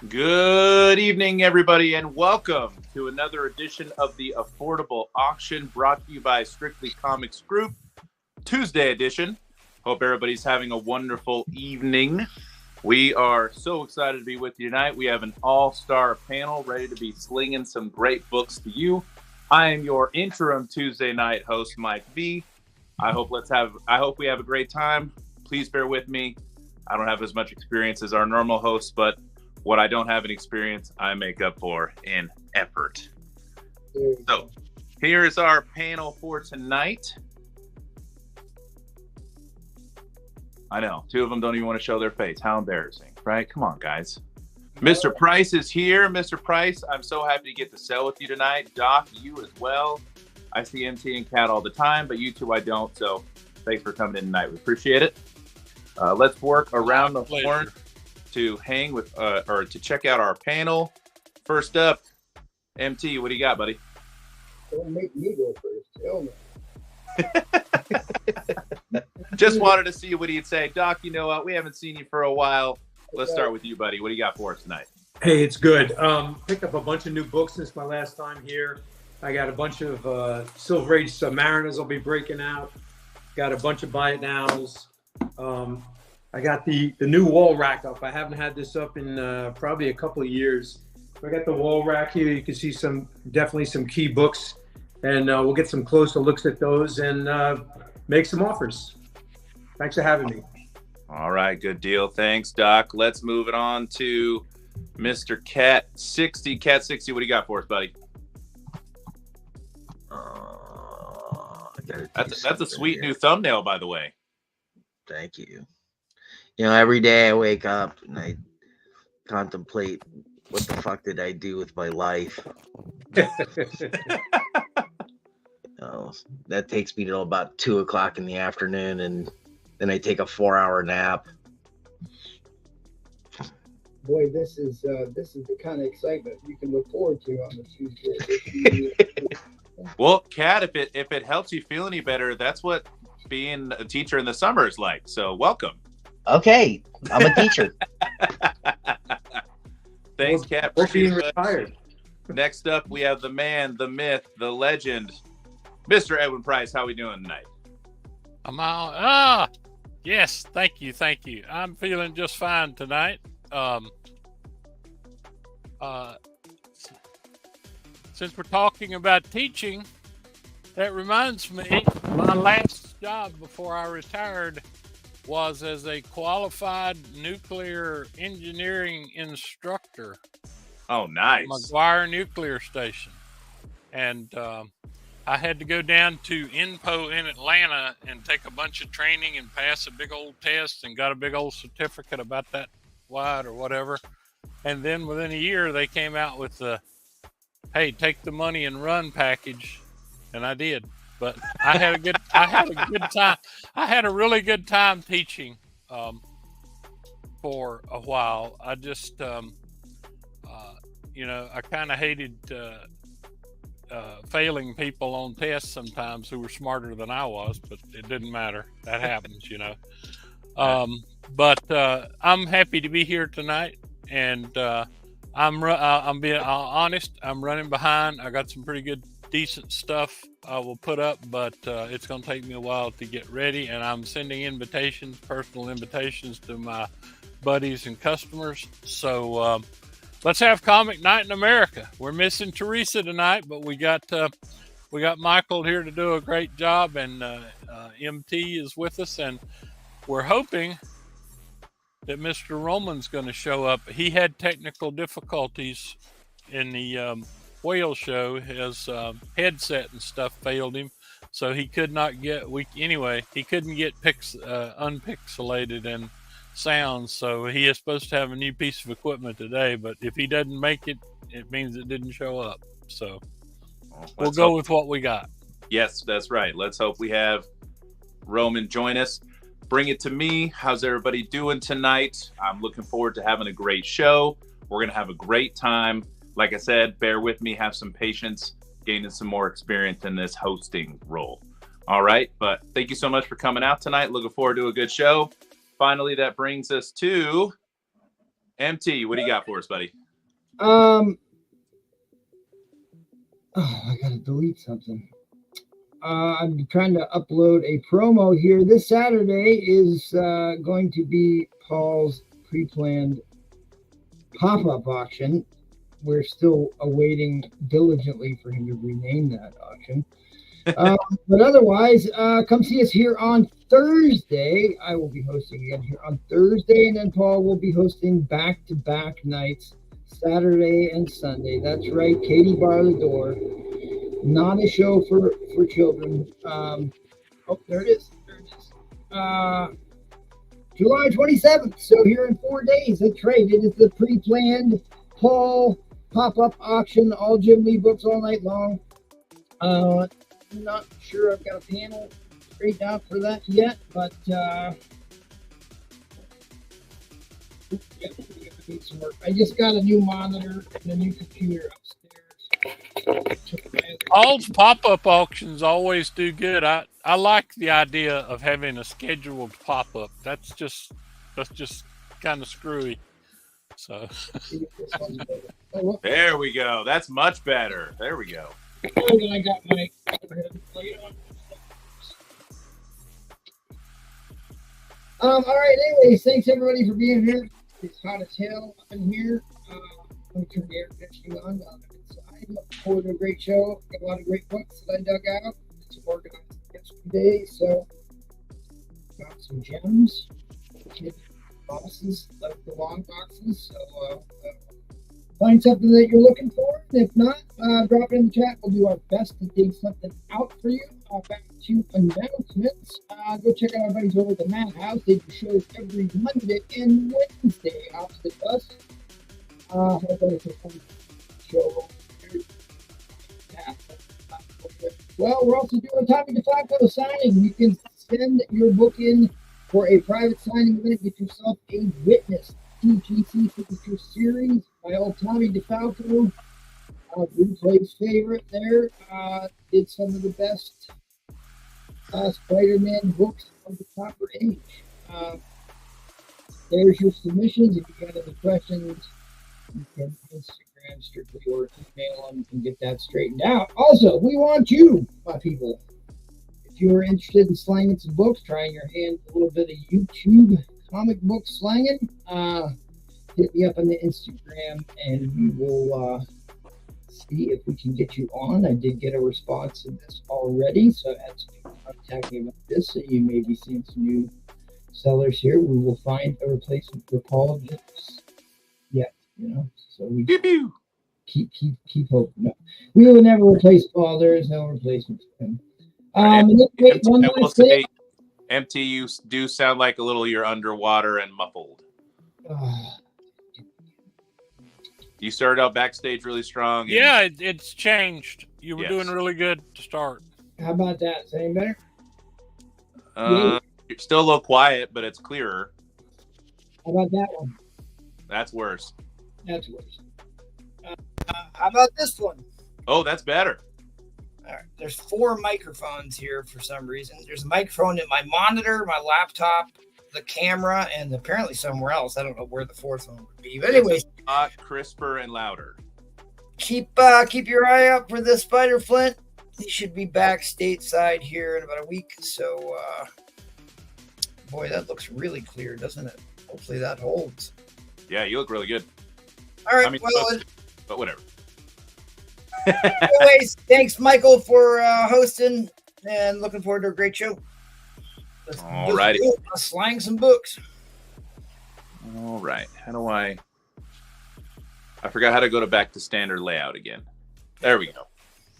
Good evening, everybody, and welcome to another edition of the Affordable Auction brought to you by Strictly Comics Group, Tuesday edition. Hope everybody's having a wonderful evening. We are so excited to be with you tonight. We have an all-star panel ready to be slinging some great books to you. I am your interim Tuesday night host, Mike V. I hope we have a great time. Please bear with me. I don't have as much experience as our normal hosts, but what I don't have in experience, I make up for in effort. So, here is our panel for tonight. I know, two of them don't even want to show their face. How embarrassing, right? Come on, guys. Mr. Price is here. Mr. Price, I'm so happy to get to sell with you tonight. Doc, you as well. I see MT and Kat all the time, but you two I don't. So, thanks for coming in tonight. We appreciate it. Let's work around the horn to hang with or to check out our panel. First up, MT, what do you got, buddy? Don't make me go first. Tell me. Just wanted to see what he'd say. Doc, you know what? We haven't seen you for a while. Let's start with you, buddy. What do you got for us tonight? Hey, it's good. Picked up a bunch of new books since my last time here. I got a bunch of Silver Age Submariners I'll be breaking out. Got a bunch of Buy It Nows. I got the new wall rack up. I haven't had this up in probably a couple of years. I got the wall rack here. You can see definitely some key books, and we'll get some closer looks at those and make some offers. Thanks for having me. All right, good deal. Thanks, Doc. Let's move it on to Mr. Cat 60. Cat 60, what do you got for us, buddy? That's a sweet new thumbnail, by the way. Thank you. You know, every day I wake up and I contemplate what the fuck did I do with my life. That takes me till about 2 o'clock in the afternoon, and then I take a 4-hour nap. Boy, this is the kind of excitement you can look forward to on the Tuesday. Well, Kat, if it helps you feel any better, that's what being a teacher in the summer is like. So welcome. Okay, I'm a teacher. Thanks, Kat. We're being retired. Next up, we have the man, the myth, the legend, Mr. Edwin Price. How we doing tonight? I'm on. Yes, thank you. I'm feeling just fine tonight. Since we're talking about teaching, that reminds me, my last job before I retired was as a qualified nuclear engineering instructor. Oh, nice. McGuire Nuclear Station. And I had to go down to INPO in Atlanta and take a bunch of training and pass a big old test and got a big old certificate about that wide or whatever. And then within a year, they came out with the, hey, take the money and run package. And I did. But I had a good time. I had a really good time teaching for a while. I just, I kind of hated failing people on tests sometimes who were smarter than I was, but it didn't matter. That happens, But I'm happy to be here tonight, and I'm being honest. I'm running behind. I got some pretty good, decent stuff I will put up, but it's going to take me a while to get ready, and I'm sending personal invitations to my buddies and customers. So let's have comic night in America. We're missing Teresa tonight, but we got Michael here to do a great job, and MT is with us, and we're hoping that Mr. Roman's going to show up. He had technical difficulties in the whale show. His headset and stuff failed him, so he could not get he couldn't get unpixelated and sound, so he is supposed to have a new piece of equipment today, but if he doesn't make it, it means it didn't show up. So we'll go with what we got. Yes, that's right. Let's hope we have Roman join us. Bring it to me. How's everybody doing tonight? I'm looking forward to having a great show. We're going to have a great time. Like I said, bear with me, have some patience, gaining some more experience in this hosting role. All right, but thank you so much for coming out tonight. Looking forward to a good show. Finally, that brings us to MT, what do you got for us, buddy? Oh, I gotta delete something. I'm trying to upload a promo here. This Saturday is going to be Paul's pre-planned pop-up auction. We're still awaiting diligently for him to rename that auction. But otherwise, come see us here on Thursday. I will be hosting again here on Thursday, and then Paul will be hosting back-to-back nights, Saturday and Sunday. That's right, Katie bar the door. Not a show for children. Oh, there it is. July 27th. So here in 4 days, that's right. It is the pre-planned Paul pop-up auction. All Jim Lee books all night long. I'm not sure I've got a panel straightened out for that yet, but need some work. I just got a new monitor and a new computer upstairs. All pop-up auctions always do good. I like the idea of having a scheduled pop-up. That's just kind of screwy. So there we go. That's much better. There we go. And then I got my plate on. All right. Anyways, thanks everybody for being here. It's hot as hell in here. Let me turn the air conditioning on down inside. Look forward to a great show. Got a lot of great books that I dug out. It's organized yesterday, so got some gems. Boxes, like the long boxes. So find something that you're looking for. If not, drop it in the chat. We'll do our best to dig something out for you. Back to announcements. Go check out our buddies over at the Madhouse. They do shows every Monday and Wednesday opposite us. Show. Well, we're also doing Tommy DeFalco signing. You can send your book in for a private signing event. Get yourself a witness. TGC Signature Series by old Tommy DeFalco. Replay's favorite there. Did some of the best Spider-Man books of the proper age. There's your submissions. If you got any questions, you can Instagram strictly or email them and get that straightened out. Also, we want you, my people. If you're interested in slanging some books, trying your hand a little bit of YouTube comic book slanging, hit me up on the Instagram and we will see if we can get you on. I did get a response to this already, so that's contacting about this. So you may be seeing some new sellers here. We will find a replacement for Paul just yet, So we keep hoping. No, we will never replace Paul. There is no replacement for him. MT, you do sound like a little you're underwater and muffled. You started out backstage really strong. Yeah, it's changed. You were doing really good to start. How about that? Is that any better? You're still a little quiet, but it's clearer. How about that one? That's worse. That's worse. How about this one? Oh, that's better. All right. There's 4 microphones here for some reason. There's a microphone in my monitor, my laptop, the camera, and apparently somewhere else. I don't know where the 4th one would be. But anyways, it's a lot crisper and louder. Keep your eye out for this Spider Flint. He should be back stateside here in about a week. So, boy, that looks really clear, doesn't it? Hopefully that holds. Yeah, you look really good. All right, but whatever. Anyways, thanks, Michael, for hosting, and looking forward to a great show. All righty. Let's slang some books. All right. How do I forgot how to go back to standard layout again. There we go.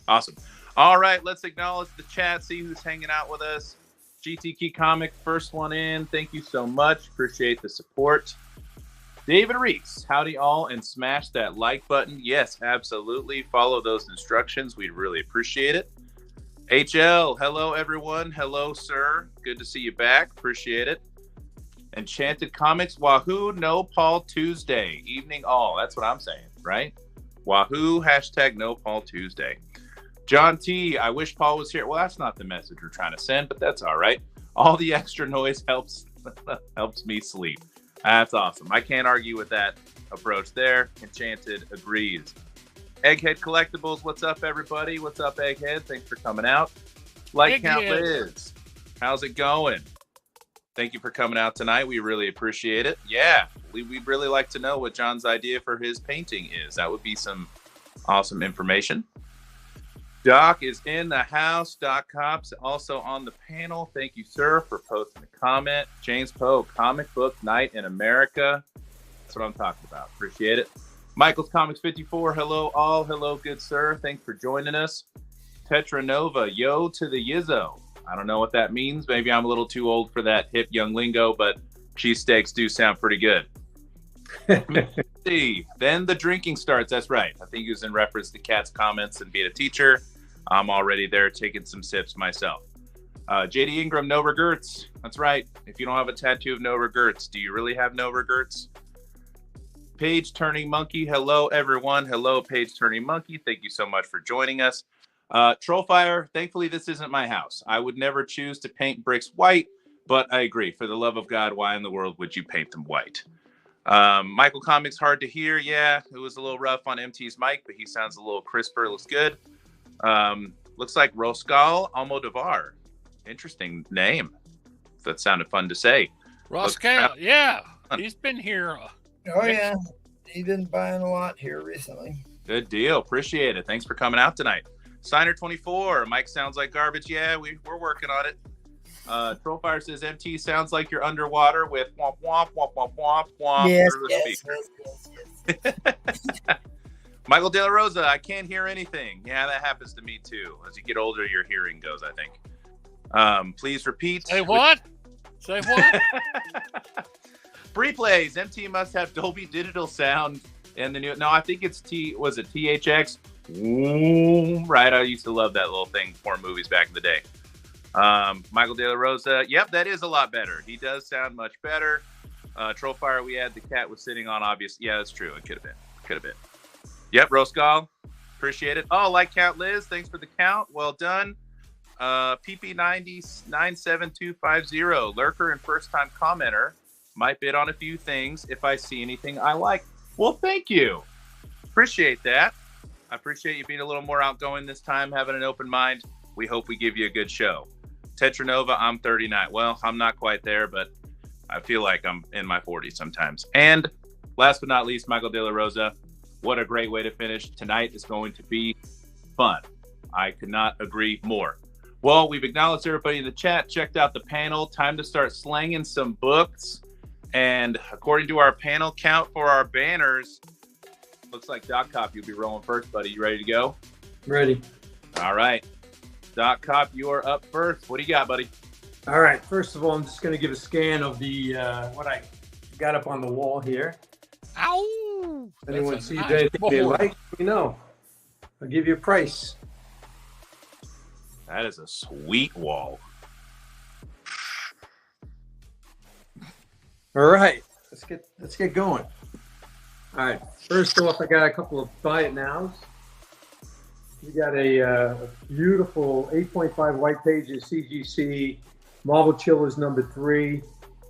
Awesome. All right, let's acknowledge the chat, see who's hanging out with us. GT Key Comic, first one in. Thank you so much. Appreciate the support. David Reese, howdy all, and smash that like button. Yes, absolutely. Follow those instructions. We'd really appreciate it. HL, hello everyone. Hello, sir. Good to see you back. Appreciate it. Enchanted Comics, Wahoo, no Paul Tuesday. Evening all. That's what I'm saying, right? Wahoo, hashtag no Paul Tuesday. John T, I wish Paul was here. Well, that's not the message we're trying to send, but that's all right. All the extra noise helps me sleep. That's awesome. I can't argue with that approach there. Enchanted agrees. Egghead Collectibles, what's up, everybody? What's up, Egghead? Thanks for coming out. Like Count Liz, how's it going? Thank you for coming out tonight. We really appreciate it. Yeah, we'd really like to know what John's idea for his painting is. That would be some awesome information. Doc is in the house. Doc Cops also on the panel. Thank you, sir, for posting a comment. James Poe, Comic Book Night in America. That's what I'm talking about. Appreciate it. Michael's Comics 54. Hello, all. Hello, good sir. Thanks for joining us. Tetra Nova, yo to the Yizzo. I don't know what that means. Maybe I'm a little too old for that hip young lingo, but cheesesteaks do sound pretty good. See, then the drinking starts. That's right. I think he was in reference to Kat's comments and being a teacher. I'm already there taking some sips myself. JD Ingram, no regrets. That's right. If you don't have a tattoo of no regrets, do you really have no regrets? Page Turning Monkey. Hello, everyone. Hello, Page Turning Monkey. Thank you so much for joining us. Trollfire, thankfully this isn't my house. I would never choose to paint bricks white, but I agree. For the love of God, why in the world would you paint them white? Michael Comics, hard to hear. Yeah, it was a little rough on MT's mic, but he sounds a little crisper. Looks good. Looks like Roscal Almodovar. Interesting name. That sounded fun to say. Roscal, yeah. He's been here. Oh, yeah. He's been buying a lot here recently. Good deal. Appreciate it. Thanks for coming out tonight. Signer 24. Mike sounds like garbage. Yeah, we're working on it. Trollfire says MT sounds like you're underwater with womp womp womp womp womp womp. Yes. Michael De La Rosa, I can't hear anything. Yeah, that happens to me too. As you get older, your hearing goes, I think. Please repeat. Say what? Say what? Replays. MT must have Dolby Digital sound and the new. No, I think it's THX. Right, I used to love that little thing for movies back in the day. Michael De La Rosa, yep, that is a lot better. He does sound much better. Trollfire, we had the cat was sitting on obvious. Yeah, that's true. It could have been. Yep, Roscal, appreciate it. Oh, like Count Liz, thanks for the count. Well done. PP9097250, lurker and first time commenter. Might bid on a few things if I see anything I like. Well, thank you. Appreciate that. I appreciate you being a little more outgoing this time, having an open mind. We hope we give you a good show. Tetranova, I'm 39. Well, I'm not quite there, but I feel like I'm in my 40s sometimes. And last but not least, Michael De La Rosa, what a great way to finish. Tonight is going to be fun. I could not agree more. Well, we've acknowledged everybody in the chat, checked out the panel. Time to start slanging some books. And according to our panel count for our banners, looks like Doc Cop, you'll be rolling first, buddy. You ready to go? Ready. All right. Doc Cop, you are up first. What do you got, buddy? All right. First of all, I'm just going to give a scan of the what I got up on the wall here. Ow! Anyone sees anything they like, you know. I'll give you a price. That is a sweet wall. All right. Let's get going. All right. First off, I got a couple of buy it nows. We got a beautiful 8.5 white pages CGC Marvel Chillers #3.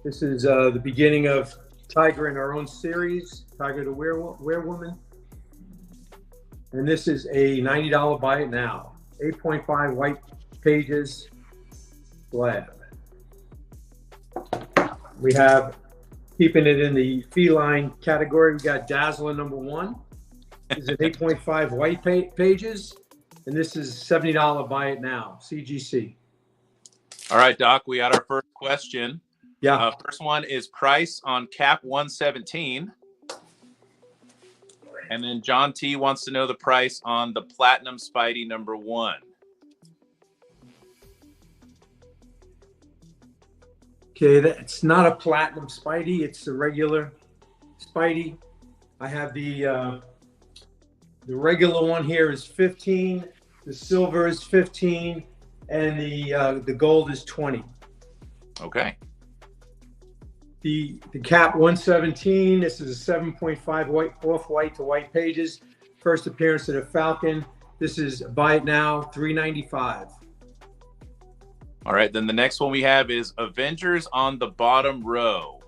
This is the beginning of Tiger in our own series, Tiger the Werewoman. And this is a $90 buy it now. 8.5 white pages slab. We have, keeping it in the feline category, we got Dazzler #1. This is an 8.5 white pages, and this is $70 buy it now, CGC. All right, Doc, we got our first question. Yeah. First one is price on Cap 117. And then John T wants to know the price on the Platinum Spidey #1. Okay, that's not a Platinum Spidey. It's a regular Spidey. I have the regular one here is 15. The silver is 15, and the gold is 20. Okay. The Cap 117. This is a 7.5 white off-white to white pages. First appearance of the Falcon. This is buy it now, $3.95. All right, then the next one we have is Avengers on the bottom row.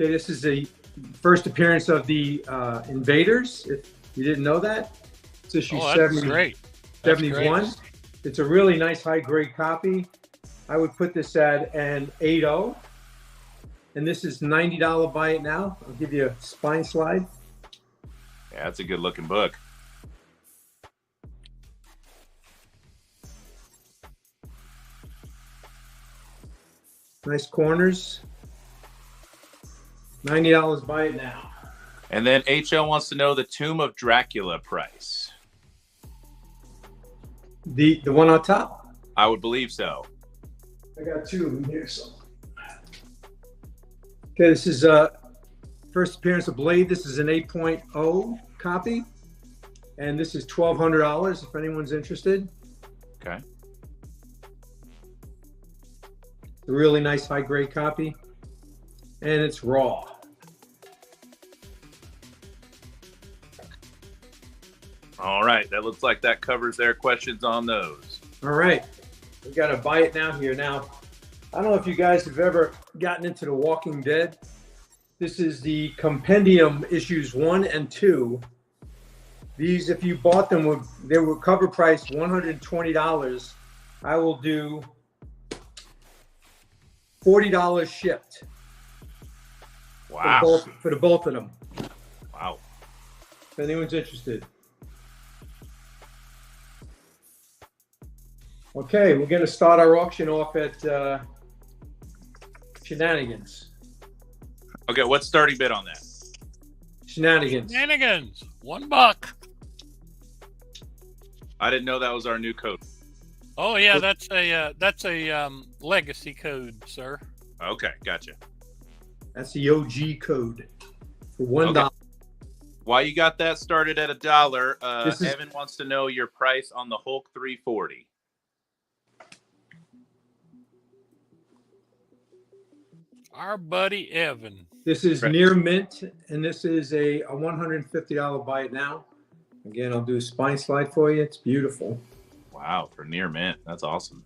Okay, this is the first appearance of the Invaders. If you didn't know that, it's issue 71. Great. It's a really nice high-grade copy. I would put this at an 8.0. And this is $90 buy it now. I'll give you a spine slide. Yeah, that's a good looking book. Nice corners. $90 buy it now. And then HL wants to know the Tomb of Dracula price. The one on top? I would believe so. I got two of them here. So. Okay, this is first appearance of Blade. This is an 8.0 copy. And this is $1,200 if anyone's interested. Okay. A really nice high-grade copy. And it's raw. All right, that looks like that covers their questions on those. All right, we got to buy it now here. Now, I don't know if you guys have ever gotten into The Walking Dead. This is the Compendium issues 1 and 2. These, if you bought them, they were cover price $120. I will do $40 shipped. Wow. For the both of them. Wow. If anyone's interested. Okay, we're going to start our auction off at Shenanigans. Okay, what's starting bid on that? Shenanigans. Shenanigans. $1. I didn't know that was our new code. Oh yeah, that's a legacy code, sir. Okay, gotcha. That's the OG code for $1. Okay. While you got that started at $1, This is- Evan wants to know your price on the Hulk 340. Our buddy Evan. This is Right. near mint, and this is a $150 buy it now. Again, I'll do a spine slide for you. It's beautiful. Wow, for near mint. That's awesome.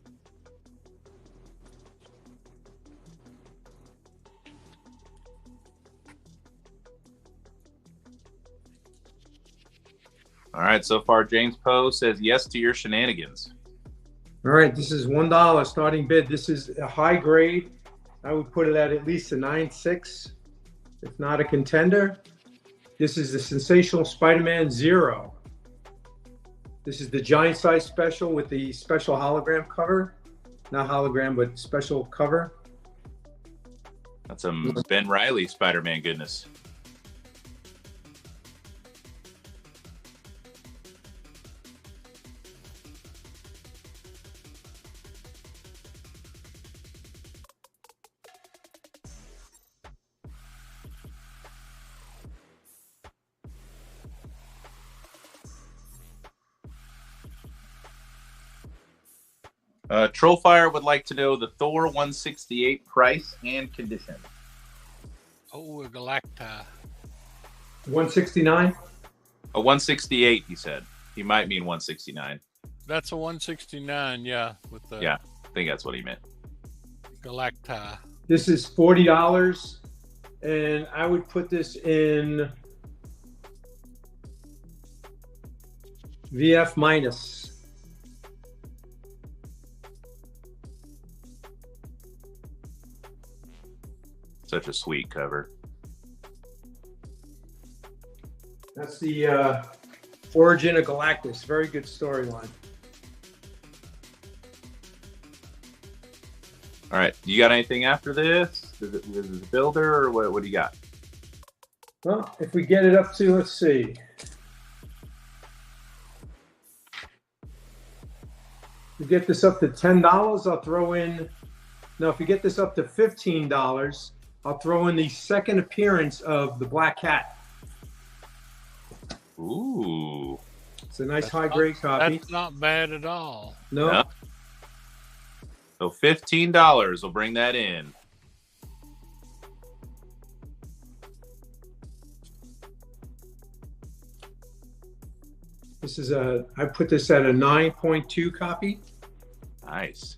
All right, so far James Poe says yes to your shenanigans. All right, this is $1 starting bid. This is a high grade. I would put it at least a 9.6, if not a contender. This is the Sensational Spider-Man Zero. This is the giant size special with the special hologram cover. Not hologram, but special cover. That's some Ben Reilly Spider-Man goodness. Trollfire would like to know the Thor 168 price and condition. Oh, a Galacta. 169. A 168, he said. He might mean 169. That's a 169, yeah, with the Yeah, I think that's what he meant. Galacta. This is $40, and I would put this in VF minus. Such a sweet cover. That's the Origin of Galactus. Very good storyline. All right, you got anything after this? Is it the builder or what do you got? Well, if we get it up to, let's see. If we get this up to $10, I'll throw in. Now, if we get this up to $15, I'll throw in the second appearance of the Black Cat. Ooh. It's a nice high-grade copy. That's not bad at all. No. No. So $15 will bring that in. This is I put this at a 9.2 copy. Nice.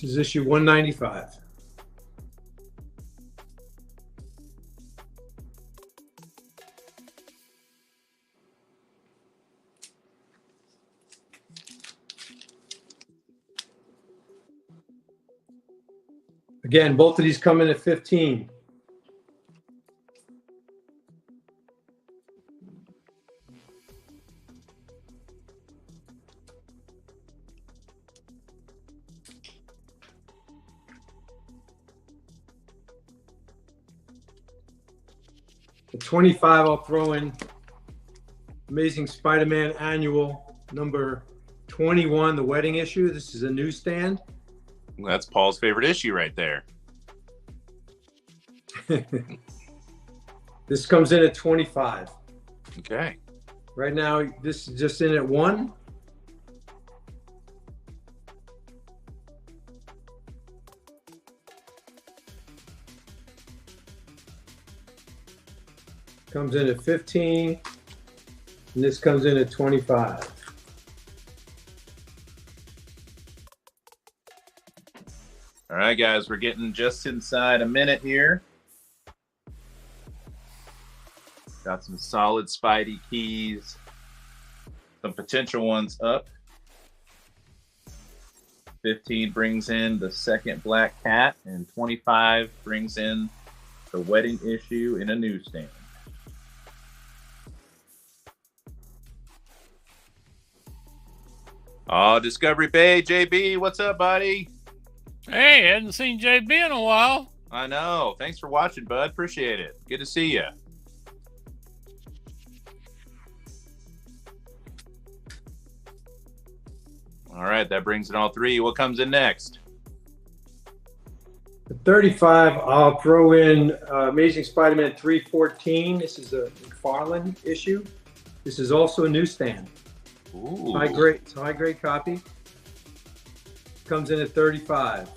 This is issue 195. Again, both of these come in at 15. The 25, I'll throw in Amazing Spider-Man Annual number 21, the wedding issue. This is a newsstand. That's Paul's favorite issue right there. This comes in at 25. Okay. Right now, this is just in at 1. Comes in at 15. And this comes in at 25. All right, guys, we're getting just inside a minute here. Got some solid Spidey keys. Some potential ones up. 15 brings in the second Black Cat, and 25 brings in the wedding issue in a newsstand. Oh, Discovery Bay, JB, what's up, buddy? Hey, hadn't seen JB in a while. I know. Thanks for watching, bud. Appreciate it. Good to see you. All right, that brings in all three. What comes in next? The 35, I'll throw in Amazing Spider-Man 314. This is a McFarlane issue. This is also a newsstand. Ooh. High grade copy. Comes in at 35.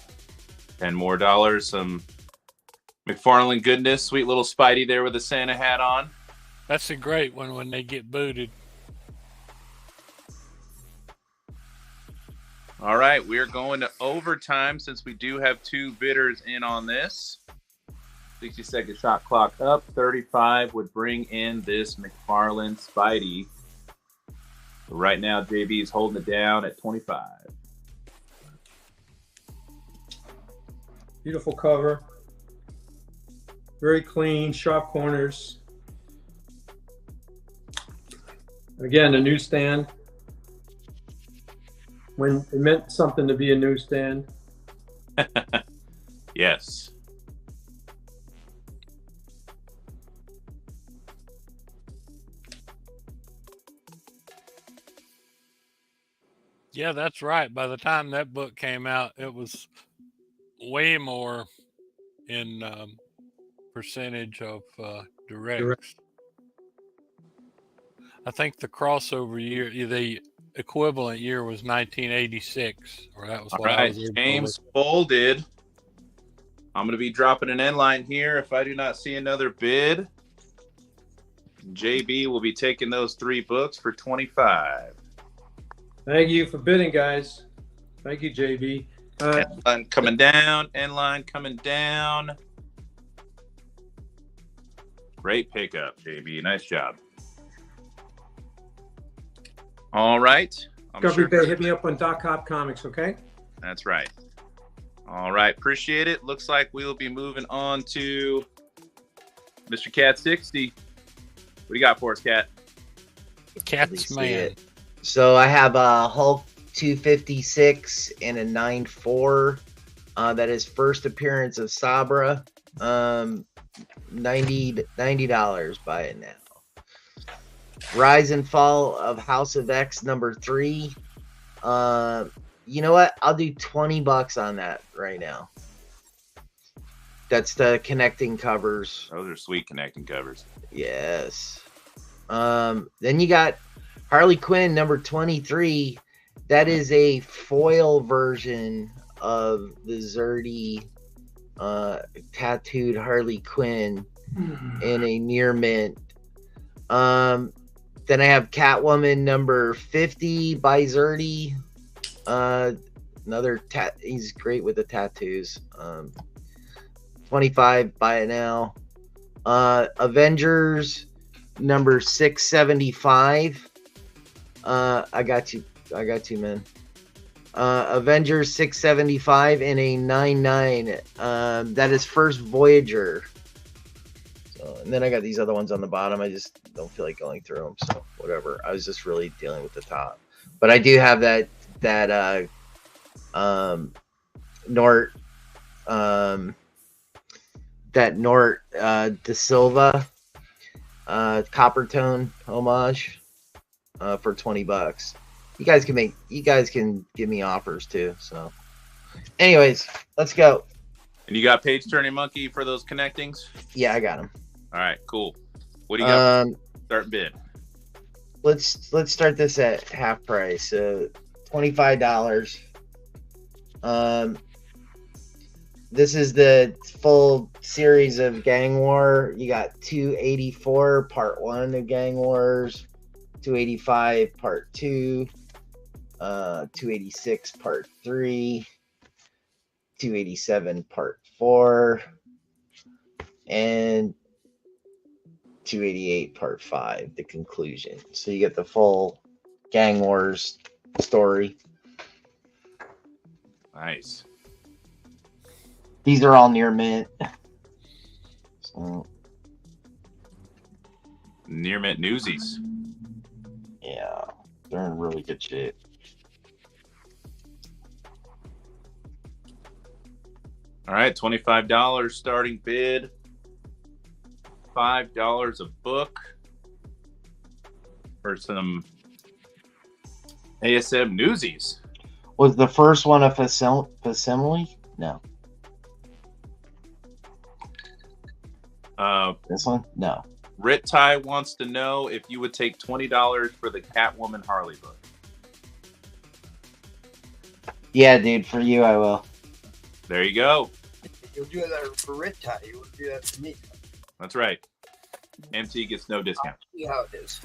$10 more. Some McFarlane goodness. Sweet little Spidey there with a Santa hat on. That's a great one when they get booted. All right, we're going to overtime since we do have two bidders in on this. 60-second shot clock up. 35 would bring in this McFarlane Spidey. Right now, JB is holding it down at 25. Beautiful cover. Very clean, sharp corners. Again, a newsstand. When it meant something to be a newsstand. Yes. Yeah, that's right. By the time that book came out, it was way more in percentage of directs. I think the crossover year, the equivalent year was 1986, or that was All what I right, was able James folded. I'm going to be dropping an end line here if I do not see another bid. JB will be taking those three books for 25. Thank you for bidding, guys. Thank you, JB. End line coming down. End line coming down. Great pickup, JB. Nice job. All right. Discovery Bay, hit me up on Doc Hop Comics, okay? That's right. All right. Appreciate it. Looks like we'll be moving on to Mr. Cat 60. What do you got for us, Cat? Cat's man. So I have a Hulk 256 and a 9.4. That is first appearance of Sabra. $90. Buy it now. Rise and Fall of House of X number 3. You know what? I'll do $20 on that right now. That's the connecting covers. Those are sweet connecting covers. Yes. Then you got Harley Quinn number 23. That is a foil version of the Zerdy tattooed Harley Quinn in a near mint. Then I have Catwoman number 50 by Zerdy. He's great with the tattoos. 25, buy it now. Avengers number 675. I got you, man. Avengers 675 in a 9.9. That is first Voyager. So, and then I got these other ones on the bottom. I just don't feel like going through them, so whatever. I was just really dealing with the top. But I do have that Nort De Silva copper tone homage for $20. You guys can give me offers too. So anyways, let's go. And you got Page Turning Monkey for those connectings? Yeah, I got them. All right, cool. What do you got? Start bid. Let's start this at half price. $25. This is the full series of Gang War. You got 284 part 1 of Gang Wars, 285 part 2, 286 part 3, 287 part 4, and 288 part 5, the conclusion. So you get the full Gang Wars story. Nice. These are all near mint. So near mint newsies. Yeah, they're in really good shape. All right, $25 starting bid. $5 a book for some ASM newsies. Was the first one a facsimile? No. This one? No. Rit Ty wants to know if you would take $20 for the Catwoman Harley book. Yeah, dude, for you I will. There you go. You'll do that for Rit Ty. You will do that for me. That's right. MT gets no discount. See how it is.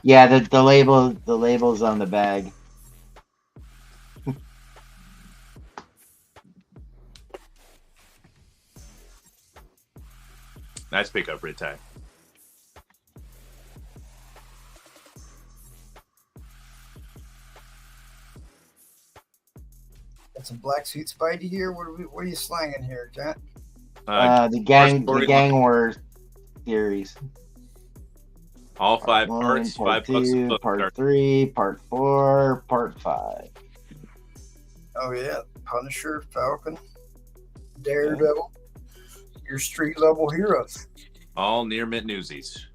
Yeah, the label's on the bag. Nice pickup, Rit Ty. Got some black suit Spidey here. What are you slanging here, Jack? The Gang Wars series. All five part parts, one, part $5 two, a book. part 3, part 4, part 5. Oh yeah, Punisher, Falcon, Daredevil. Your street level heroes. All near mint newsies.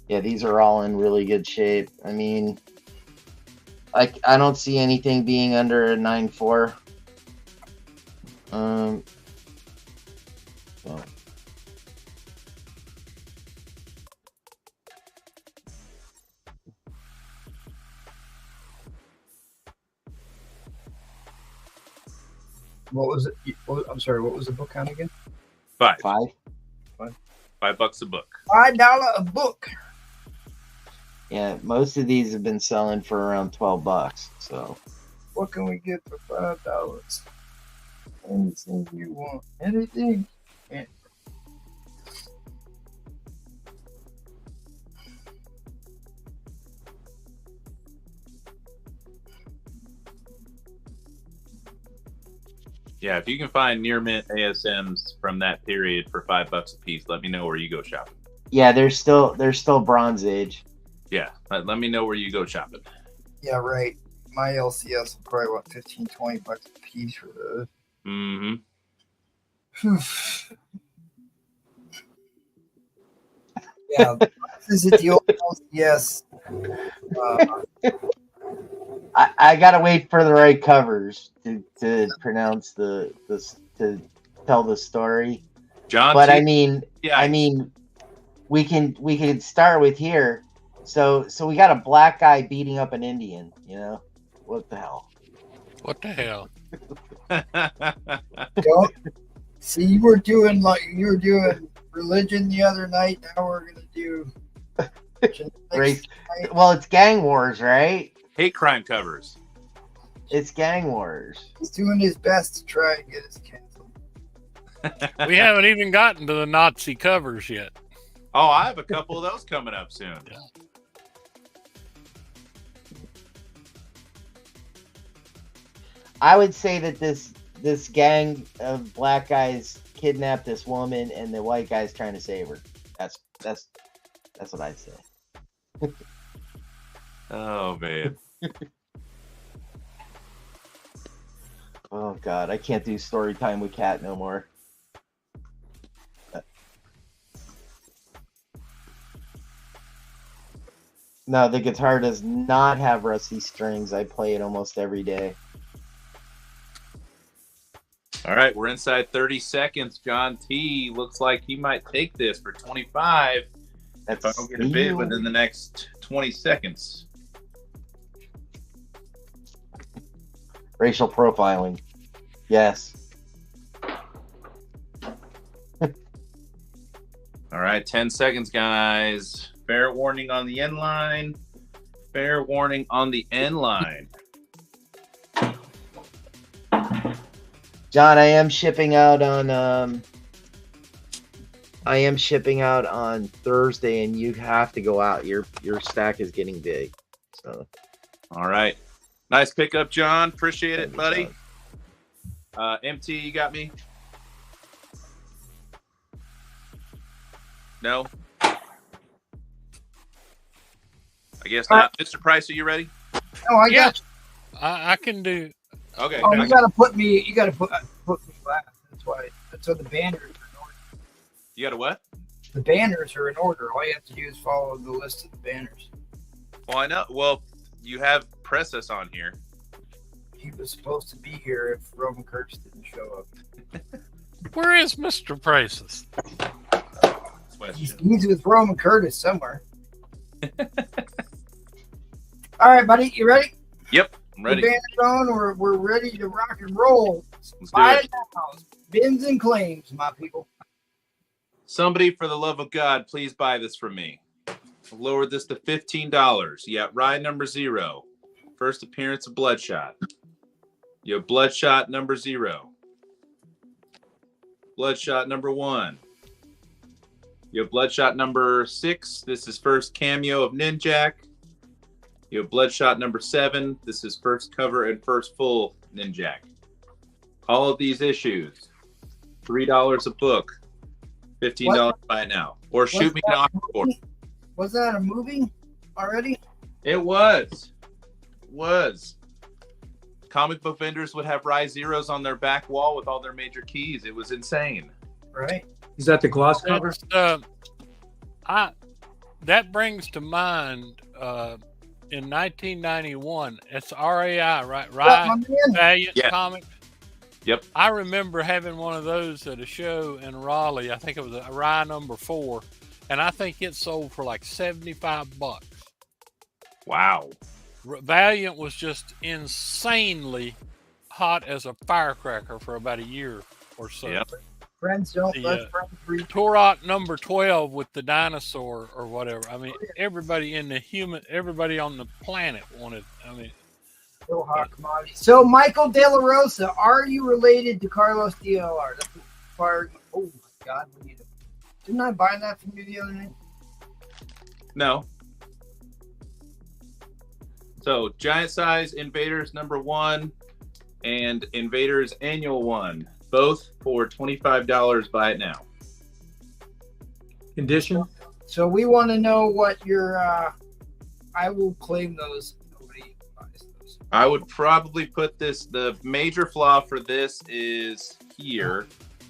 Yeah, these are all in really good shape. I mean, I don't see anything being under a 9.4. So. What was it? I'm sorry. What was the book count again? $5 a book. $5 a book. Yeah, most of these have been selling for around $12. So What can we get for $5? Anything you want. Anything. Yeah. Yeah, if you can find near mint ASMs from that period for $5 a piece, let me know where you go shopping. yeah, they're still Bronze Age. Yeah, let me know where you go shopping. Yeah, right. My LCS will probably want $15-20 a piece for those. Mm-hmm. Yeah, this is the old LCS. I gotta wait for the right covers to pronounce to tell the story. John, But T- I mean, yeah, we can start with here. So we got a black guy beating up an Indian. You know, what the hell? What the hell? Don't see. You were doing religion the other night. Now we're gonna do Race. Well, it's Gang Wars, right? Hate crime covers. It's Gang Wars. He's doing his best to try and get us canceled. We haven't even gotten to the Nazi covers yet. Oh, I have a couple of those coming up soon. Yeah. I would say that this gang of black guys kidnapped this woman, and the white guy's trying to save her. That's what I'd say. Oh man. Oh God, I can't do story time with Cat no more. No, the guitar does not have rusty strings. I play it almost every day. All right, we're inside 30 seconds. John T looks like he might take this for 25. That's If I don't get a bid within the next 20 seconds. Racial profiling. Yes. All right, 10 seconds, guys. Fair warning on the end line. Fair warning on the end line. John, I am shipping out on Thursday, and you have to go out. Your stack is getting big. So All right. Nice pickup, John. Appreciate it, buddy. MT, you got me? No? I guess not. Mr. Price, are you ready? No, I got you. I can do. Okay. Oh, you gotta put me last. That's why the banners are in order. You got a what? The banners are in order. All you have to do is follow the list of the banners. Well, I know. Well, you have Precious on here. He was supposed to be here if Roman Curtis didn't show up. Where is Mr. Prices? He's with Roman Curtis somewhere. All right, buddy, you ready? Yep, I'm ready. The banners on. We're ready to rock and roll. Let's do Buy it. it now. Bins and claims, my people. Somebody, for the love of God, please buy this from me. I've lowered this to $15. You got ride number 0. First appearance of Bloodshot. You have Bloodshot number 0. Bloodshot number 1. You have Bloodshot number 6. This is first cameo of Ninjak. You have Bloodshot number 7. This is first cover and first full Ninjak. All of these issues, $3 a book, $15 buy it now. Or shoot me an offer for it. Was that a movie already? It was. Comic book vendors would have Rise Zeros on their back wall with all their major keys. It was insane. Right. Is that the gloss cover? That brings to mind in 1991. It's RAI, right? Valiant Comics. Yep. I remember having one of those at a show in Raleigh. I think it was a RAI number 4, and I think it sold for like $75. Wow. Valiant was just insanely hot as a firecracker for about a year or so. Yep. Friends don't let friends read. Turok number 12 with the dinosaur or whatever. I mean, everybody on the planet wanted. I mean, So hot commodity. So Michael De La Rosa, are you related to Carlos DLR? That's fire. Oh my God, didn't I buy that from you the other night? No. So giant size Invaders number 1 and Invaders Annual 1, both for $25. Buy it now. Condition? So we want to know what your. I will claim those. Nobody buys those. I would probably put this. The major flaw for this is here.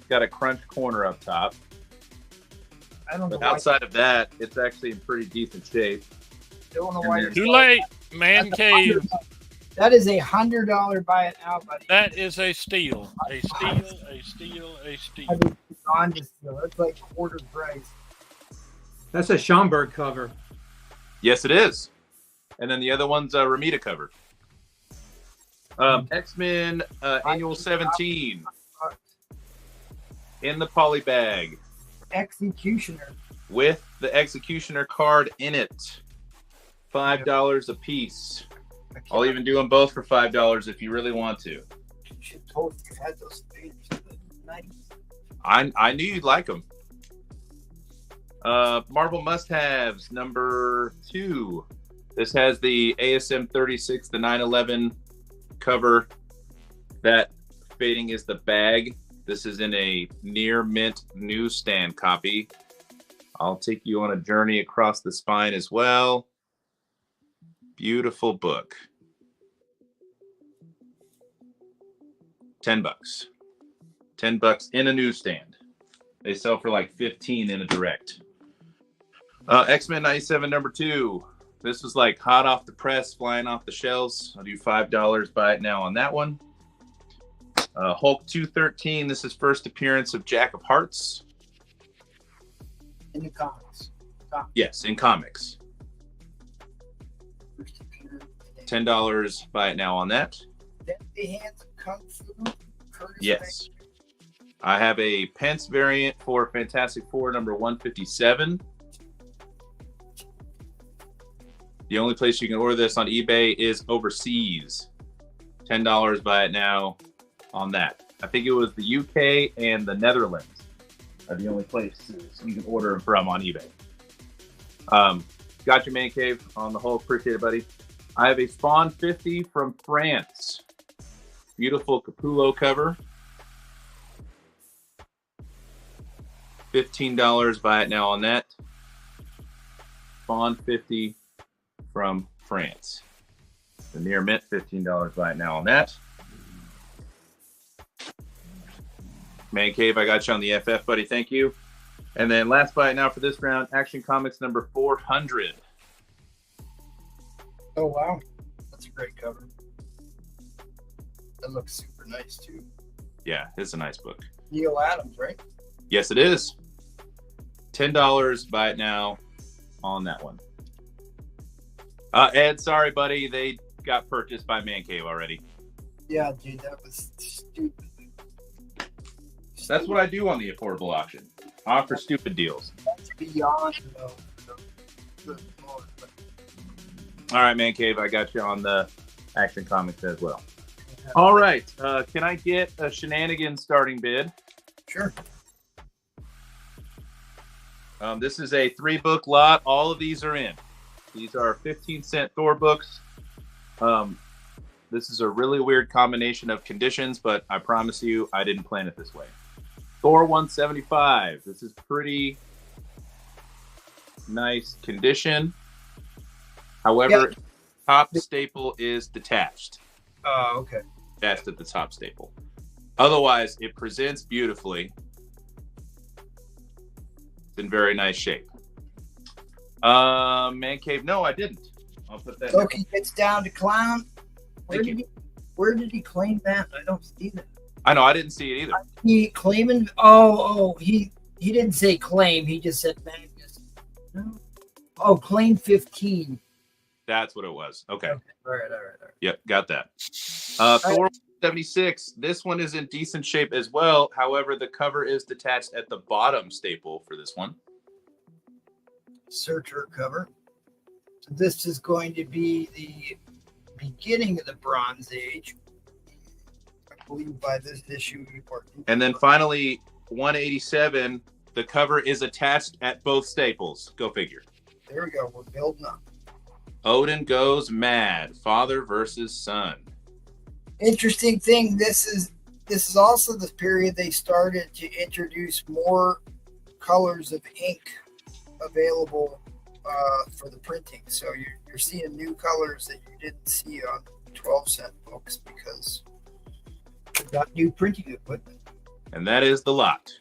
Got a crunch corner up top. I don't know. But outside of that, it's actually in pretty decent shape. Don't know why. too late, man cave. That is $100 buy it now, buddy. That is a steal. A steal. I mean, on to steal. It's like quarter price. That's a Schomburg cover. Yes, it is. And then the other one's a Ramita cover. X-Men Annual 17 in the poly bag Executioner. with the Executioner card in it. $5 a piece. I'll even do them both for $5 if you really want to. You should have told me you had those things. Nice. I knew you'd like them. Marvel must-haves number 2. This has the ASM 36, the 911 cover. That fading is the bag. This is in a near mint newsstand copy. I'll take you on a journey across the spine as well. Beautiful book. $10. $10 in a newsstand. They sell for like 15 in a direct. X-Men 97 number 2. This was like hot off the press, flying off the shelves. I'll do $5. Buy it now on that one. Hulk 213. This is first appearance of Jack of Hearts. In the comics. Yes, in comics. $10. Buy it now on that. The Hands of Kung Fu. Curtis Yes. I have a Pence variant for Fantastic Four number 157. The only place you can order this on eBay is overseas. $10. Buy it now on that. I think it was the UK and the Netherlands are the only places you can order them from on eBay. Got your man cave on the whole. Appreciate it, buddy. I have a Spawn 50 from France. Beautiful Capullo cover. $15. Buy it now on that. Spawn 50 from France. The near mint, $15. Buy it now on that. Man Cave, I got you on the FF, buddy. Thank you. And then last buy it now for this round, Action Comics number 400. Oh, wow. That's a great cover. That looks super nice, too. Yeah, it's a nice book. Neil Adams, right? Yes, it is. $10. Buy it now on that one. Ed, sorry, buddy. They got purchased by Man Cave already. Yeah, dude, that was stupid. That's what I do on the affordable auction. I offer stupid deals. That's beyond the All right, Man Cave, I got you on the Action Comics as well. All right. Can I get a Shenanigans starting bid? Sure. This is a 3-book lot. All of these are in. These are 15-cent Thor books. This is a really weird combination of conditions, but I promise you I didn't plan it this way. Thor 175. This is pretty nice condition. However, top staple is detached. Oh, okay. Attached at the top staple. Otherwise, it presents beautifully. It's in very nice shape. Man Cave. No, I didn't. I'll put that. Loki gets down to clown. Where did he claim that? I don't see that. I know. I didn't see it either. He claiming? He didn't say claim. He just said Magnus. No. Oh, claim 15. That's what it was. Okay. All right. Yep, got that. Thor 76. This one is in decent shape as well. However, the cover is detached at the bottom staple for this one. Searcher cover. So this is going to be the beginning of the Bronze Age. I believe by this issue. And then finally, 187. The cover is attached at both staples. Go figure. There we go. We're building up. Odin goes mad. Father versus son. Interesting thing. This is also the period they started to introduce more colors of ink available for the printing. So you're seeing new colors that you didn't see on 12-cent books because they've got new printing equipment. And that is the lot.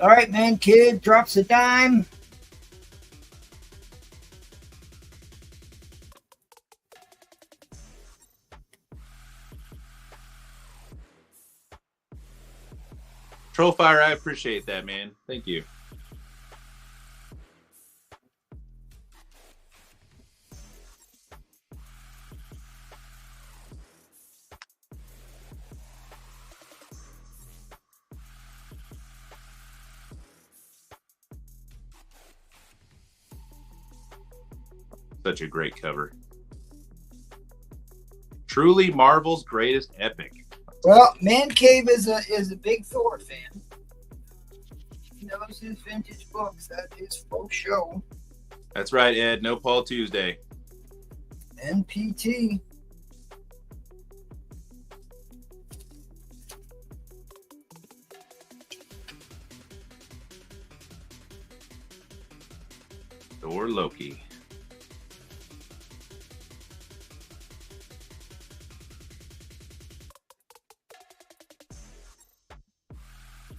All right, man, kid drops a dime. Trollfire, I appreciate that, man. Thank you. Such a great cover. Truly Marvel's greatest epic. Well, Man Cave is a big Thor fan. He knows his vintage books. That is full show. That's right, Ed. No Paul Tuesday. NPT. Thor Loki.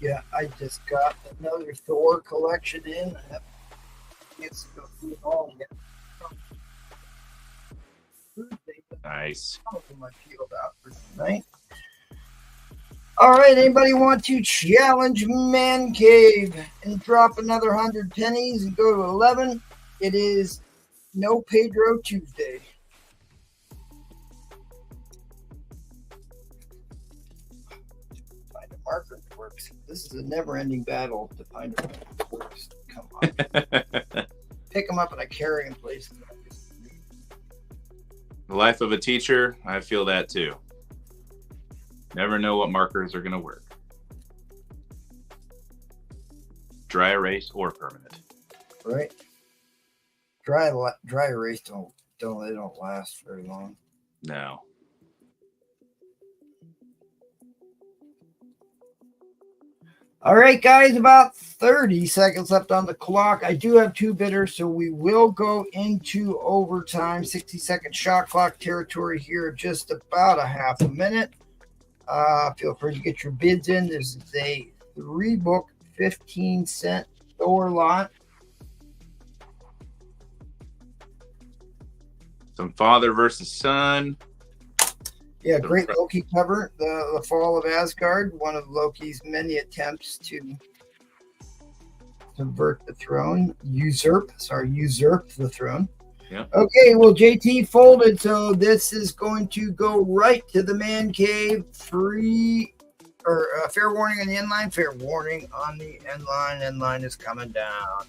Yeah, I just got another Thor collection in. I haven't gets to go through it all yet. Nice. Some of them I peeled out for tonight. All right, anybody want to challenge Man Cave and drop another 100 pennies and go to 11? It is No Pedro Tuesday. Find a marker that works. This is a never-ending battle to find a marker that works. Come on. Pick them up and I carry them places. The life of a teacher, I feel that too. Never know what markers are going to work. Dry erase or permanent. Right. Dry erase don't last very long. No. All right, guys, about 30 seconds left on the clock. I do have two bidders, so we will go into overtime. 60-second shot clock territory here, just about a half a minute. Feel free to get your bids in. This is a 3-book, 15-cent Thor lot. Some father versus son. Yeah, great Loki cover. The Fall of Asgard, one of Loki's many attempts to subvert the throne, usurp the throne. Yeah. Okay, well, JT folded, so this is going to go right to the Man Cave. Fair warning on the end line. Fair warning on the end line. End line is coming down.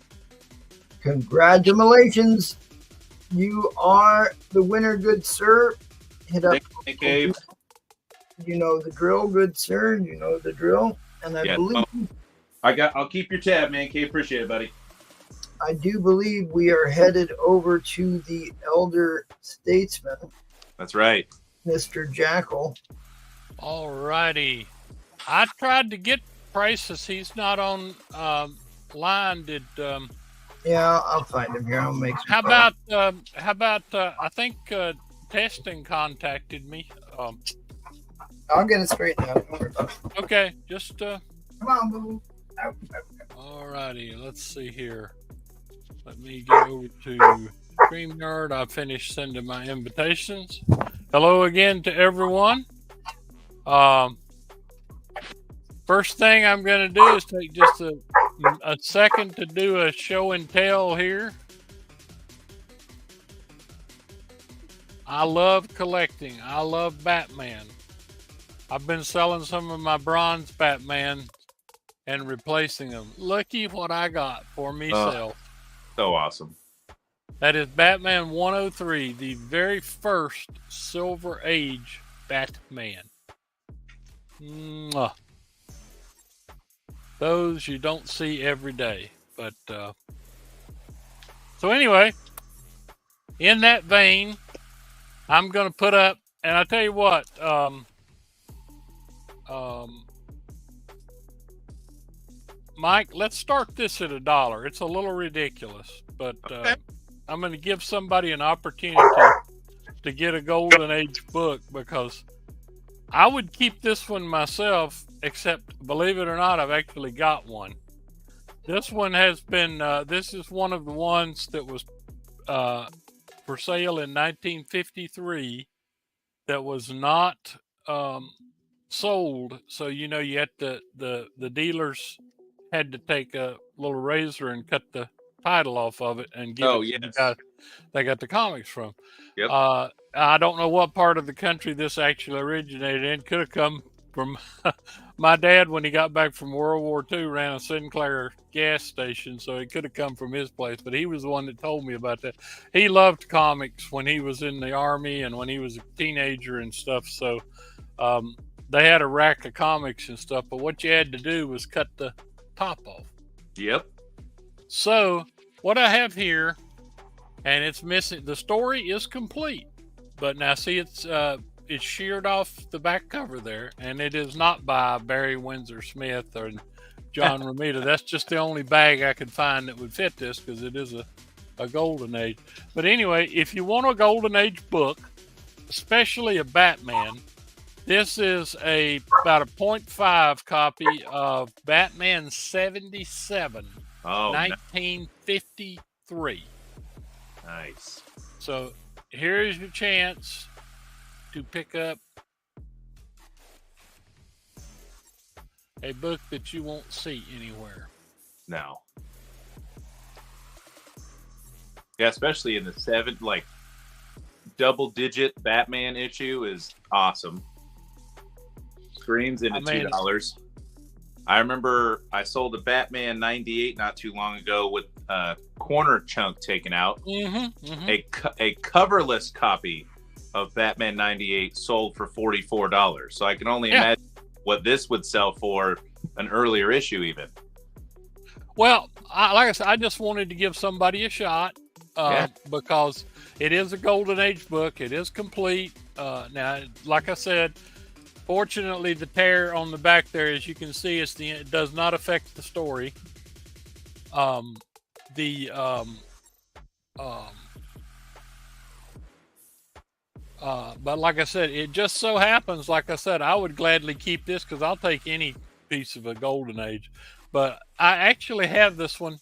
Congratulations. You are the winner, good sir. Hit up. Man Cave. You know the drill, good sir. You know the drill. And I believe I'll keep your tab, Man Cave. Appreciate it, buddy. I do believe we are headed over to the elder statesman. That's right. Mr. Jackal. All righty. I tried to get prices. He's not on line. Yeah, I'll find him here. I'll make some. How about I think Testing contacted me. I'll get it straightened out. Don't worry about it. Okay, just Come on, boo. all righty. Let's see here. Let me get over to StreamYard. I finished sending my invitations. Hello again to everyone. First thing I'm going to do is take just a second to do a show and tell here. I love collecting. I love Batman. I've been selling some of my bronze Batman and replacing them. Looky what I got for myself. So awesome. That is Batman 103, the very first Silver Age Batman. Mwah. Those you don't see every day. But so anyway, in that vein, I'm going to put up, and I tell you what, Mike, let's start this at $1. It's a little ridiculous, but Okay. I'm going to give somebody an opportunity to get a Golden Age book because I would keep this one myself, except, believe it or not, I've actually got one. This one has been, this is one of the ones that was for sale in 1953 that was not sold. So, you know, you had the dealers had to take a little razor and cut the title off of it and give it to the guy they got the comics from. Yep. I don't know what part of the country this actually originated in. Could have come from my dad, when he got back from World War II, ran a Sinclair gas station, so it could have come from his place, but he was the one that told me about that. He loved comics when he was in the Army and when he was a teenager and stuff, so they had a rack of comics and stuff, but what you had to do was cut the top off. Yep. So what I have here, and it's missing, the story is complete, but now see, it's sheared off the back cover there, and it is not by Barry Windsor Smith or John Romita. That's just the only bag I could find that would fit this, because it is a Golden Age. But anyway, if you want a Golden Age book, especially a Batman, this is about a 0.5 copy of Batman 77, 1953. Nice. So here's your chance to pick up a book that you won't see anywhere. No. Yeah, especially in the double-digit Batman issue is awesome. Screams into $2. I remember I sold a Batman 98 not too long ago with a corner chunk taken out. A coverless copy of Batman 98 sold for $44. So I can only imagine what this would sell for an earlier issue even. Well, like I said, I just wanted to give somebody a shot because it is a Golden Age book. It is complete. Now, like I said, fortunately, the tear on the back there, as you can see, it does not affect the story. But like I said, it just so happens, like I said, I would gladly keep this because I'll take any piece of a Golden Age. But I actually have this one.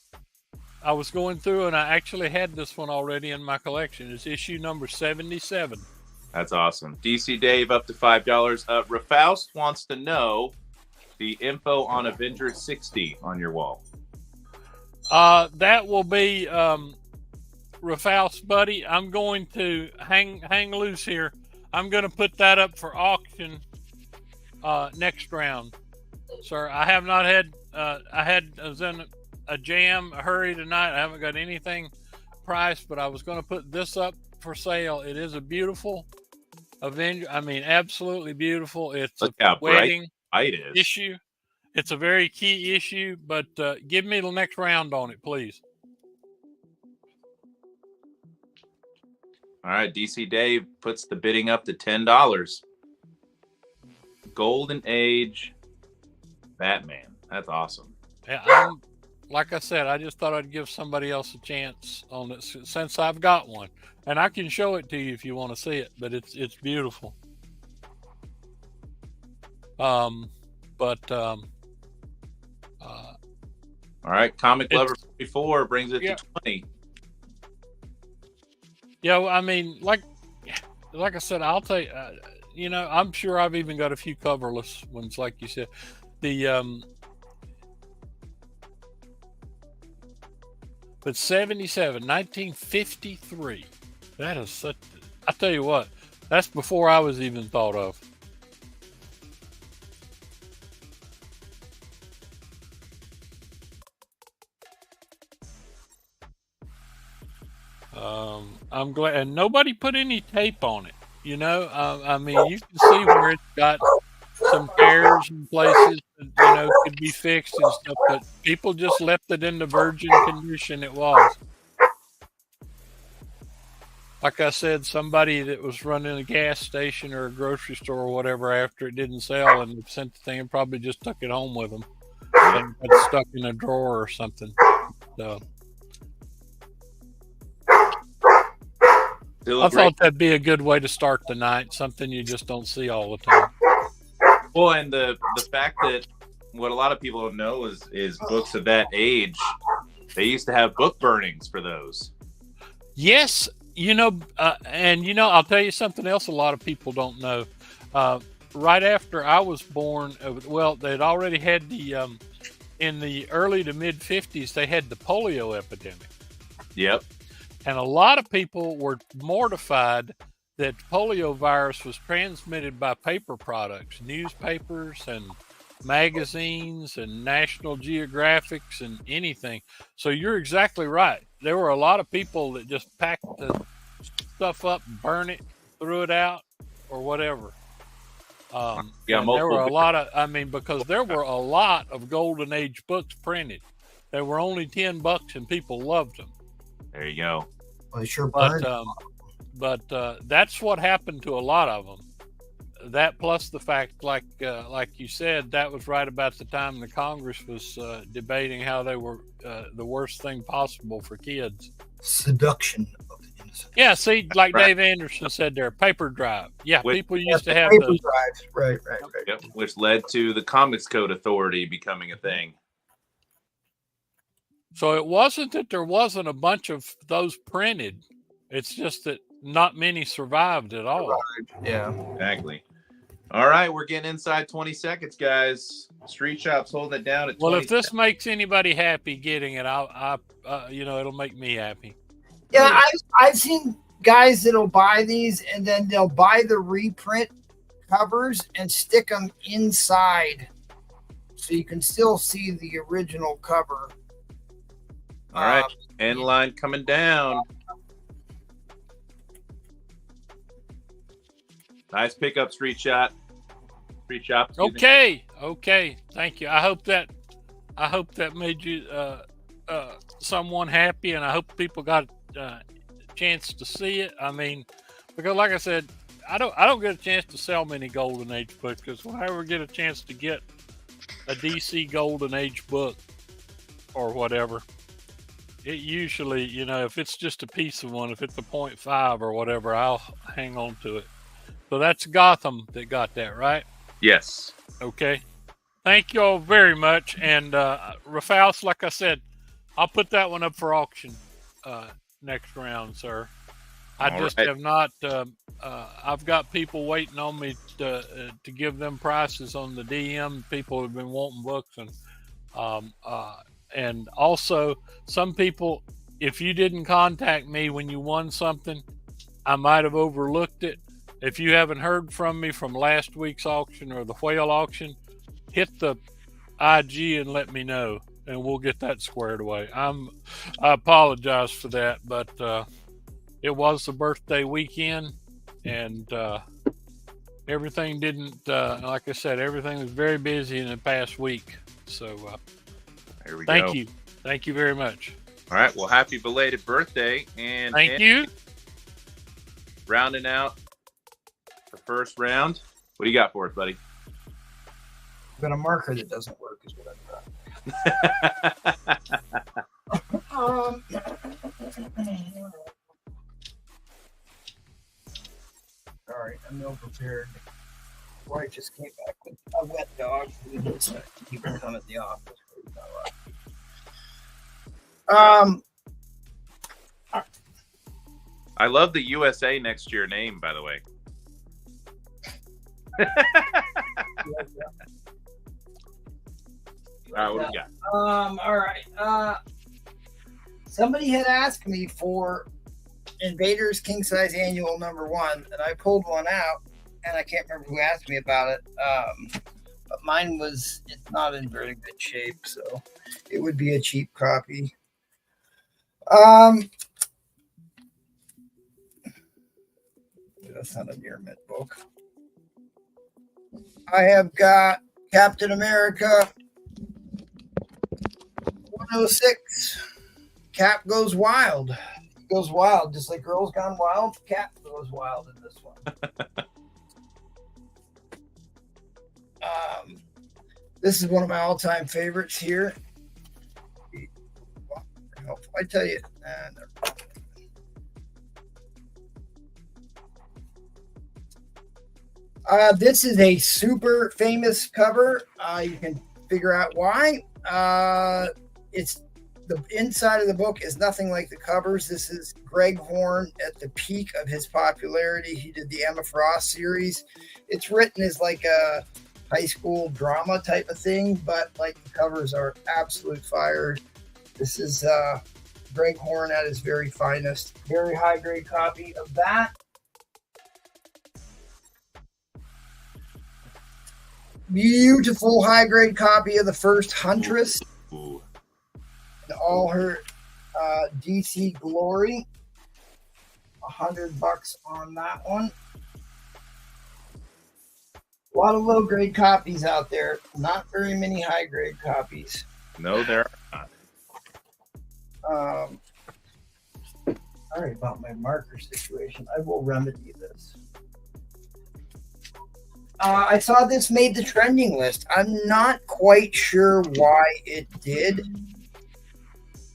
I was going through and I actually had this one already in my collection. It's issue number 77. That's awesome. DC Dave up to $5. Rafaust wants to know the info on Avengers 60 on your wall. That will be Rafaust, buddy. I'm going to hang loose here. I'm going to put that up for auction next round, sir. I have not had. I was in a jam, a hurry tonight. I haven't got anything priced, but I was going to put this up for sale. It is a beautiful Avenger. I mean, absolutely beautiful. It's a wedding issue. It's a very key issue, but give me the next round on it, please. All right, DC Dave puts the bidding up to $10. Golden Age Batman. That's awesome. Yeah, like I said, I just thought I'd give somebody else a chance on it since I've got one, and I can show it to you if you want to see it. But it's beautiful. All right, Comic Lover 44 brings it to 20. Yeah, I mean, like I said, I'll take. I'm sure I've even got a few coverless ones, like you said. But 77, 1953. That is such. I tell you what, that's before I was even thought of. I'm glad, and nobody put any tape on it. I mean, you can see where it's got some tears in places that, could be fixed and stuff, but people just left it in the virgin condition it was. Like I said, somebody that was running a gas station or a grocery store or whatever after it didn't sell and sent the thing and probably just took it home with them and got stuck in a drawer or something. So I thought that'd be a good way to start the night, something you just don't see all the time. Well, and the fact that what a lot of people don't know is books of that age, they used to have book burnings for those. Yes, I'll tell you something else a lot of people don't know. Right after I was born, they'd already had in the early to mid 50s, they had the polio epidemic. Yep. And a lot of people were mortified that polio virus was transmitted by paper products, newspapers and magazines and National Geographics and anything. So you're exactly right. There were a lot of people that just packed the stuff up, burn it, threw it out, or whatever. And there were a lot of, because there were a lot of Golden Age books printed. They were only $10 and people loved them. There you go. Well, they sure burned. But that's what happened to a lot of them. That plus the fact, like you said, that was right about the time the Congress was debating how they were the worst thing possible for kids. Seduction of the innocent. Yeah, see, like Dave Anderson said there, paper drive. Yeah, people used to have paper those. drives. Right. Yep, which led to the Comics Code Authority becoming a thing. So it wasn't that there wasn't a bunch of those printed. It's just that not many survived at all. Yeah. Exactly. All right, we're getting inside 20 seconds, guys. Street Shop's holding it down at 20 Well, if this makes anybody happy getting it, it'll make me happy. Yeah, I've seen guys that'll buy these and then they'll buy the reprint covers and stick them inside, so you can still see the original cover. All right, end line coming down. Nice pickup, Street Shop. Okay. Thank you. I hope that made you someone happy, and I hope people got a chance to see it. Because like I said, I don't get a chance to sell many Golden Age books, because when I ever get a chance to get a DC Golden Age book or whatever, it usually, if it's just a piece of one, if it's a 0.5 or whatever, I'll hang on to it. So that's Gotham that got that, right? Yes. Okay. Thank you all very much. And Rafaus, like I said, I'll put that one up for auction next round, sir. I have not. I've got people waiting on me to give them prices on the DM. People have been wanting books, and also some people, if you didn't contact me when you won something, I might have overlooked it. If you haven't heard from me from last week's auction or the whale auction, hit the IG and let me know, and we'll get that squared away. I apologize for that, but it was the birthday weekend, and everything didn't, like I said, everything was very busy in the past week. So there we go. Thank you. Thank you very much. All right. Well, happy belated birthday. And thank you. Rounding out the first round. What do you got for us, buddy? I've got a marker that doesn't work is what I've got. All right, I'm ill prepared. Wife just came back with a wet dog. We just keep her done at the office. I love the USA next to your name, by the way. All right, what do we got? All right. Somebody had asked me for Invaders King Size Annual #1, and I pulled one out, and I can't remember who asked me about it. But mine it's not in very good shape, so it would be a cheap copy. That's not a near mint book. I have got Captain America 106. Cap goes wild. Goes wild, just like Girls Gone Wild. Cap goes wild in this one. This is one of my all-time favorites here. I tell you, this is a super famous cover. You can figure out why. It's the inside of the book is nothing like the covers. This is Greg Horn at the peak of his popularity. He did the Emma Frost series. It's written as like a high school drama type of thing, but like the covers are absolute fire. This is Greg Horn at his very finest. Very high grade copy of that. beautiful high grade copy of the first Huntress Ooh. in all her DC glory. $100 on that one. A lot of low grade copies out there. Not very many high grade copies. No, there are not. Sorry about my marker situation. I will remedy this. I saw this made the trending list. I'm not quite sure why it did.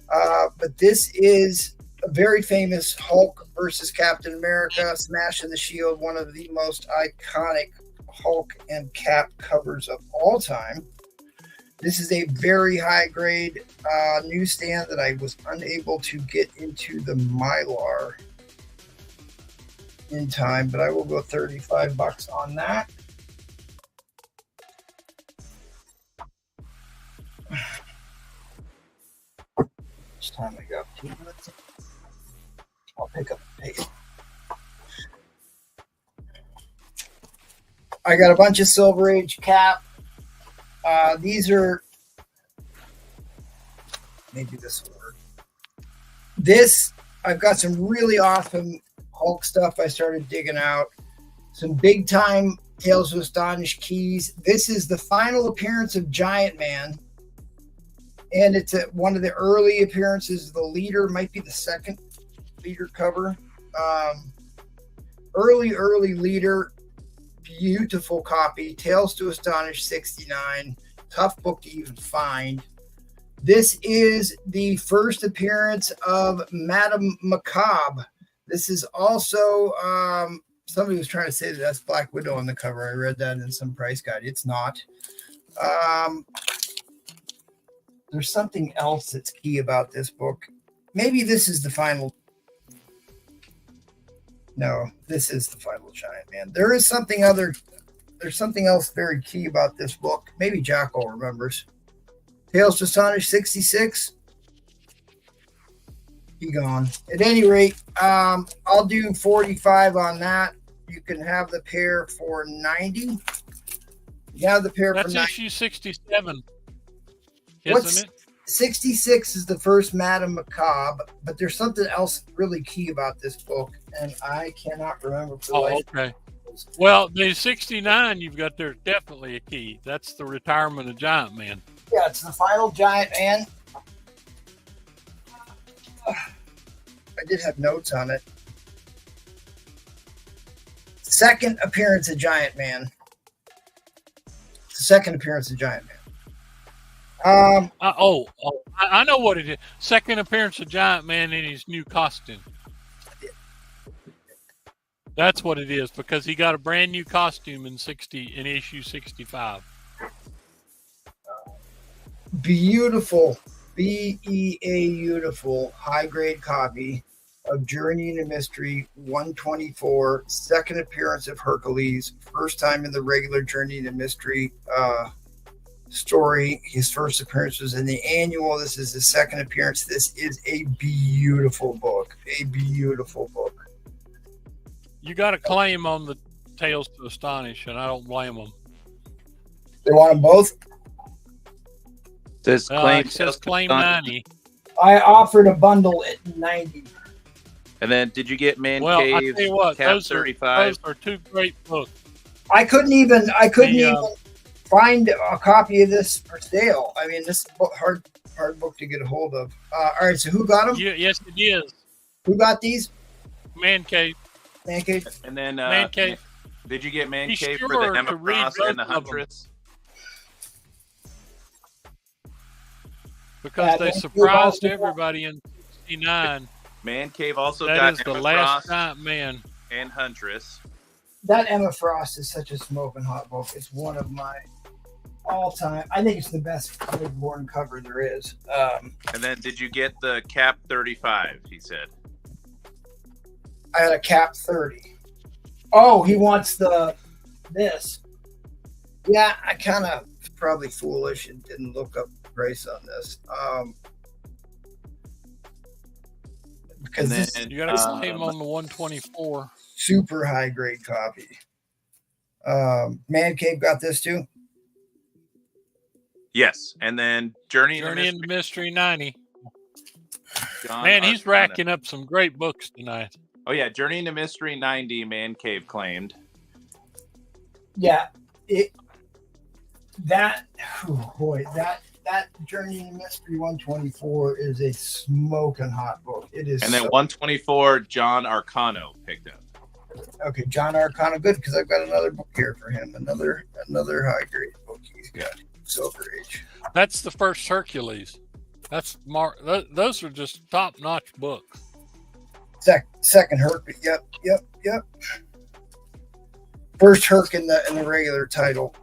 But this is a very famous Hulk versus Captain America, Smashing the Shield, one of the most iconic Hulk and Cap covers of all time. This is a very high grade newsstand that I was unable to get into the Mylar in time, but I will go $35 on that. Each time I got 2 minutes, I'll pick up the pace. I got a bunch of Silver Age Cap. These are, maybe this will work. This, I've got some really awesome Hulk stuff I started digging out. Some big time Tales of Astonish keys. This is the final appearance of Giant Man. And it's one of the early appearances. The leader might be the second leader cover. Early leader. Beautiful copy. Tales to Astonish 69. Tough book to even find. This is the first appearance of Madame Macabre. This is also somebody was trying to say that that's Black Widow on the cover. I read that in some price guide. It's not. There's something else that's key about this book. Maybe this is the final. No, this is the final Giant Man. There is something other. There's something else very key about this book. Maybe Jacko remembers. Tales to Astonish 66. Be gone. At any rate, I'll do 45 on that. You can have the pair for 90. You have the pair That's for 90. issue 67, isn't it? 66 is the first Madame Macabre, but there's something else really key about this book, and I cannot remember. Okay. Well, the 69 you've got there is definitely a key. That's the retirement of Giant Man. Yeah, it's the final Giant Man. I did have notes on it. Second appearance of Giant Man. The second appearance of Giant Man. I know what it is. Second appearance of Giant Man in his new costume. That's what it is, because he got a brand new costume in issue 65. Beautiful, beautiful high grade copy of Journey into Mystery 124. Second appearance of Hercules. First time in the regular Journey into Mystery story. His first appearance was in the annual. This is his second appearance. This is a beautiful book. A beautiful book. You got a claim on the Tales to Astonish, and I don't blame them. They want them both? It says claim 90. I offered a bundle at 90. And then did you get Man Well, I Cave's tell you what, Cap those 35? are two great books. I couldn't even find a copy of this for sale. I mean, this is a hard book to get a hold of. All right, so who got them? Yes, it is. Who got these? Man Cave. Man Cave. And then Man Cave. Did you get Man Be Cave sure for the to Emma read Frost and the both of them. Huntress? Because they surprised everybody in 69. Man Cave also That got is the Emma last Frost Giant Man. and Huntress. That Emma Frost is such a smoking hot book. It's one of my all-time. I think it's the best Bloodborne cover there is. And then did you get the Cap 35, he said? I had a Cap 30. Oh, he wants this. Yeah, I kind of probably foolish and didn't look up the price on this. Because this You got to claim on the 124. super high grade copy. Man Cave got this too. Yes, and then Journey into Mystery 90. John Man, he's Arcana. racking up some great books tonight. Oh yeah, Journey into Mystery 90. Man Cave claimed. Yeah, that Journey into Mystery 124 is a smoking hot book. It is. And then 124, John Arcano picked up. Okay, John Arcana, good, because I've got another book here for him. Another high grade book he's got. Silver Age. That's the first Hercules. That's those are just top notch books. Second Herc. Yep. First Herc in the regular title.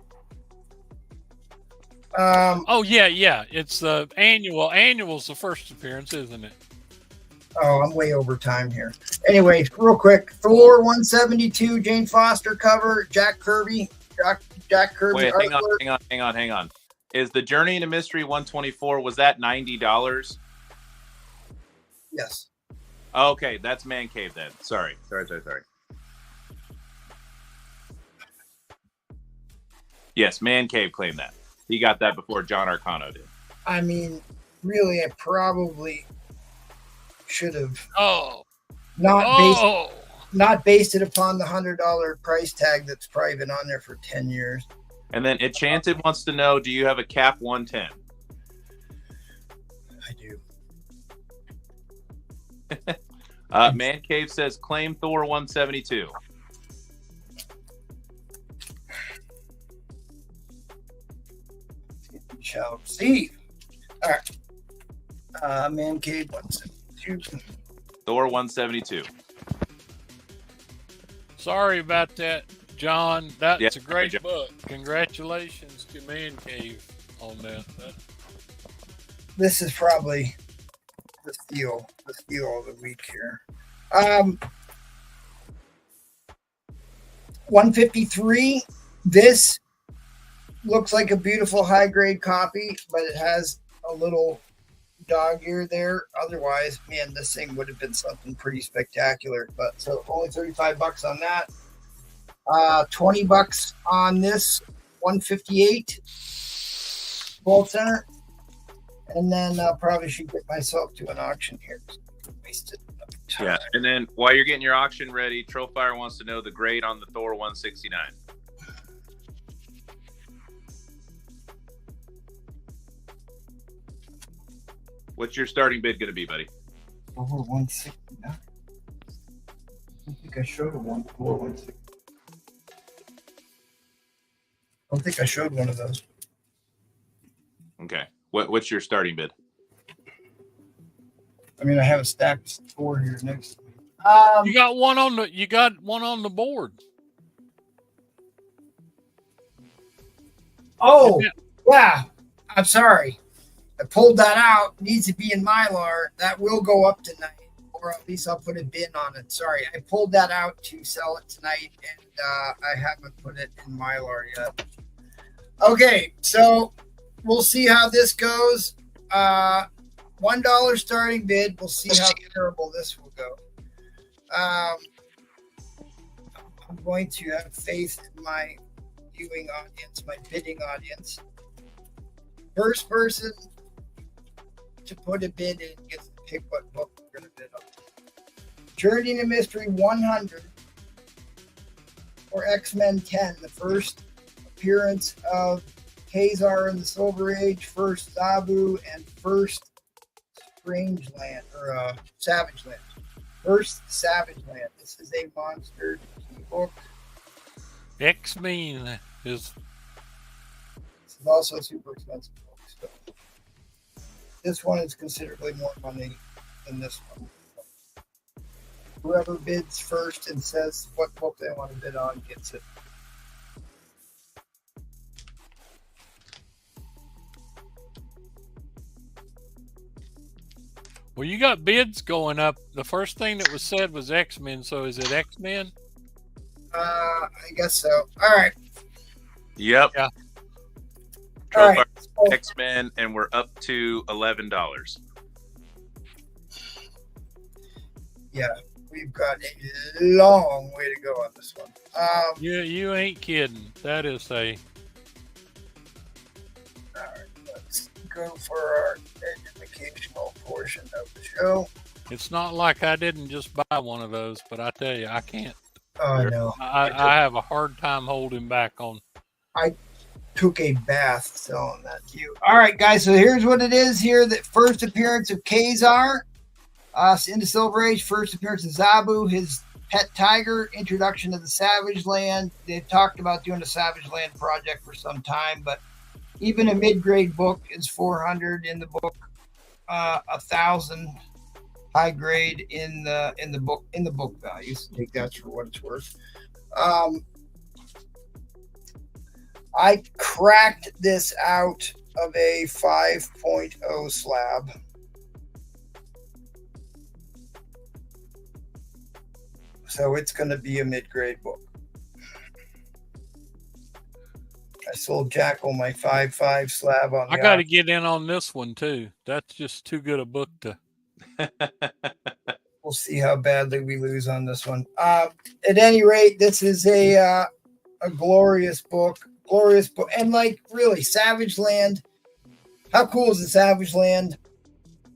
Oh yeah. It's the annual. Annual's the first appearance, isn't it? Oh, I'm way over time here. Anyway, real quick. Thor 172, Jane Foster cover, Jack Kirby. Jack Kirby. Wait, hang on. Is the Journey into Mystery 124, was that $90? Yes. Okay, that's Man Cave then. Sorry. Yes, Man Cave claimed that. He got that before John Arcano did. I mean, really, I probably should have not based it upon the $100 price tag that's probably been on there for 10 years. And then Enchanted wants to know, do you have a Cap 110? I do. Man Cave says claim Thor 172. We shall see. All right. Man Cave 172. Thor 172. Sorry about that, John. That's a great John. book. Congratulations to Man Cave on that. This is probably the steal of the week here. 153. This looks like a beautiful high grade copy, but it has a little dog ear there. Otherwise, man, this thing would have been something pretty spectacular. But so only $35 on that. $20 on this 158 Vault Center. And then I'll probably should get myself to an auction here. Wasted time. Yeah, and then while you're getting your auction ready, Trollfire wants to know the grade on the Thor 169. What's your starting bid going to be, buddy? Thor 169. I don't think I showed a one. Thor 169. I don't think I showed one of those. Okay. What's your starting bid? I mean, I have a stacked Thor here next to me. You got one on the board. Oh, yeah. I'm sorry. I pulled that out. Needs to be in Mylar. That will go up tonight, or at least I'll put a bin on it. Sorry, I pulled that out to sell it tonight, and I haven't put it in Mylar yet. Okay, so we'll see how this goes. $1 starting bid. We'll see how terrible this will go. I'm going to have faith in my viewing audience, my bidding audience. First person to put a bid in gets to pick what book we're going to bid on. Journey into Mystery 100 or X-Men 10, the first appearance of Kazar in the Silver Age, first Zabu, and first Strangeland or Savage Land. First Savage Land. This is a monster book. X-Men is. This is also a super expensive book. So this one is considerably more money than this one. Whoever bids first and says what book they want to bid on gets it. Well, you got bids going up. The first thing that was said was X-Men. So is it X-Men? I guess so. All right. Yep. Yeah. All right. X-Men, and we're up to $11. Yeah, we've got a long way to go on this one. You ain't kidding. That is a. All right. go for our educational portion of the show. It's not like I didn't just buy one of those, but I tell you, I can't. Oh, I know. I have a hard time holding back on. I took a bath selling that to you. All right, guys. So here's what it is here. The first appearance of Khazar in the Silver Age. First appearance of Zabu, his pet tiger. Introduction to the Savage Land. They've talked about doing a Savage Land project for some time, but even a mid-grade book is 400 in the book, 1,000 high grade in the book values. Take that for what it's worth. I cracked this out of a 5.0 slab. So it's going to be a mid-grade book. I sold Jackal my 5.5 slab on. I got to get in on this one too. That's just too good a book to. We'll see how badly we lose on this one. At any rate, this is a glorious book. Glorious book. And like really, Savage Land. How cool is the Savage Land?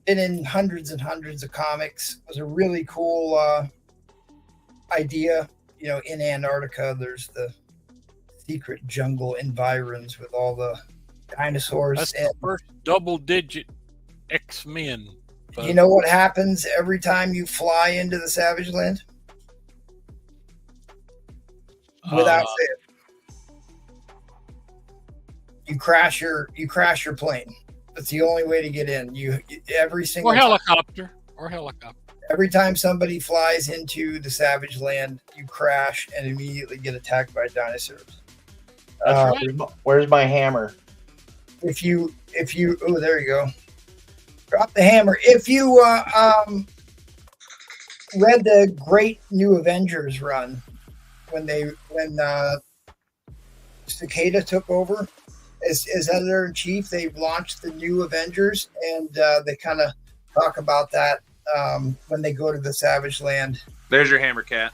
Been in hundreds and hundreds of comics. It was a really cool idea. You know, in Antarctica, there's the secret jungle environs with all the dinosaurs. That's the first double-digit X-Men. You know what happens every time you fly into the Savage Land? Without fail. You crash your plane. That's the only way to get in. Every single helicopter. Every time somebody flies into the Savage Land, you crash and immediately get attacked by dinosaurs. That's right. Where's my hammer? If you oh, there you go. Drop the hammer. If you read the Great New Avengers run when Cicada took over as editor-in-chief, they launched the New Avengers, and they kind of talk about that when they go to the Savage Land. There's your hammer, Cat.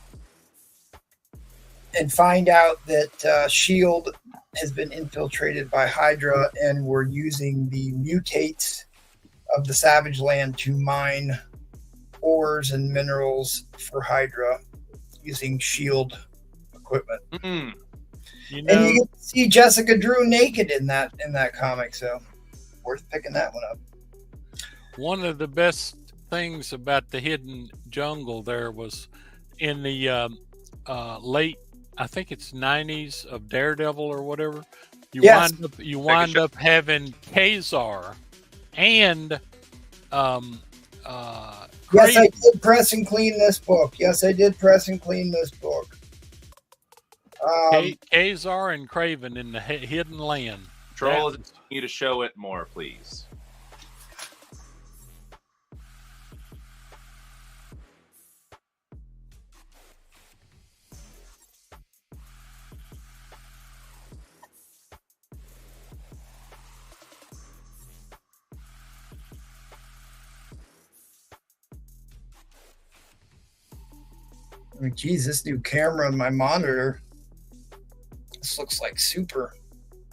And find out that S.H.I.E.L.D. has been infiltrated by Hydra, and we're using the mutates of the Savage Land to mine ores and minerals for Hydra using S.H.I.E.L.D. equipment. Mm-hmm. And you get to see Jessica Drew naked in that comic, so worth picking that one up. One of the best things about the Hidden Jungle there was in the late, I think it's 90s of Daredevil or whatever. You wind up having Khazar and yes, I did press and clean this book. Khazar and Craven in the Hidden Land. Troll is asking you to show it more, please. I mean, geez, this new camera on my monitor. This looks like super.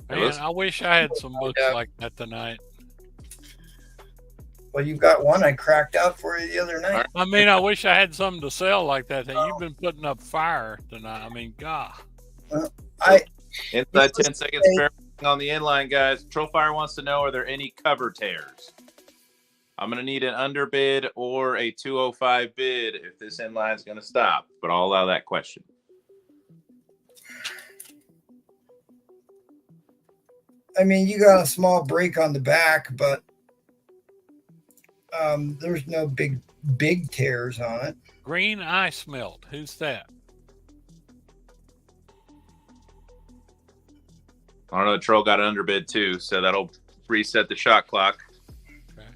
Man, I wish I had some books like that tonight. Well, you've got one I cracked out for you the other night. I mean, I wish I had something to sell like that. You've been putting up fire tonight. I mean, God. Inside 10 seconds on the inline, guys. Trollfire wants to know, are there any cover tears? I'm going to need an underbid or a 205 bid if this inline is going to stop, but I'll allow that question. I mean, you got a small break on the back, but there's no big tears on it. Green ice melt. Who's that? I don't know. The Troll got an underbid too, so that'll reset the shot clock. Okay.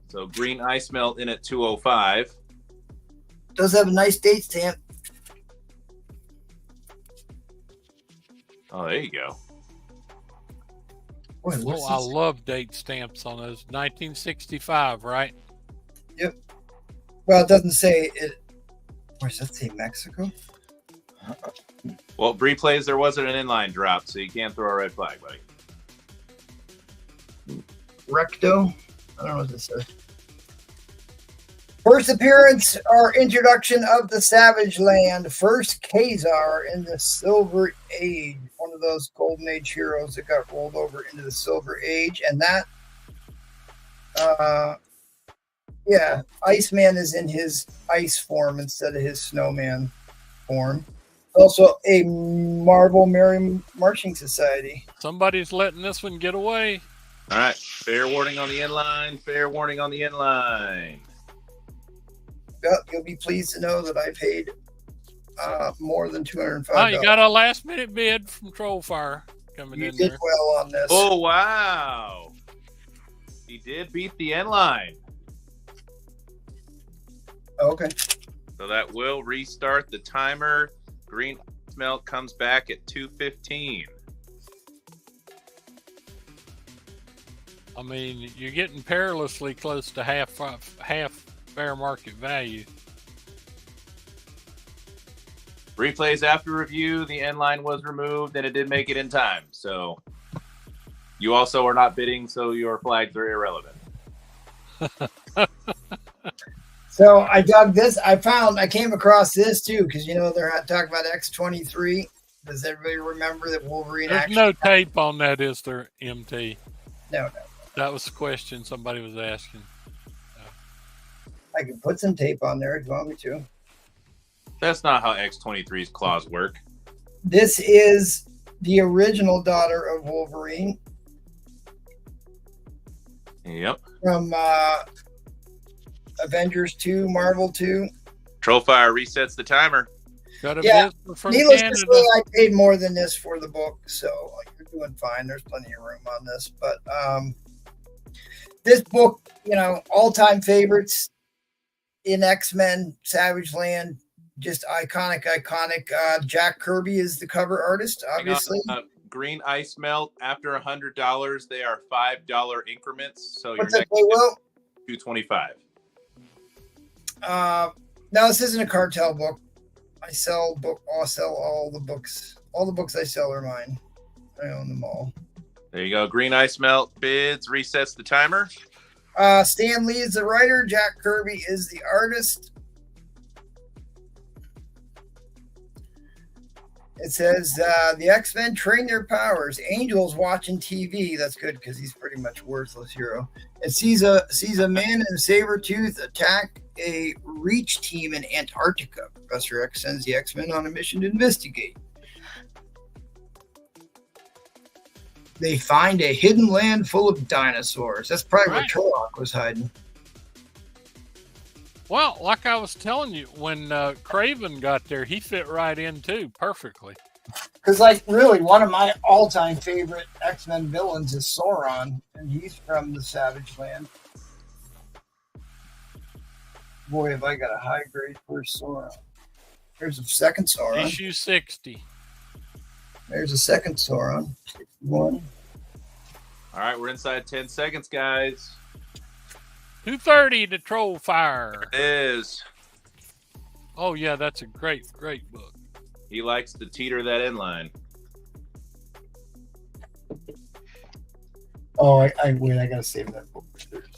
So green ice melt in at 205. Does have a nice date stamp. Oh, there you go. Boy, I love date stamps on those. 1965, right? Yep. Well, it doesn't say it. Or does that say Mexico? Well, replays, there wasn't an inline drop, so you can't throw a red flag, buddy. Recto. I don't know what this says. First appearance or introduction of the Savage Land. First Khazar in the Silver Age. One of those Golden Age heroes that got rolled over into the Silver Age. And that, Iceman is in his ice form instead of his snowman form. Also a Marvel Merry Marching Society. Somebody's letting this one get away. All right. Fair warning on the inline. Fair warning on the inline. Yep, you'll be pleased to know that I paid more than $205. Oh, you got a last minute bid from Trollfire coming You in did there. well on this. Oh, wow. He did beat the inline. Okay. So that will restart the timer. Green Melt comes back at 2:15. I mean, you're getting perilously close to half fair market value. Replays after review, the end line was removed and it did make it in time. So you also are not bidding, so your flags are irrelevant. So I dug this. I came across this too, because they're talking about X-23. Does everybody remember that Wolverine There's actually? no tape on that, is there, MT? No. That was the question somebody was asking. I can put some tape on there if you want me to. That's not how X-23's claws work. This is the original daughter of Wolverine Yep. from Avengers 2, Marvel 2. Trollfire resets the timer. Got a Yeah, bid from Needless Canada. to say, I paid more than this for the book, so you're doing fine. There's plenty of room on this. But this book, all-time favorites in X-Men, Savage Land, just iconic. Jack Kirby is the cover artist, obviously. Green Ice Melt, after $100, they are $5 increments. So your What's up, next Hey, Will? $225. No, this isn't a cartel book. I sell all the books. All the books I sell are mine. I own them all. There you go. Green Ice Melt bids, resets the timer. Stan Lee is the writer. Jack Kirby is the artist. It says the X-Men train their powers. Angel's watching TV. That's good because he's pretty much a worthless hero. It sees a man in a saber tooth attack a Reach team in Antarctica. Professor X sends the X-Men on a mission to investigate. They find a hidden land full of dinosaurs. That's probably where Turlock was hiding. Well, like I was telling you, when Craven got there, he fit right in too, perfectly. Because, really, one of my all-time favorite X-Men villains is Sauron, and he's from the Savage Land. Boy, have I got a high grade for Sauron. There's a second Sauron. Issue 60. There's a second Sauron. 61. All right, we're inside 10 seconds, guys. 230 to Trollfire. It is. Oh, yeah, that's a great book. He likes to teeter that inline. Oh, I gotta save that book for Thursday.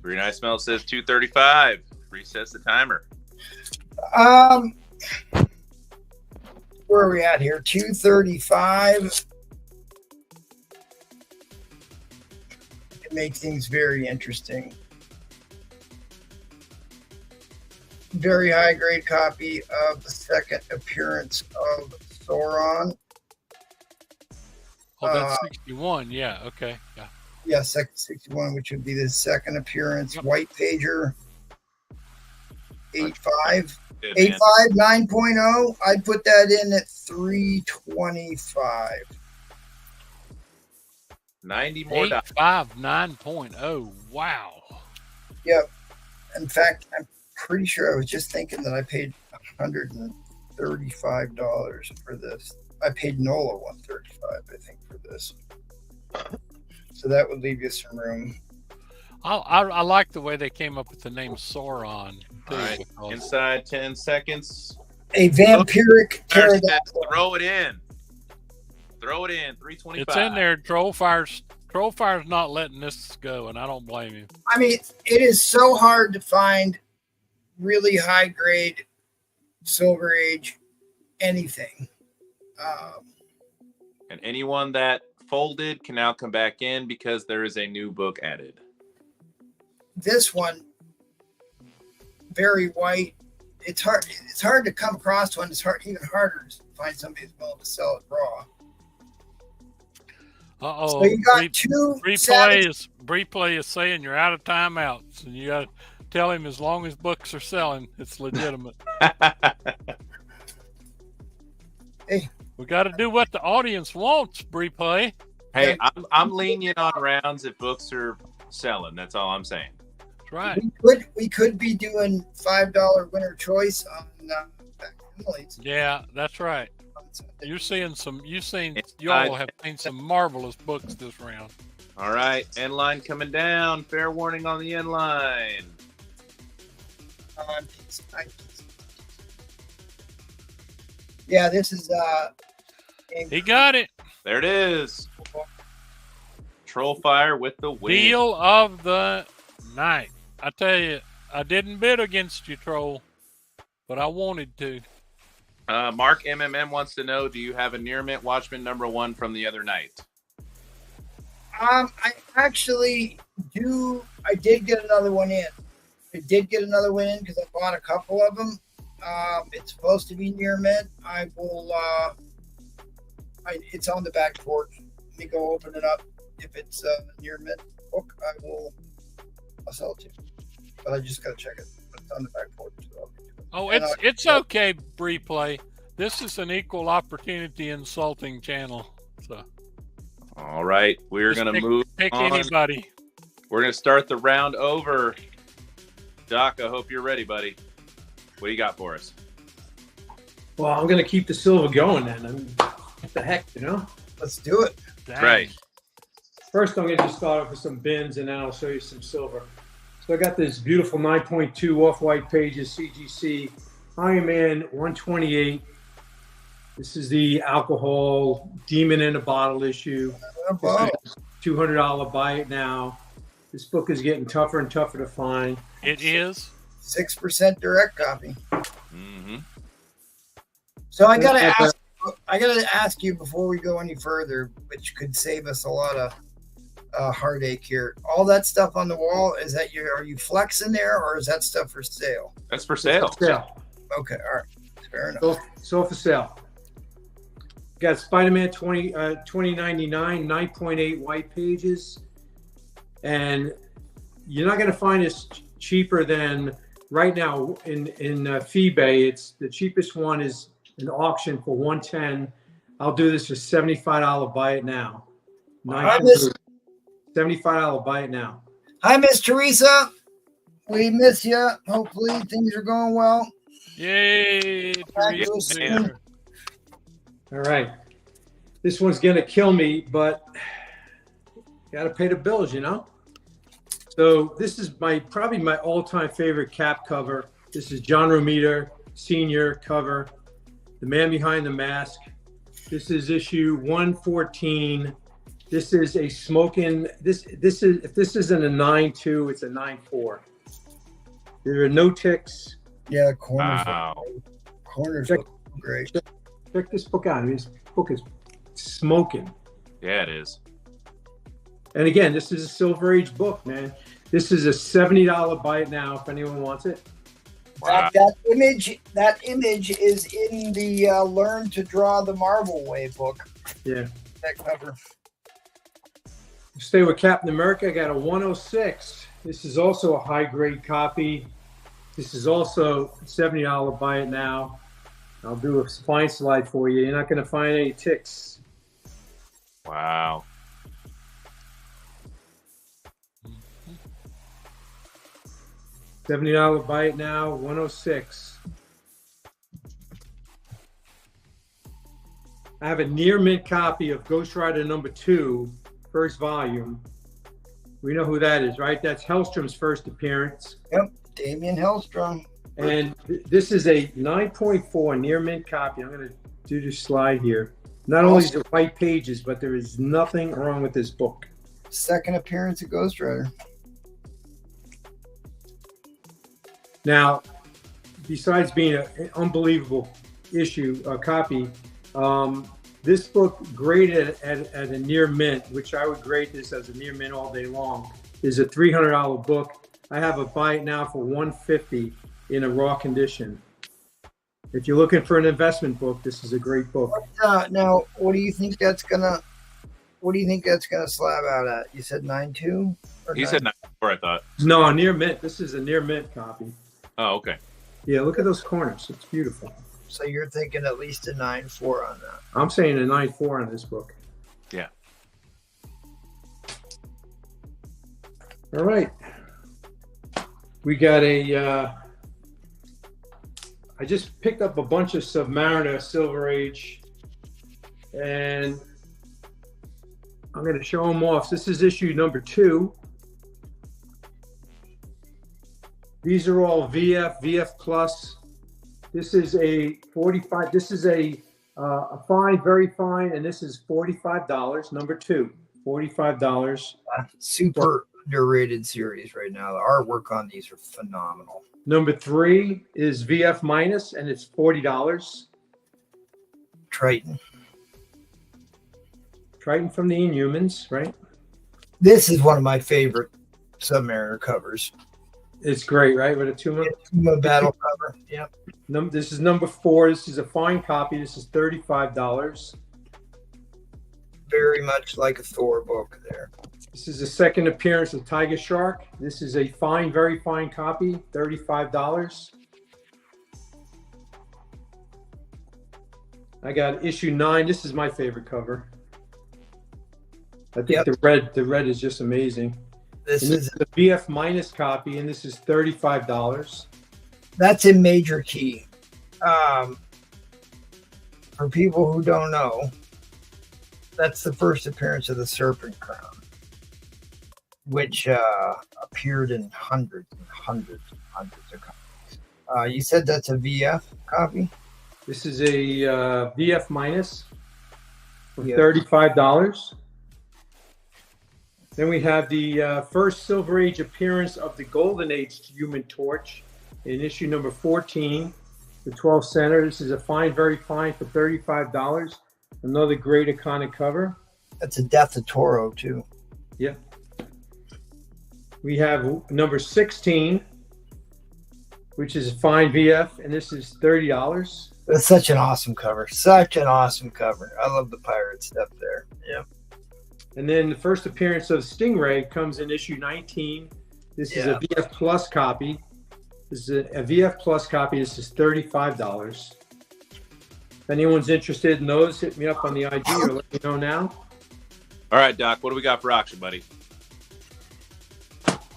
Green Ice Melt says 235. Resets the timer. Where are we at here? 235. It makes things very interesting. Very high grade copy of the second appearance of Sauron. Oh, that's 61. Yeah, okay. Yeah. Yeah, second 61, which would be the second appearance. Yep. White pager. 85. 85 9.0. I'd put that in at 325. 90 more. 85 9.0. Wow. Yep. In fact, I'm pretty sure I was just thinking that I paid $135 for this. I paid NOLA $135, I think, for this. So that would leave you some room. I like the way they came up with the name Sauron. All right. Inside 10 seconds. A vampiric pterodactyl. Throw it in. Throw it in. 325. It's in there. Trollfire's not letting this go, and I don't blame him. I mean, it is so hard to find really high grade Silver Age anything. And anyone that folded can now come back in because there is a new book added. This one, very white. It's hard to come across one. It's even harder to find somebody who's willing to sell it raw. Uh-oh. So you got two Replay is saying you're out of timeouts, and you got to tell him as long as books are selling, it's legitimate. Hey, we got to do what the audience wants, Replay. Hey, I'm lenient on rounds if books are selling. That's all I'm saying. That's right. We could be doing $5 winner choice on Emily's. Yeah, that's right. You all have seen some marvelous books this round. All right, end line coming down. Fair warning on the end line. Yeah, this is he got it. There it is. Trollfire with the win. Deal of the night. I tell you, I didn't bid against you, Troll, but I wanted to. Mark MMM wants to know, do you have a near mint Watchman #1 from the other night? I actually do. I did get another one in. Because I bought a couple of them. It's supposed to be near mint. I will. It's on the back porch. Let me go open it up. If it's a near mint book, I'll sell it to you. But I just gotta check it. It's on the back porch. So it's okay, Replay. This is an equal opportunity insulting channel. So. All right, we're going to move pick on. Anybody. We're going to start the round over. Doc, I hope you're ready, buddy. What do you got for us? Well, I'm going to keep the silver going then. What the heck, you know? Let's do it. Dang. Right. First, I'm going to just start off with some bins, and then I'll show you some silver. So I got this beautiful 9.2 off-white pages CGC Iron Man 128. This is the alcohol demon in a bottle issue. $200 buy it now. This book is getting tougher and tougher to find. It is 6% direct copy. Mm-hmm. So I gotta ask you before we go any further, which could save us a lot of heartache here. All that stuff on the wall, are you flexing there, or is that stuff for sale? That's for sale. Okay, all right, fair enough. So for sale. Got Spider-Man 2099, 9.8 white pages, and you're not going to find this cheaper than right now in FeeBay. It's the cheapest one is an auction for $110. I'll do this for $75. Buy it now. $75. Buy it now. Hi, Miss Teresa. We miss you. Hopefully things are going well. Yay! Teresa. All right. This one's going to kill me, but got to pay the bills, you know? So this is probably my all-time favorite Cap cover. This is John Romita Sr. cover, The Man Behind the Mask. This is issue 114. This is a smoking, if this isn't a 9.2, it's a 9.4. There are no ticks. Yeah, corners. Wow. Corners look great. Check this book out. This book is smoking. Yeah, it is. And again, this is a Silver Age book, man. This is a $70 buy it now if anyone wants it. Wow. That image is in the Learn to Draw the Marvel Way book. Yeah. That cover. Stay with Captain America. I got a 106. This is also a high grade copy. This is also $70 buy it now. I'll do a spine slide for you. You're not going to find any ticks. Wow. $70 buy it now, 106. I have a near mint copy of Ghost Rider #2, first volume. We know who that is, right? That's Hellstrom's first appearance. Yep, Damian Hellstrom. And this is a 9.4 near mint copy. I'm going to do this slide here. Not only is it white pages, but there is nothing wrong with this book. Second appearance of Ghost Rider. Now, besides being an unbelievable copy, this book graded at a near mint, which I would grade this as a near mint all day long, is a $300 book. I have a buy it now for $150 in a raw condition. If you're looking for an investment book, this is a great book. Now, what do you think that's gonna slab out at? You said 9.2? He said 9.4, I thought. No, near mint. This is a near mint copy. Oh, okay. Yeah, look at those corners. It's beautiful. So you're thinking at least a 9.4 on that. I'm saying a 9.4 on this book. Yeah. All right. We got I just picked up a bunch of Submariner Silver Age, and I'm going to show them off. This is issue number 2. These are all VF Plus. This is a 45. This is a fine, very fine, and this is $45. Number 2, $45. Super underrated series right now. The artwork on these are phenomenal. Number 3 is VF minus, and it's $40. Triton from the Inhumans, right? This is one of my favorite Submariner covers. It's great, right? With a Tuma battle cover. Yep. This is number 4. This is a fine copy. This is $35. Very much like a Thor book there. This is the second appearance of Tiger Shark. This is a fine, very fine copy, $35. I got issue 9. This is my favorite cover. I think the red is just amazing. This is the VF minus copy, and this is $35. That's in major key. For people who don't know, that's the first appearance of the Serpent Crown, which appeared in hundreds and hundreds of copies. You said that's a VF copy? This is a VF minus for $35. Then we have the first Silver Age appearance of the Golden Age Human Torch in issue number 14, the 12 center. This is a fine, very fine for $35. Another great iconic cover. That's a Death of Toro too. Yeah. We have number 16, which is a fine VF, and this is $30. That's such an awesome cover. Such an awesome cover. I love the pirate stuff there. Yeah. And then the first appearance of Stingray comes in issue 19. This is a VF Plus copy. This is a VF Plus copy. This is $35. If anyone's interested in those, hit me up on the IG or let me know now. All right, Doc, what do we got for auction, buddy?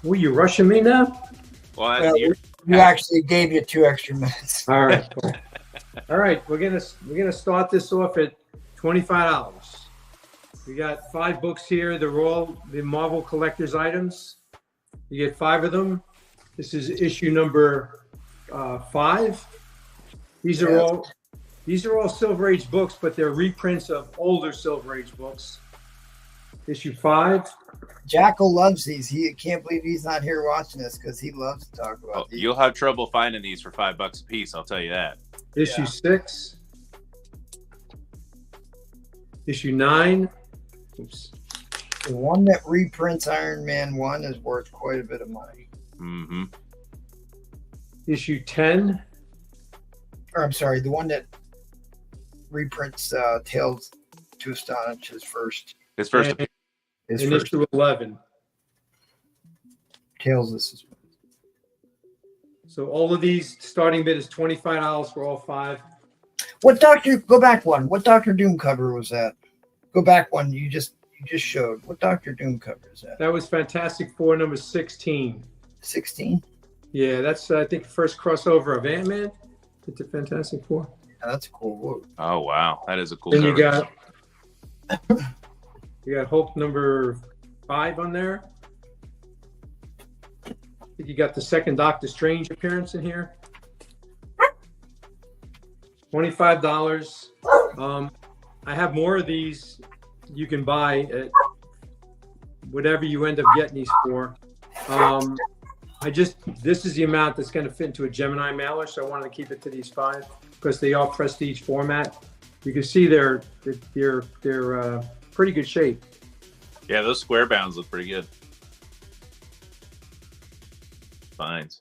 Well, you rushing me now? Well, you actually gave you 2 extra minutes. All right, cool. All right, we're gonna start this off at $25. We got 5 books here. They're all the Marvel Collector's items. You get 5 of them. This is issue number 5. These are all Silver Age books, but they're reprints of older Silver Age books. Issue 5. Jackal loves these. He can't believe he's not here watching this because he loves to talk about these. You'll have trouble finding these for $5 a piece, I'll tell you that. Issue 6. Issue 9. Oops. The one that reprints Iron Man 1 is worth quite a bit of money. Mm-hmm. Issue 10. Or I'm sorry, the one that reprints Tales to Astonish his first. His first. Issue 11. Tales of Suspense. So all of these starting bid is $25 for all 5. Go back one. What Doctor Doom cover was that? Go back one. You just showed. What Doctor Doom cover is that? That was Fantastic Four number 16. 16? Yeah, that's I think the first crossover of Ant-Man into Fantastic Four. Yeah, that's a cool book. Oh wow, that is a cool. Then cover. you got Hulk number 5 on there. I think you got the second Doctor Strange appearance in here. $25. I have more of these you can buy at whatever you end up getting these for. This is the amount that's going to fit into a Gemini mailer, so I wanted to keep it to these 5 because they are prestige format. You can see they're pretty good shape. Yeah, those square bounds look pretty good. Fines.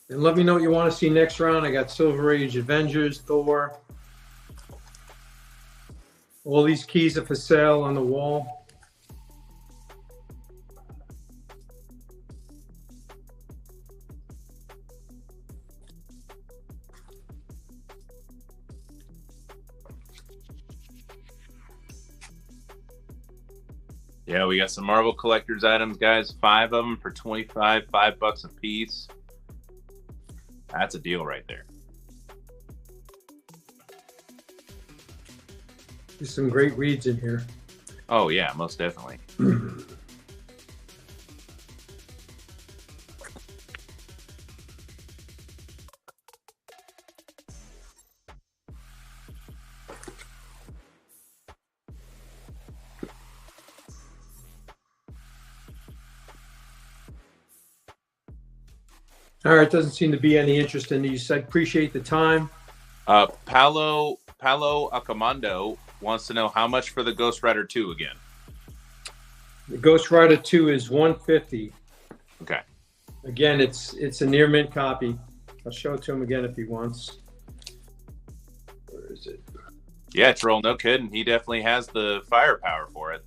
And let me know what you want to see next round. I got Silver Age Avengers, Thor. All these keys are for sale on the wall. Yeah, we got some Marvel collector's items, guys. 5 of them for $25, $5 a piece. That's a deal right there. There's some great reads in here. Oh yeah, most definitely. All right, doesn't seem to be any interest in these. I appreciate the time. Paolo Acamando wants to know how much for the Ghost Rider 2 again. The Ghost Rider 2 is $150. Okay. Again, it's a near mint copy. I'll show it to him again if he wants. Where is it? Yeah, Troll, no kidding. He definitely has the firepower for it.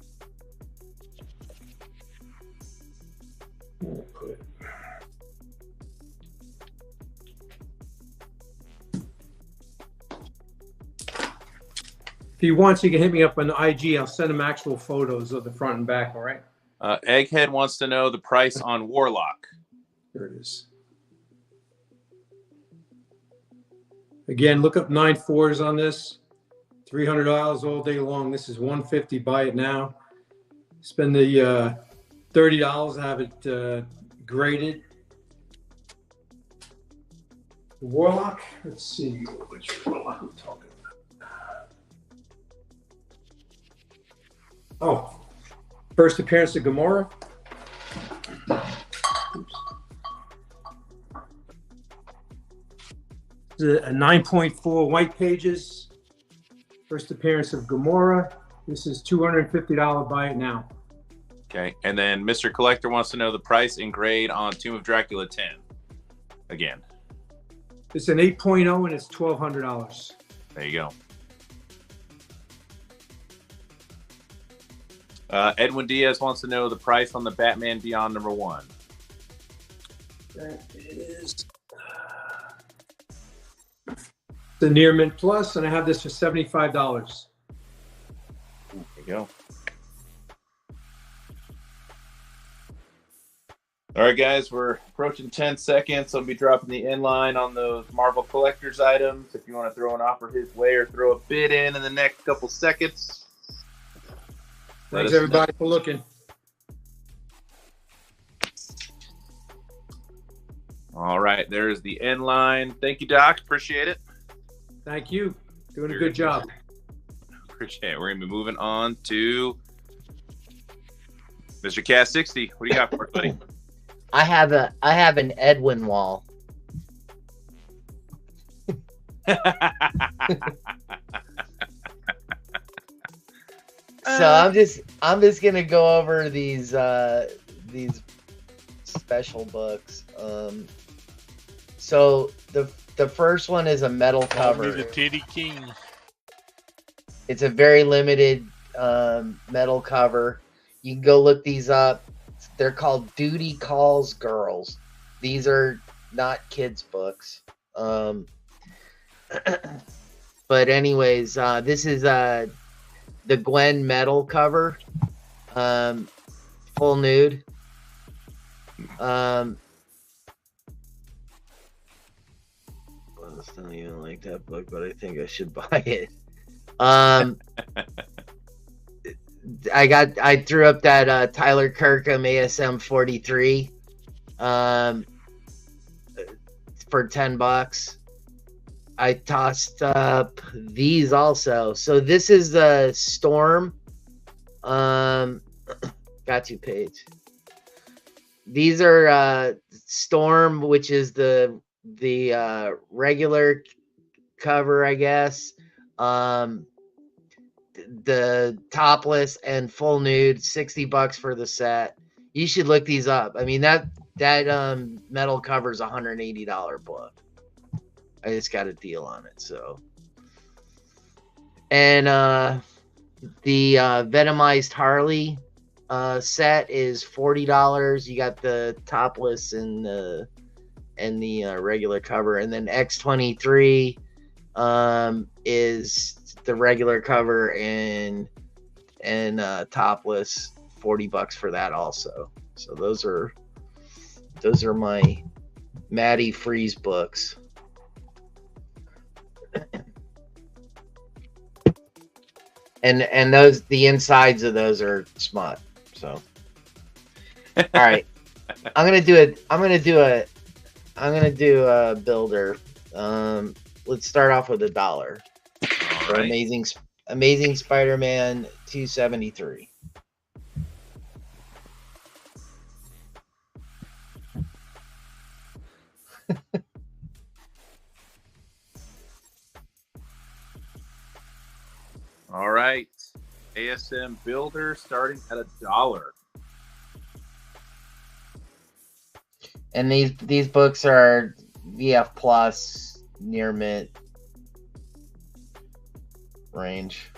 If he wants, he can hit me up on the IG. I'll send him actual photos of the front and back, all right? Egghead wants to know the price on Warlock. There it is. Again, look up 9.4s on this. $300 all day long. This is $150. Buy it now. Spend the $30. Have it graded. Warlock. Let's see which Warlock we're talking about. Oh, first appearance of Gamora. A 9.4 white pages. First appearance of Gamora. This is $250. Buy it now. Okay, and then Mr. Collector wants to know the price and grade on Tomb of Dracula 10. Again. It's an 8.0 and it's $1,200. There you go. Edwin Diaz wants to know the price on the Batman Beyond #1. That is the Near Mint Plus, and I have this for $75. There you go. All right, guys, we're approaching 10 seconds. I'll be dropping the inline on those Marvel Collector's items. If you want to throw an offer his way or throw a bid in the next couple seconds. Thanks, everybody, for looking. All right, there's the inline. Thank you, Doc. Appreciate it. Thank you. Doing a good job. Appreciate it. We're going to be moving on to Mr. Cast 60. What do you got for us, buddy? I have an Edwin wall. So I'm just gonna go over these special books. So the first one is a metal cover. The Titty King. It's a very limited metal cover. You can go look these up. They're called Duty Calls Girls. These are not kids' books. But anyways, this is the Gwen metal cover, full nude. honest. I don't even like that book, but I think I should buy it. I threw up that Tyler Kirkham ASM 43 for $10. I tossed up these also. So this is the Storm. Got 2 page. These are Storm, which is the regular cover, I guess. The topless and full nude, $60 for the set. You should look these up. I mean that metal cover is $180 book. I just got a deal on it. So, and the Venomized Harley set is $40. You got the topless and the regular cover, and then X23 is the regular cover and topless, $40 for that also. So those are my Maddie Freeze books. And those, the insides of those are smut. So all right. I'm gonna do a builder. Let's start off with $1 for right. Amazing Spider-Man 273. All right. ASM Builder starting at $1. And these books are VF Plus, near mint range.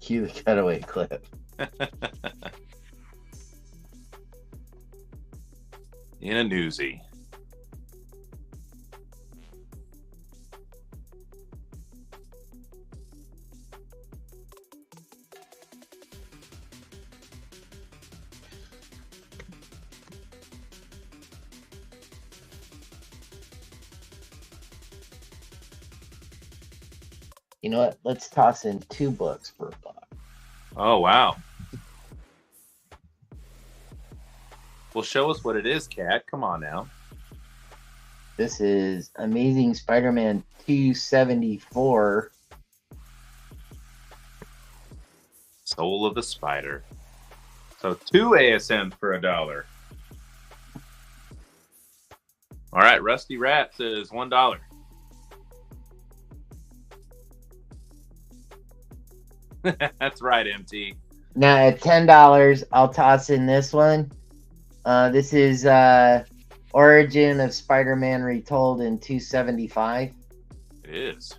Cue the cutaway clip. In a newsie. You know what? Let's toss in 2 books for $1. Oh, wow. Well, show us what it is, Kat. Come on now. This is Amazing Spider-Man 274. Soul of the Spider. So 2 ASMs for $1. All right, Rusty Rat says $1. That's right, MT. Now at $10, I'll toss in this one. This is Origin of Spider-Man Retold in 275. It is.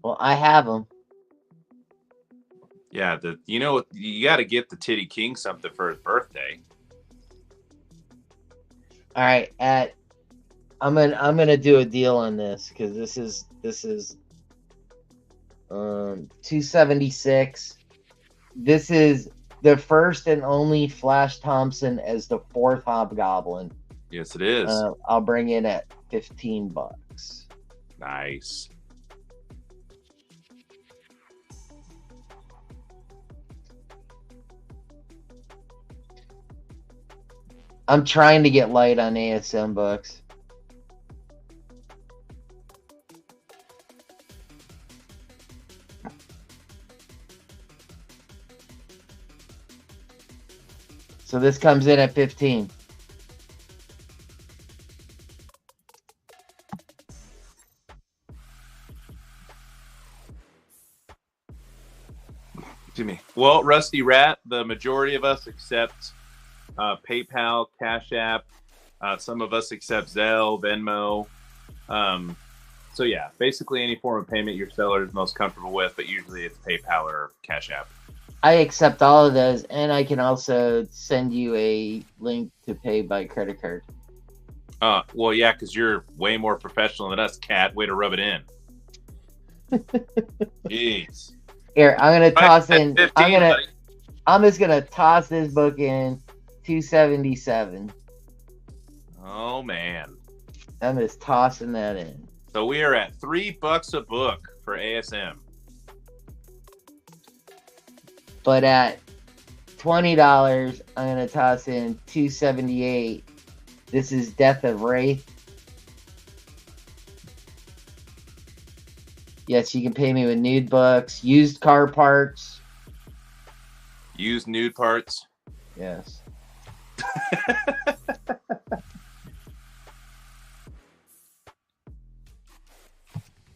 Well, I have them. Yeah, you got to get the Titty King something for his birthday. All right, I'm gonna do a deal on this because this is 276. This is the first and only Flash Thompson as the 4th Hobgoblin. Yes, it is. I'll bring in at $15. Nice. I'm trying to get light on ASM books. So this comes in at 15. Excuse me. Well, Rusty Rat, the majority of us accept PayPal, Cash App. Some of us accept Zelle, Venmo. So yeah, basically any form of payment your seller is most comfortable with, but usually it's PayPal or Cash App. I accept all of those, and I can also send you a link to pay by credit card. Well, yeah, because you're way more professional than us, Cat. Way to rub it in. Jeez. Here, I'm gonna toss Right, in. 15, buddy. I'm just gonna toss this book in. $277. Oh man. I'm just tossing that in. So we are at $3 a book for ASM. But at $20, I'm gonna toss in $278. This is Death of Wraith. Yes, you can pay me with nude books, used car parts. Used nude parts. Yes.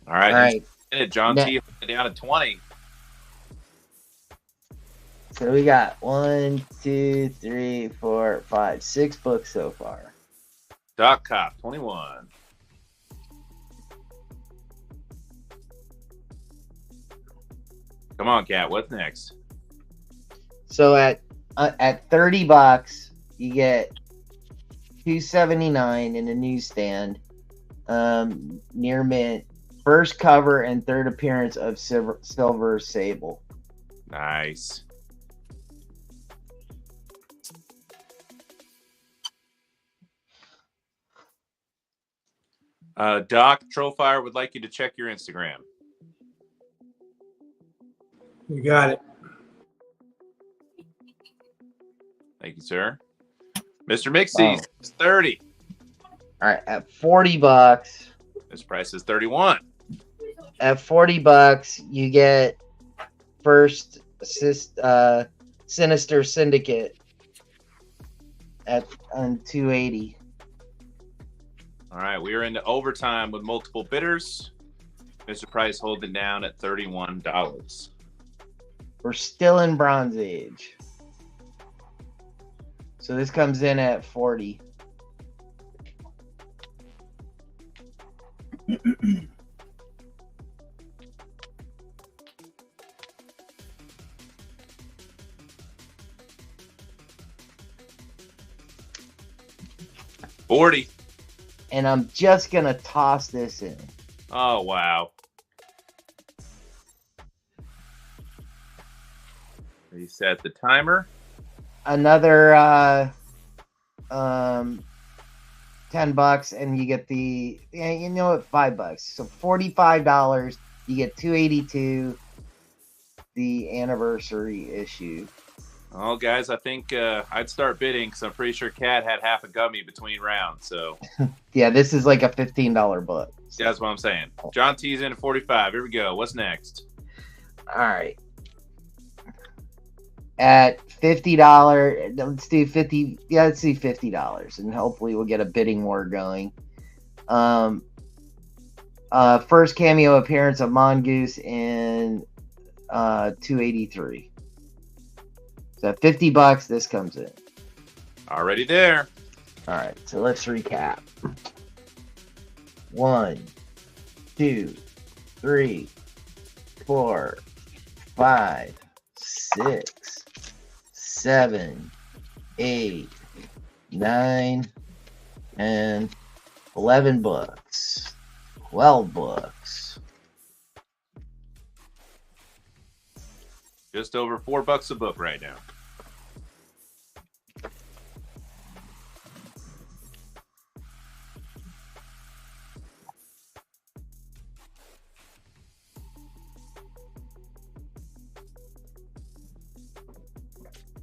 All right. All right. John Now- T down at 20. So we got 1, 2, 3, 4, 5, 6 books so far. Doc Cop 21. Come on, Cat. What's next? So at $30, you get $279 in the newsstand, near mint. First cover and third appearance of Silver Sable. Nice. Doc Trofire would like you to check your Instagram. You got it. Thank you, sir. Mr. Mixie, Oh. it's 30. All right, at $40, This price is 31. at $40, you get first Sinister Syndicate on $280. All right, we are into overtime with multiple bidders. Mr. Price holding down at $31. We're still in Bronze Age. So this comes in at 40. $40. And I'm just gonna toss this in. Oh, wow. Reset the timer. Another $10, and you get the $5. So $45. You get $282. The anniversary issue. Oh, guys, I think I'd start bidding because I'm pretty sure Cat had half a gummy between rounds. So Yeah, this is like a $15 book. So, that's what I'm saying. John T's in at 45. Here we go. What's next? all right. At $50, let's do 50. Yeah, let's do $50, and hopefully we'll get a bidding war going. First cameo appearance of Mongoose in $283. So at $50, this comes in. Already there. All right, so let's recap. 1, 2, 3, 4, 5, 6, 7, 8, 9, and 11 books. 12 books. Just over $4 a book right now.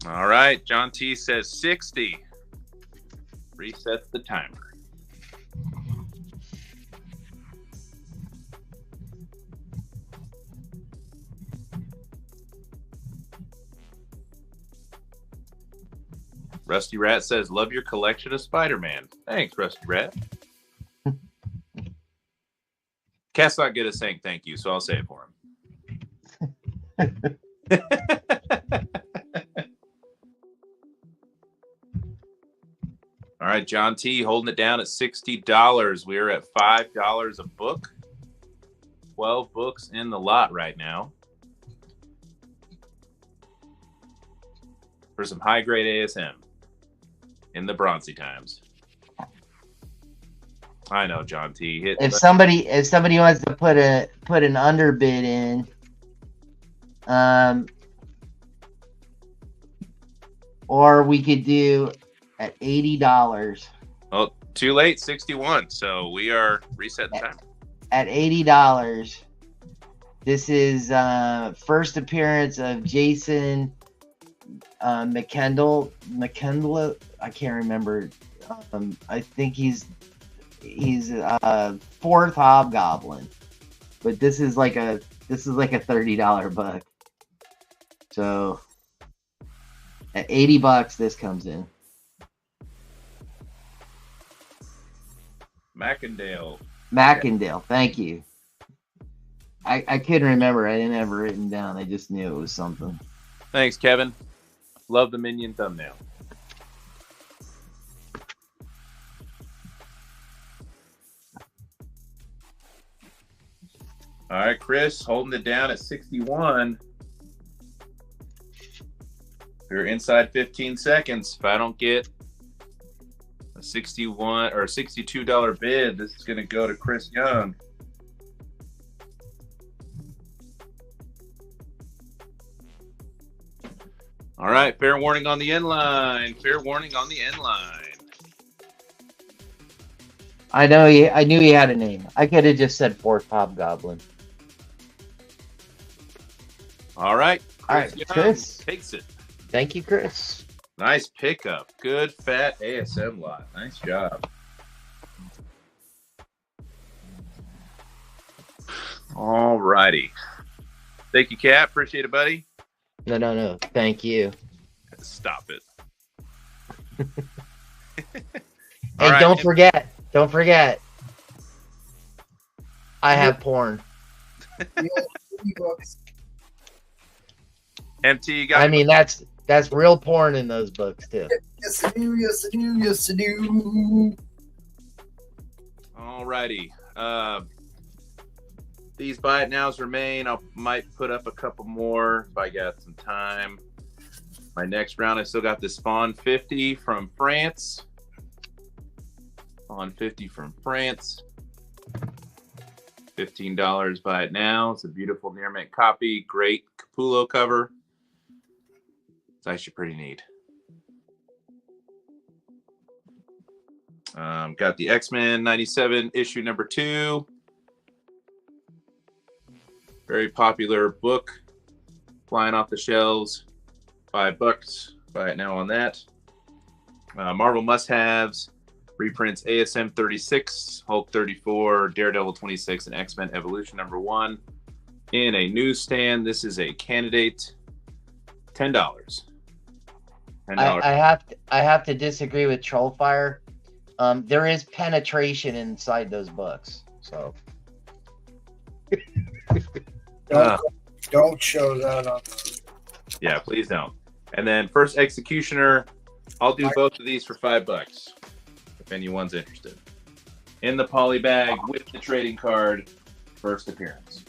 All right, John T says 60. Resets the timer. Rusty Rat says, love your collection of Spider-Man. Thanks, Rusty Rat. Cat's not good at saying thank you, so I'll say it for him. All right, John T holding it down at $60. We're at $5 a book. 12 books in the lot right now. for some high grade ASM in the bronzy times. I know, John T. If somebody wants to put an underbid in, or we could do at $80. Well, too late, 61. So we are resetting time. At $80. This is first appearance of Jason McKendall. I can't remember. I think he's fourth Hobgoblin, but this is like a $30 book. So at $80, this comes in. Mackendale. Thank you. I couldn't remember. I didn't have it written down. I just knew it was something. Thanks, Kevin. Love the minion thumbnail. All right, Chris, holding it down at 61. We're inside 15 seconds. If I don't get a $61 or $62 bid, this is going to go to Chris Young. All right, fair warning on the end line. Fair warning on the end line. I knew he had a name. I could have just said fourth Hobgoblin. All right. All right, Chris takes it. Thank you, Chris. Nice pickup. Good fat ASM lot. Nice job. All righty. Thank you, Kat. Appreciate it, buddy. No. Thank you. Stop it. Hey, right. Don't forget. I have porn. MT, you got I mean, that's real porn in those books too. Yes, I do. Yes, I do. Yes, I do. All righty. These buy it nows remain. I might put up a couple more if I got some time. My next round, I still got this Spawn 50 from France. Spawn 50 from France. $15 buy it now. It's a beautiful near mint copy. Great Capullo cover. It's actually pretty neat. Got the X-Men 97 issue number 2. Very popular book. Flying off the shelves. $5. Buy it now on that. Marvel must-haves. Reprints ASM 36, Hulk 34, Daredevil 26, and X-Men Evolution number 1. In a newsstand, this is a candidate. $10. I have to disagree with Trollfire. There is penetration inside those books, so don't show that on. Yeah, please don't. And then First Executioner, I'll do both of these for $5 if anyone's interested. In the poly bag with the trading card, first appearance.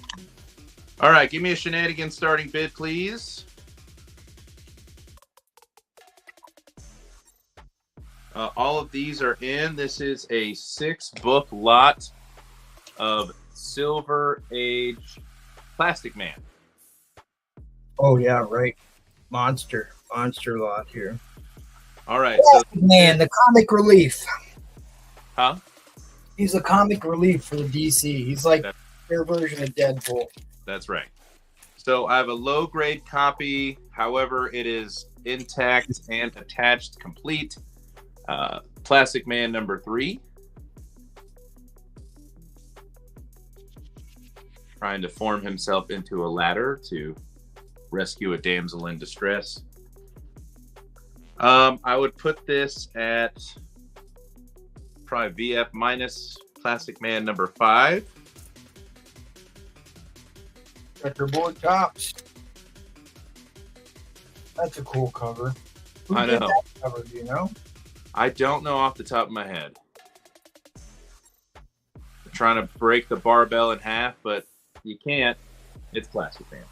All right, give me a shenanigans starting bid, please. All of these are in. This is a 6-book lot of Silver Age Plastic Man. Oh yeah, right. Monster lot here. All right, Man, the comic relief. Huh? He's a comic relief for the DC. He's like their version of Deadpool. That's right. So I have a low grade copy. However, it is intact and attached, complete. Plastic Man number 3. Trying to form himself into a ladder to rescue a damsel in distress. I would put this at probably VF minus Plastic Man number 5. Checkerboard tops. That's a cool cover. Who I did know. that cover, do you know? I don't know off the top of my head. I'm trying to break the barbell in half, but you can't. It's Plastic Man.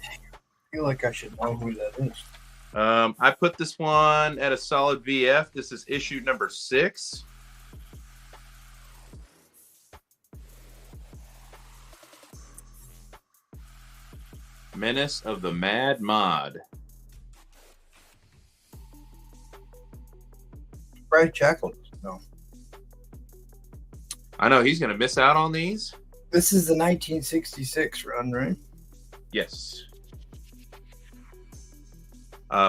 I feel like I should know who that is. I put this one at a solid VF. This is issue number 6. Menace of the Mad Mod. Brad Jackal. No. I know he's going to miss out on these. This is the 1966 run, right? Yes.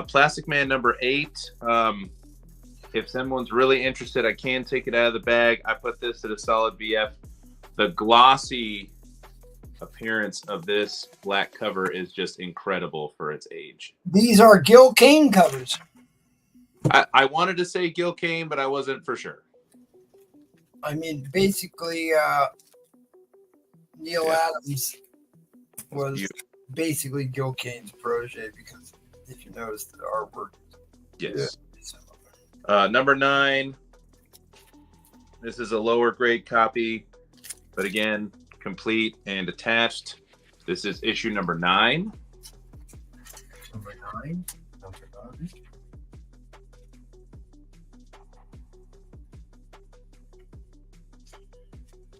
Plastic Man number 8. If someone's really interested, I can take it out of the bag. I put this at a solid VF. The glossy appearance of this black cover is just incredible for its age. These are Gil Kane covers. I wanted to say Gil Kane, but I wasn't for sure. I mean, basically, Neil Adams was basically Gil Kane's protege, because if you notice the artwork. Yes. Number 9. This is a lower grade copy, but again, complete and attached. This is issue number 9. Number 9.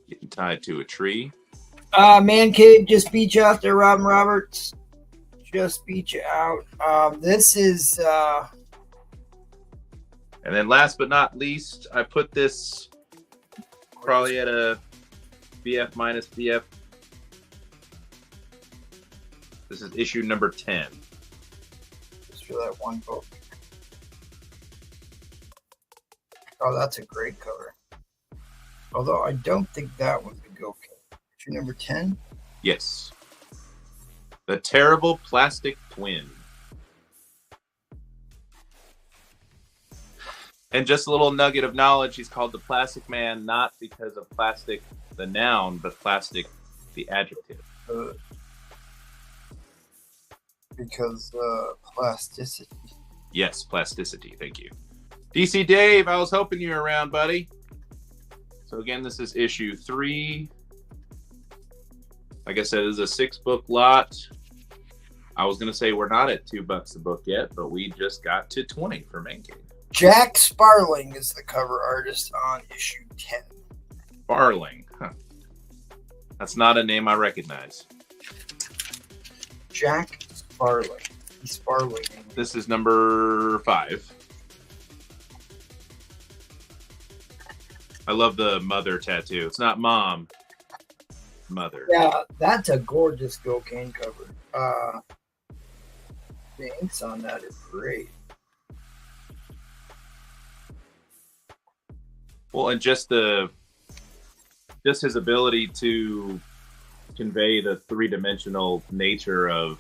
Getting tied to a tree. Man Cave just beat you out there, Robin Roberts. Just beat you out. This is and then last but not least, I put this probably at a BF minus BF. This is issue number 10. just for that one book. Oh, that's a great cover. Although I don't think that one's a go kit. Issue number 10? Yes. The Terrible Plastic Twin. And just a little nugget of knowledge, he's called the Plastic Man not because of plastic, the noun, but plastic, the adjective. Because plasticity. Yes, plasticity. Thank you. DC Dave, I was hoping you were around, buddy. So again, this is issue 3. Like I said, this is a 6-book lot. I was going to say we're not at $2 a book yet, but we just got to 20 for Man Cave. Jack Sparling is the cover artist on issue 10. Sparling. Huh. That's not a name I recognize. Jack Sparling. Sparling. This is number 5. I love the mother tattoo. It's not mom. Mother. Yeah, that's a gorgeous Gil Kane cover. The inks on that is great. Well, and just his ability to convey the 3-dimensional nature of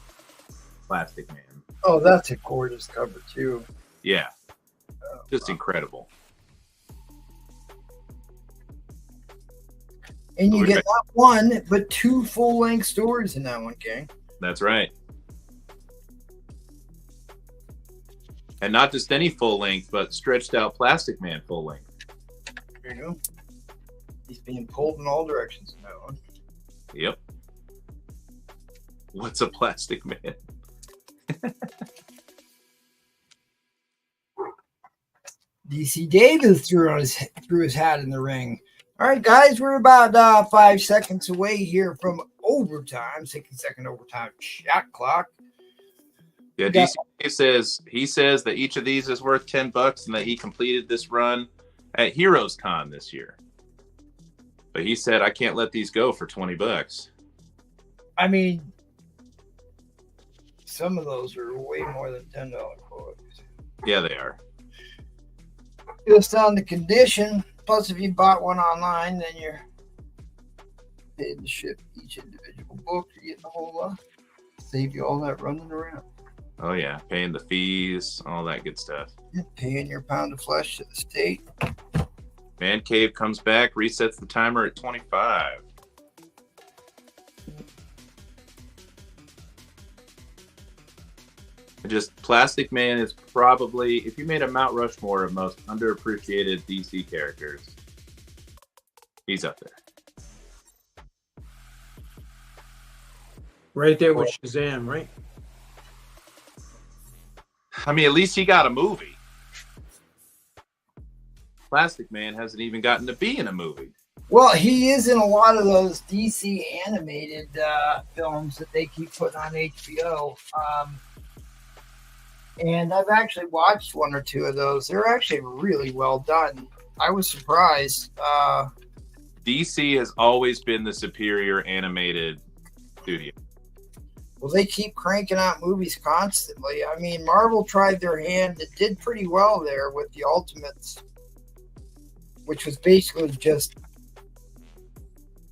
Plastic Man. Oh, that's a gorgeous cover too. Yeah, just incredible. And you get not one, but 2 full-length stories in that one, gang. That's right. And not just any full length, but stretched out Plastic Man full length. There you go. He's being pulled in all directions in that one. Yep. What's a Plastic Man? DC Davis threw his hat in the ring. All right, guys, we're about 5 seconds away here from overtime, 60-second overtime shot clock. Yeah, DC says that each of these is worth $10 and that he completed this run at Heroes Con this year. But he said I can't let these go for $20. I mean, some of those are way more than $10 books. Yeah, they are. Just on the condition. Plus, if you bought one online, then you're paid to ship each individual book. You're getting a whole lot. Save you all that running around. Oh, yeah. Paying the fees, all that good stuff. You're paying your pound of flesh to the state. Man Cave comes back, resets the timer at 25. Just Plastic Man is probably, if you made a Mount Rushmore of most underappreciated DC characters, he's up there. Right there with Shazam, right? I mean, at least he got a movie. Plastic Man hasn't even gotten to be in a movie. Well, he is in a lot of those DC animated films that they keep putting on HBO. And I've actually watched one or two of those. They're actually really well done. I was surprised. DC has always been the superior animated studio. Well, they keep cranking out movies constantly. I mean, Marvel tried their hand. It did pretty well there with the Ultimates, which was basically just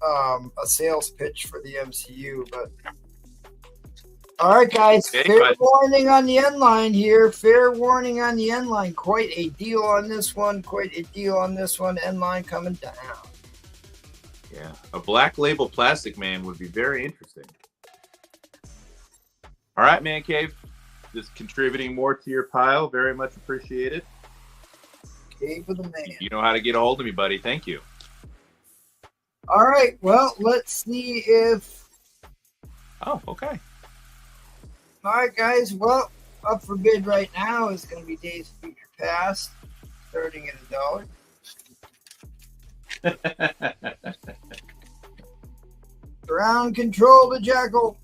a sales pitch for the MCU. But all right, guys, fair warning on the end line here. Fair warning on the end line. Quite a deal on this one. Quite a deal on this one. End line coming down. Yeah, a Black Label Plastic Man would be very interesting. All right, Man Cave, just contributing more to your pile. Very much appreciated. Cave of the Man. You know how to get a hold of me, buddy. Thank you. All right, well, let's see if... Oh, okay. All right, guys, well, up for bid right now is going to be Days of Future Past, starting at $1. Ground control to Jackal.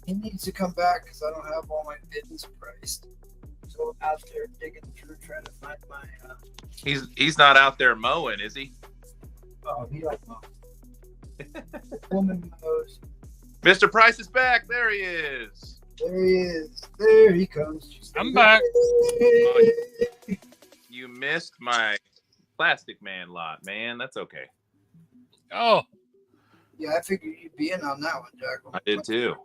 He needs to come back because I don't have all my bids priced. So I'm out there digging through trying to find my... He's not out there mowing, is he? Oh, he like mowing. Woman mows. Mr. Price is back. There he is. There he is. There he comes. I'm back. Oh, you missed my Plastic Man lot, man. That's okay. Oh. Yeah, I figured you'd be in on that one, Jackal. I did too.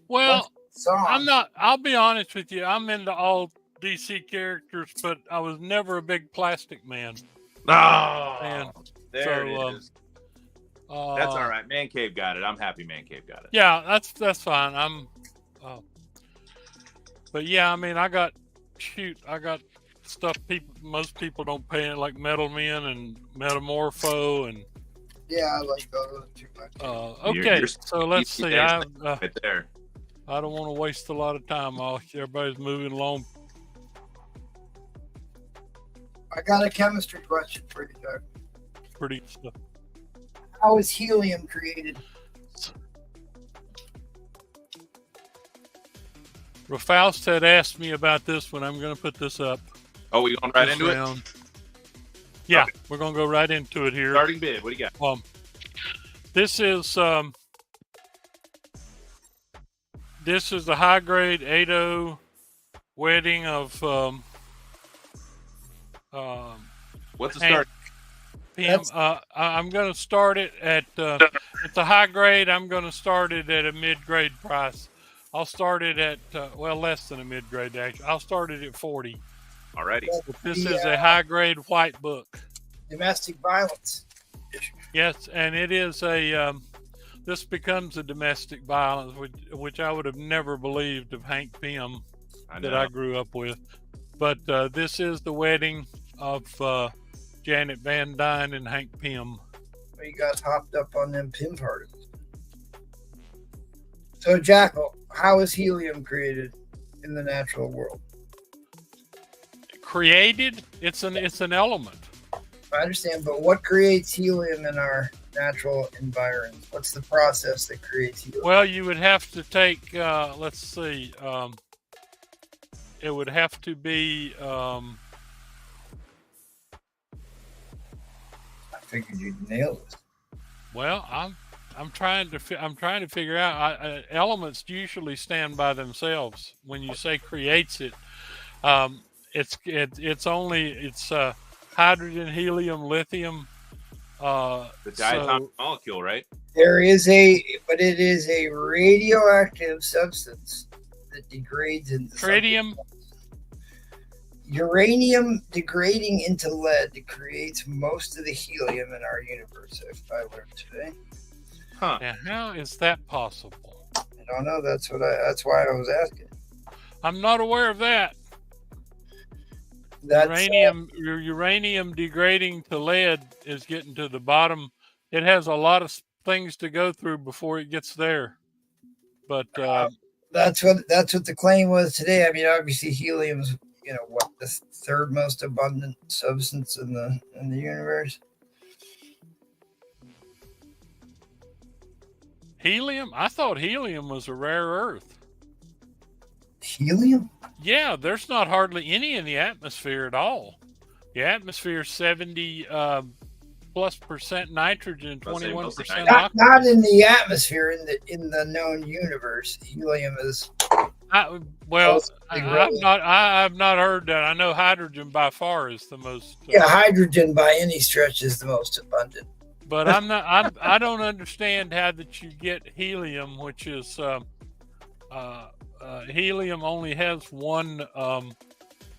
Well, I'm not. I'll be honest with you. I'm into all DC characters, but I was never a big Plastic Man. Oh, fan. There it is. That's all right. Man Cave got it. I'm happy Man Cave got it. Yeah, that's fine. But yeah, I mean, I got stuff most people don't pay it, like Metal Men and Metamorpho and. Yeah, I like those too much. Okay, so let's see. Right there. I don't want to waste a lot of time. Everybody's moving along. I got a chemistry question for you, Doug. Pretty stuff. How is helium created? Faust had asked me about this one. I'm going to put this up. Oh, we going right into it? Yeah, okay. We're going to go right into it here. Starting bid. What do you got? This is the high grade 8.0 wedding of what's the start? PM. I'm going to start it at it's a high grade. I'm going to start it at a mid grade price. I'll start it at less than a mid grade actually. I'll start it at 40. Alrighty. This is a high grade white book. Domestic violence. Yes, and it is this becomes a domestic violence, which I would have never believed of Hank Pym that I grew up with. But this is the wedding of Janet Van Dyne and Hank Pym. You got hopped up on them Pym parties. So, Jackal, how is helium created in the natural world? Created? It's an element. I understand, but what creates helium in our natural environment? What's the process that creates helium? Well, you would have to take, let's see, it would have to be. I figured you'd nail this. Well, I'm trying to figure out. Elements usually stand by themselves. When you say creates it, it's hydrogen, helium, lithium. The diatomic molecule, right? But it is a radioactive substance that degrades into tritium. Uranium degrading into lead creates most of the helium in our universe, if I learned today. Huh. Now, how is that possible? I don't know. That's why I was asking. I'm not aware of that. Uranium degrading to lead is getting to the bottom. It has a lot of things to go through before it gets there. But That's what the claim was today. I mean, obviously helium's, what, the third most abundant substance in the universe. Helium? I thought helium was a rare earth. Helium? Yeah, there's not hardly any in the atmosphere at all. The atmosphere is 70 plus percent nitrogen, 21% oxygen. Not in the atmosphere, in the known universe. Helium is. I've not heard that. I know hydrogen by far is the most. Hydrogen by any stretch is the most abundant. But I don't understand how that you get helium, which is helium only has one.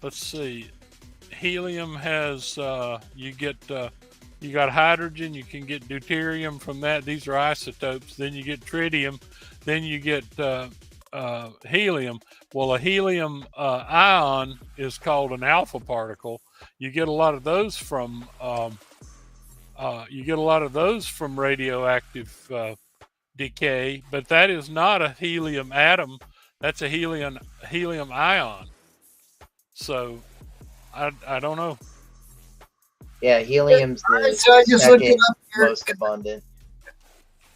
Let's see, helium has you got hydrogen. You can get deuterium from that. These are isotopes. Then you get tritium. Then you get helium. Well, a helium ion is called an alpha particle. You get a lot of those from radioactive decay, but that is not a helium atom. That's a helium ion. So I don't know. Yeah, helium's the second most abundant.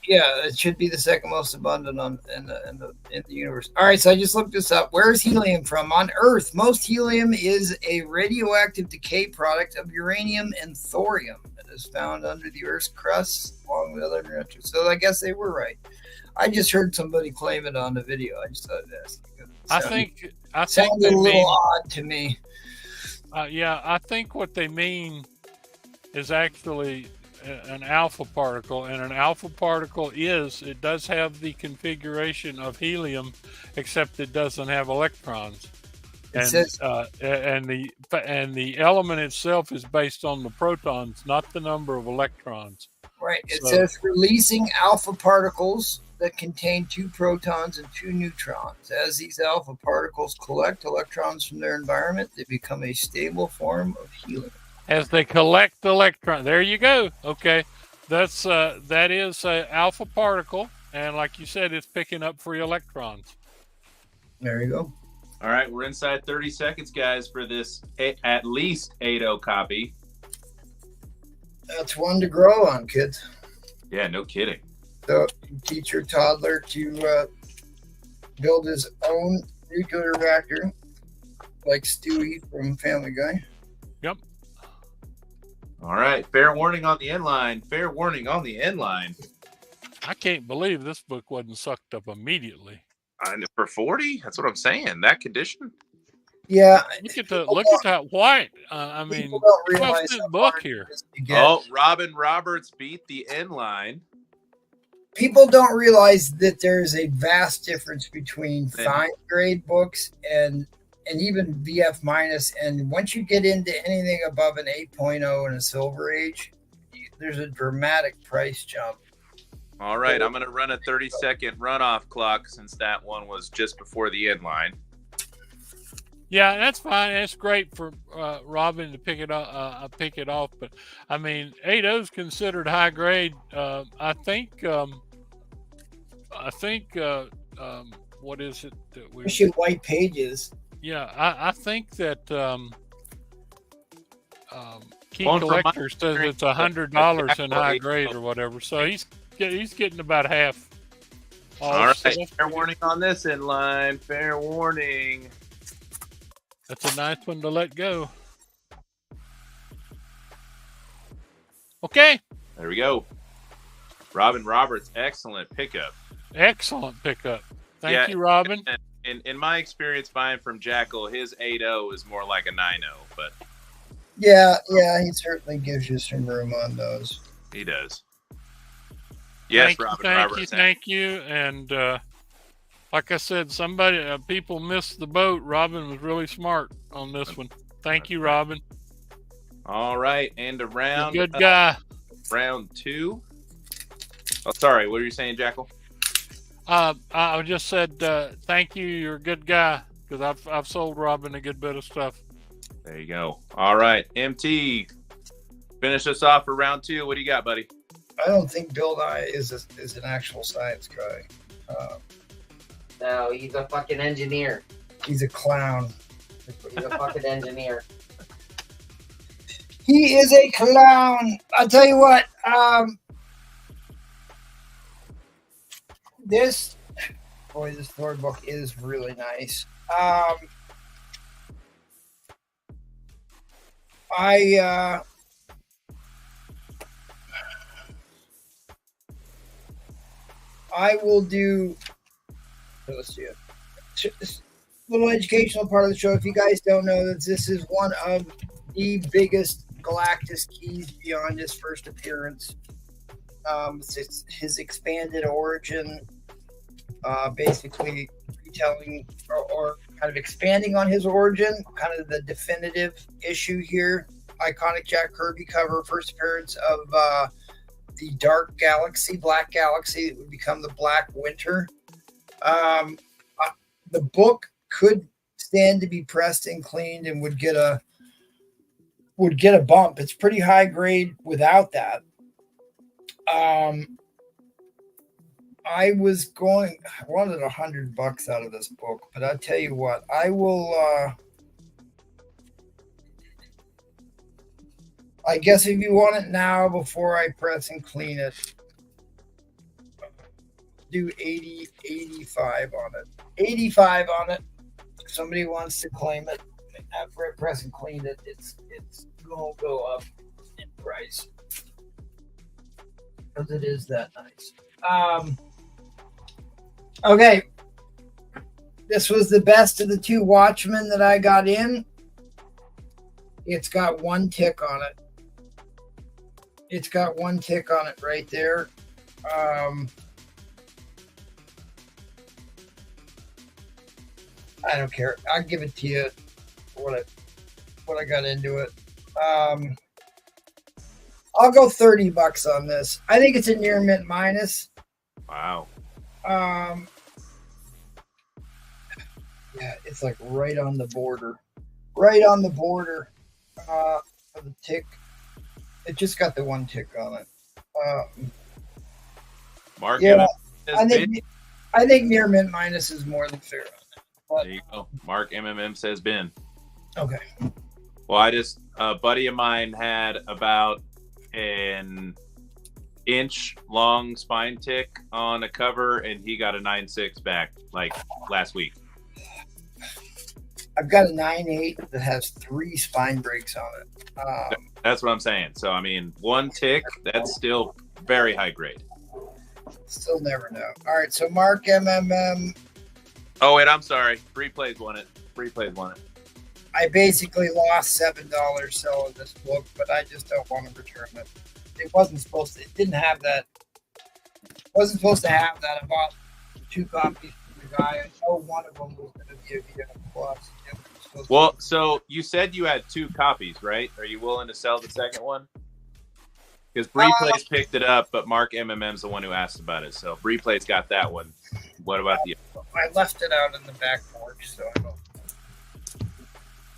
Yeah, it should be the second most abundant in the universe. All right, so I just looked this up. Where is helium from? On Earth, most helium is a radioactive decay product of uranium and thorium. It is found under the Earth's crust, along with other nutrients. So I guess they were right. I just heard somebody claim it on the video. I just thought this. I think sounded a little odd to me. I think what they mean is actually an alpha particle, and an alpha particle it does have the configuration of helium, except it doesn't have electrons. And the element itself is based on the protons, not the number of electrons. Right. It says releasing alpha particles that contain 2 protons and 2 neutrons. As these alpha particles collect electrons from their environment, they become a stable form of helium. As they collect electrons, there you go. Okay, that is an alpha particle, and like you said, it's picking up free electrons. There you go. All right, we're inside 30 seconds, guys, for this at least 8.0 copy. That's one to grow on, kids. Yeah, no kidding. So you teach your toddler to build his own nuclear reactor, like Stewie from Family Guy. Yep. All right, fair warning on the end line. Fair warning on the end line. I can't believe this book wasn't sucked up immediately. For 40? That's what I'm saying. That condition? Yeah. Look at that white. I mean, what's this book here? Oh, Robin Roberts beat the end line. People don't realize that there's a vast difference between fine grade books and even VF minus. And once you get into anything above an 8.0 in a Silver Age, there's a dramatic price jump. All right, I'm going to run a 30-second runoff clock since that one was just before the end line. Yeah, that's fine. That's great for Robin to pick it off. But I mean, 8.0 is considered high grade. I think. What is it that we? Especially white pages. Yeah, I think that Key Collector says it's $100 in high grade or whatever. So he's getting about half. All right, fair warning on this end line. Fair warning. That's a nice one to let go. Okay. There we go. Robin Roberts, excellent pickup. Excellent pickup. Thank you, Robin. In my experience buying from Jackal, his 8.0 is more like a 9.0, but yeah, he certainly gives you some room on those. He does. Yes, Robin. Thank you. And like I said, people missed the boat. Robin was really smart on this one. Thank you, Robin. All right, and around good guy. Round 2. Oh, sorry. What are you saying, Jackal? I just said thank you. You're a good guy because I've sold Robin a good bit of stuff. There you go. All right, MT, finish us off for round 2. What do you got, buddy? I don't think Build Eye is an actual science guy. No, he's a fucking engineer. He's a clown. He's a fucking engineer. He is a clown. I'll tell you what. This Thor book is really nice. I will do. Let's see it. This little educational part of the show. If you guys don't know that this is one of the biggest Galactus keys beyond his first appearance. It's his expanded origin, basically retelling or kind of expanding on his origin, kind of the definitive issue here. Iconic Jack Kirby cover, first appearance of the Dark Galaxy, Black Galaxy. It would become the Black Winter. The book could stand to be pressed and cleaned and would get a bump. It's pretty high grade without that. I wanted $100 out of this book, but I'll tell you what, I will, I guess if you want it now before I press and clean it, do 85 on it. 85 on it. If somebody wants to claim it after I press and clean it, it's going to go up in price. Because it is that nice. Okay. This was the best of the two Watchmen that I got in. It's got one tick on it. It's got one tick on it right there. I don't care. I'll give it to you what I got into it. I'll go $30 on this. I think it's a near mint minus. Wow. Yeah, it's like right on the border. Right on the border of the tick. It just got the one tick on it. Mark, yeah, I think near mint minus is more than fair on that. But, there you go. Mark MMM says Ben. Okay. Well, a buddy of mine had about an inch long spine tick on a cover, and he got a 9.6 back like last week. I've got a 9.8 that has 3 spine breaks on it. That's what I'm saying. So, I mean, one tick, that's still very high grade. Still never know. All right, so Mark MMM. Oh, wait, I'm sorry. Free Plays won it. I basically lost $7 selling this book, but I just don't want to return it. It wasn't supposed to. It didn't have that. Wasn't supposed to have that. I bought 2 copies from the guy. I know one of them was going to be a VF Plus. Well, so you said you had 2 copies, right? Are you willing to sell the second one? Because Bree Plays picked it up, but Mark MMM's the one who asked about it. So Bree Plays got that one. What about the? I left it out in the back porch, so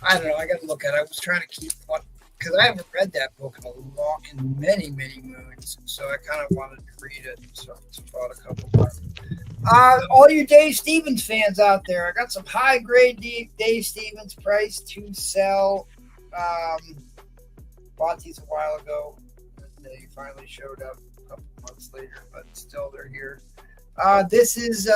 I don't know. I got to look at it. I was trying to keep one because I haven't read that book in many moons. So I kind of wanted to read it. So I just bought a couple more. All you Dave Stevens fans out there, I got some high grade Dave Stevens price to sell. Bought these a while ago. They finally showed up a couple months later, but still they're here. This is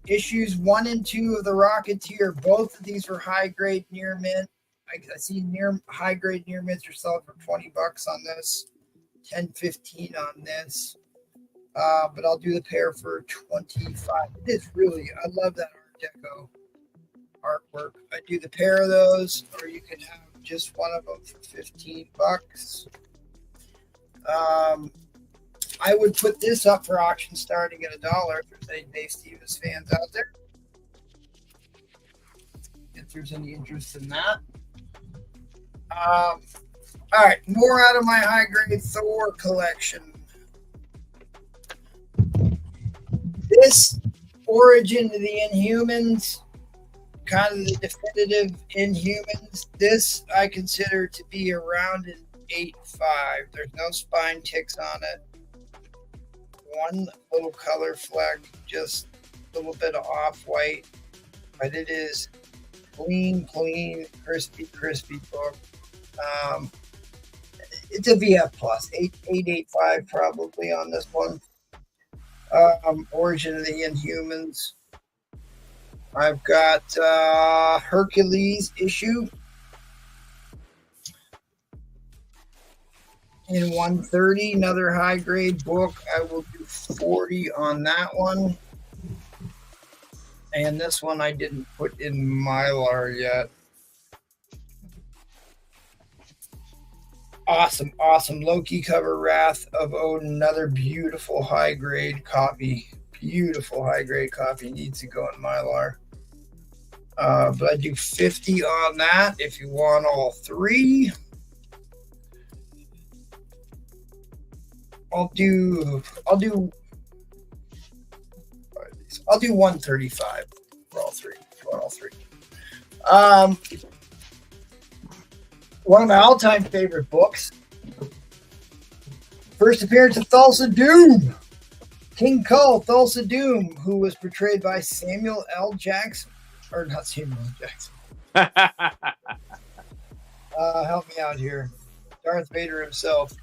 issues 1 and 2 of the Rocketeer. Both of these were high grade near mint. I see high grade near mints are selling for $20 on this, $10.15 on this. But I'll do the pair for $25. It is really, I love that Art Deco artwork. I do the pair of those, or you can have just one of them for $15. I would put this up for auction starting at $1 if there's any Dave Stevens fans out there. If there's any interest in that. All right, more out of my high grade Thor collection. This origin of the Inhumans, kind of the definitive Inhumans, this I consider to be around an 8.5. There's no spine ticks on it. One little color fleck, just little bit of off-white, but it is clean, crispy book. It's a VF plus, 885 probably on this one. Origin of the Inhumans. I've got Hercules issue in 130, another high grade book. I will do 40 on that one. And this one I didn't put in Mylar yet. Awesome. Loki cover, Wrath of Odin, another beautiful high grade copy. Needs to go in Mylar. But I do 50 on that if you want all three. I'll do 135 for all three. One of my all-time favorite books. First appearance of Thulsa Doom. King Kull, Thulsa Doom, who was portrayed by Samuel L. Jackson. Or not Samuel L. Jackson. Help me out here. Darth Vader himself.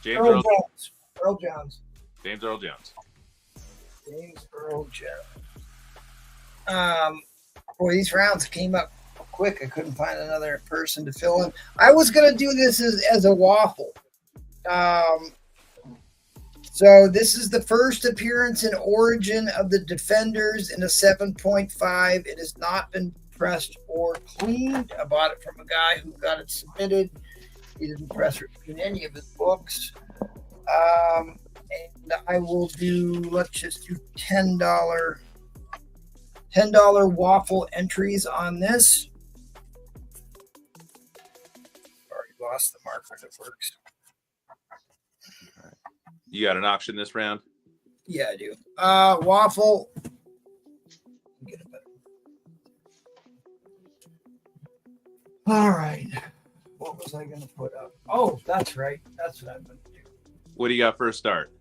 Earl Jones. James Earl Jones. Boy, these rounds came up quick. I couldn't find another person to fill in. I was going to do this as a waffle. So this is the first appearance in Origin of the Defenders in a 7.5. It has not been pressed or cleaned. I bought it from a guy who got it submitted. He didn't press or clean any of his books. And I will do, let's just do $10 waffle entries on this. Already lost the marker that works. You got an auction this round? Yeah, I do. Waffle. Get it better. All right. What was I going to put up? Oh, that's right. That's what I'm going to do. What do you got for a start?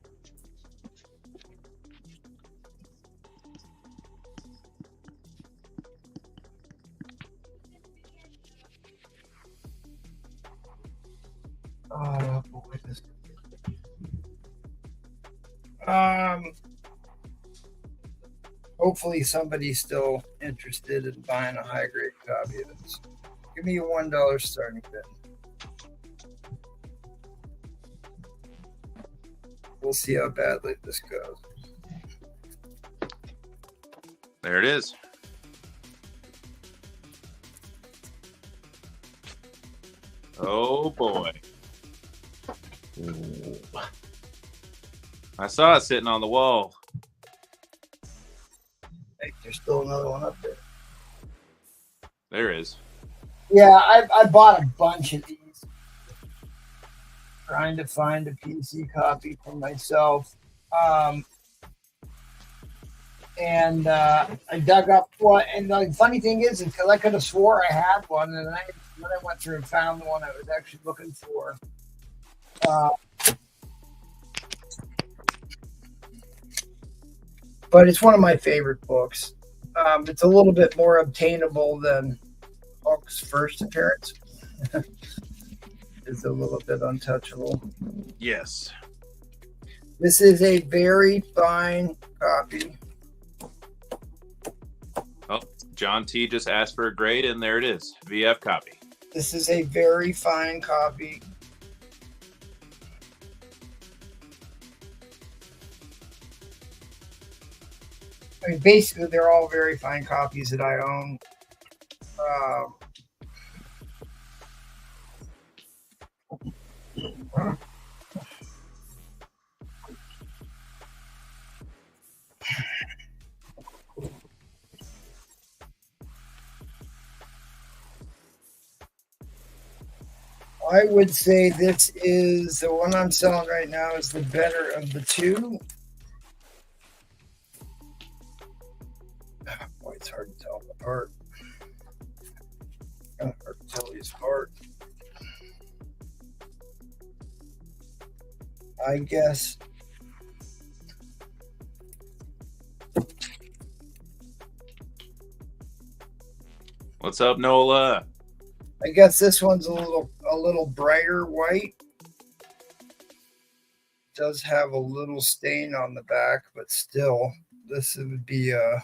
Oh, boy. Hopefully somebody's still interested in buying a high grade copy of this. Give me a $1 starting bid. We'll see how badly this goes. There it is. Oh boy. Ooh. I saw it sitting on the wall. Hey, there's still another one up there. There is. Yeah, I bought a bunch of these. Trying to find a PC copy for myself. And I dug up one. And the funny thing is, because I could have swore I had one, and then I went through and found the one I was actually looking for. But it's one of my favorite books. It's a little bit more obtainable than Hulk's first appearance. It's a little bit untouchable. Yes. This is a very fine copy. Oh, John T just asked for a grade, and there it is. VF copy. This is a very fine copy. I mean, basically, they're all very fine copies that I own. I would say this is the one I'm selling right now is the better of the two. Boy, it's hard to tell them apart. Kind of hard to tell these apart. I guess What's up, Nola? I guess this one's a little brighter white. Does have a little stain on the back, but still, this would be all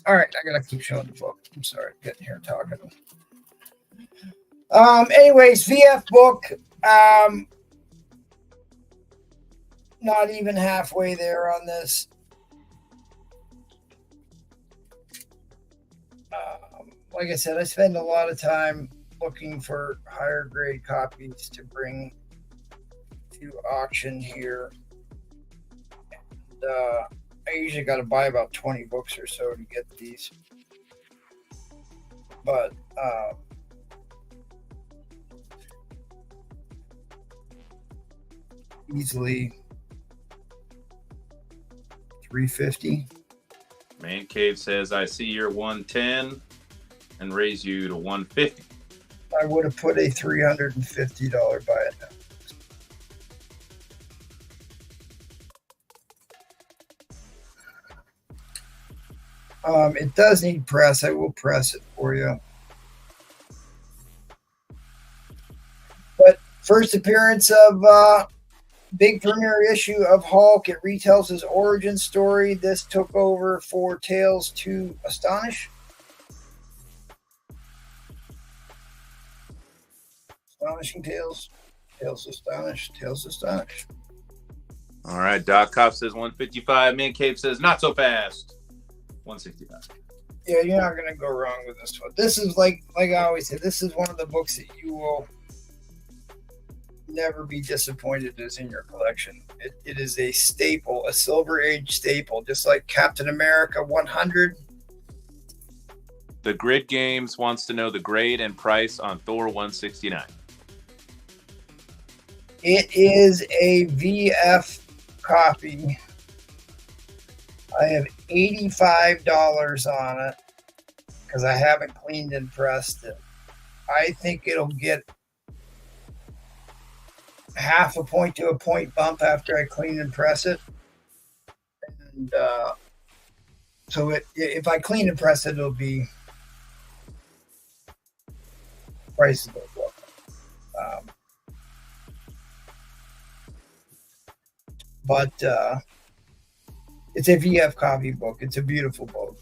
right. I gotta keep showing the book. I'm sorry, getting here talking. Anyways, VF book. Not even halfway there on this. Like I said, I spend a lot of time looking for higher grade copies to bring to auction here. And, I usually got to buy about 20 books or so to get these. But easily $350. Man Cave says, I see your 110 and raise you to 150. I would have put a $350 buy it now. It does need press. I will press it for you. But first appearance of big premiere issue of Hulk. It retells his origin story. This took over for Tales to Astonish. Astonishing Tales. Tales to Astonish. Tales to Astonish. All right. Doc Cop says 155. Man Cave says, not so fast. 165. Yeah, you're not going to go wrong with this one. This is like I always say, this is one of the books that you will never be disappointed is in your collection. It is a staple, a Silver Age staple, just like Captain America 100. The Grid Games wants to know the grade and price on Thor 169. It is a VF copy. I have $85 on it because I haven't cleaned and pressed it. I think it'll get half a point to a point bump after I clean and press it. And so if I clean and press it, it'll be priceable. But it's a VF copy book. It's a beautiful book.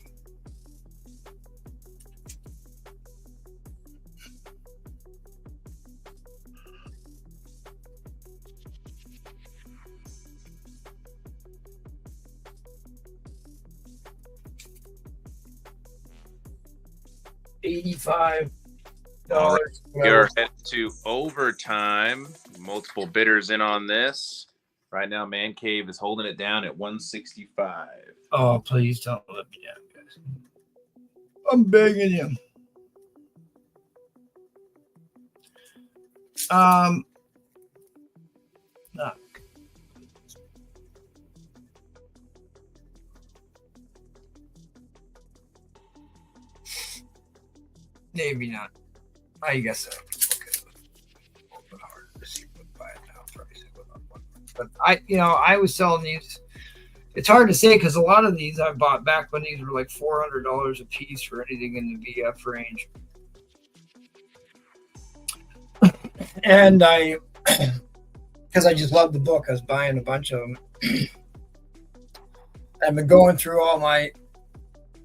$85. All right. We're headed to overtime. Multiple bidders in on this. Right now, Man Cave is holding it down at 165. Oh, please don't let me down, guys. I'm begging you. No. Maybe not. I guess so. But I was selling these. It's hard to say because a lot of these I bought back when these were like $400 a piece for anything in the VF range. And because I just love the book, I was buying a bunch of them. I've been going through all my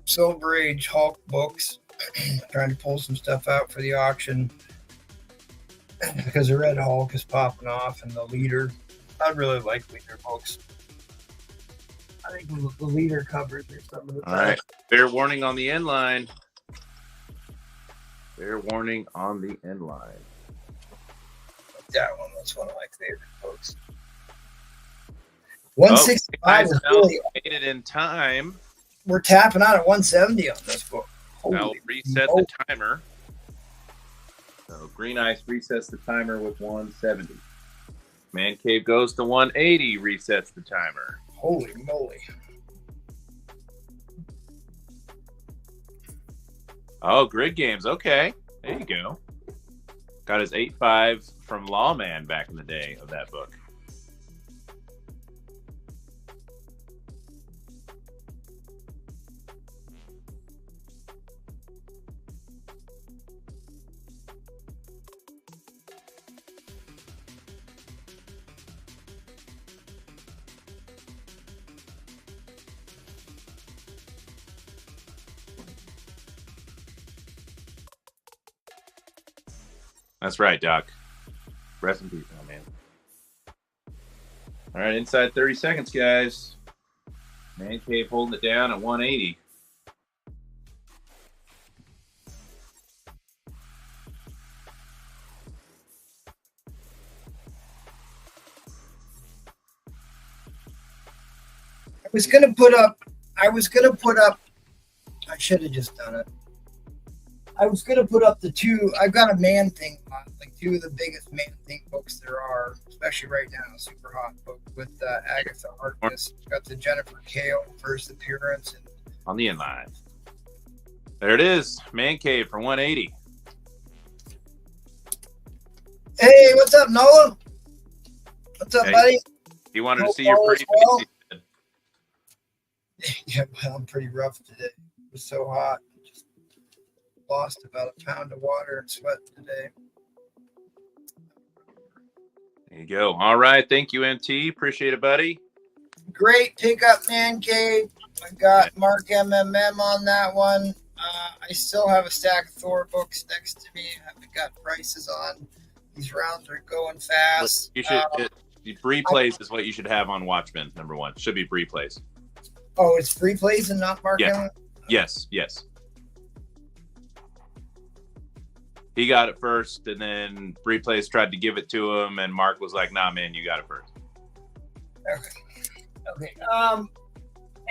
Silver Age Hulk books, trying to pull some stuff out for the auction because the Red Hulk is popping off and the Leader. I really like Leader books. I think the Leader covers are some of the All right. Fair warning on the end line. Fair warning on the end line. That one was one of my favorite books. 165 is really made it in time. We're tapping out at 170 on this book. I'll reset the timer. So Green Ice resets the timer with 170. Man Cave goes to 180, resets the timer. Holy moly. Oh, Grid Games. Okay. There you go. Got his 8.5 from Lawman back in the day of that book. That's right, Doc. Rest in peace, my man. All right, inside 30 seconds, guys. Man Cave holding it down at 180. I was gonna put up. I should have just done it. I was gonna put up the two. I've got a Man Thing, like two of the biggest Man Thing books there are, especially right now. Super hot book with Agatha Harkness. Got the Jennifer Kale first appearance and On the inline. There it is. Man Cave for 180. Hey, what's up, Noah? What's up, Hey. buddy? He wanted to Hope see your all is pretty well. face. Yeah, well, I'm pretty rough today. It was so hot. Just lost about a pound of water and sweat today. There you go. All right. Thank you, MT. Appreciate it, buddy. Great pickup, Man Cave. I got Mark MMM on that one. I still have a stack of Thor books next to me. I haven't got prices on. These rounds are going fast. You should. Bree plays is what you should have on Watchmen. Number one should be Bree plays. Oh, it's free plays and not Mark MMM? Yes. He got it first, and then Bree plays tried to give it to him, and Mark was like, "Nah, man, you got it first." Okay.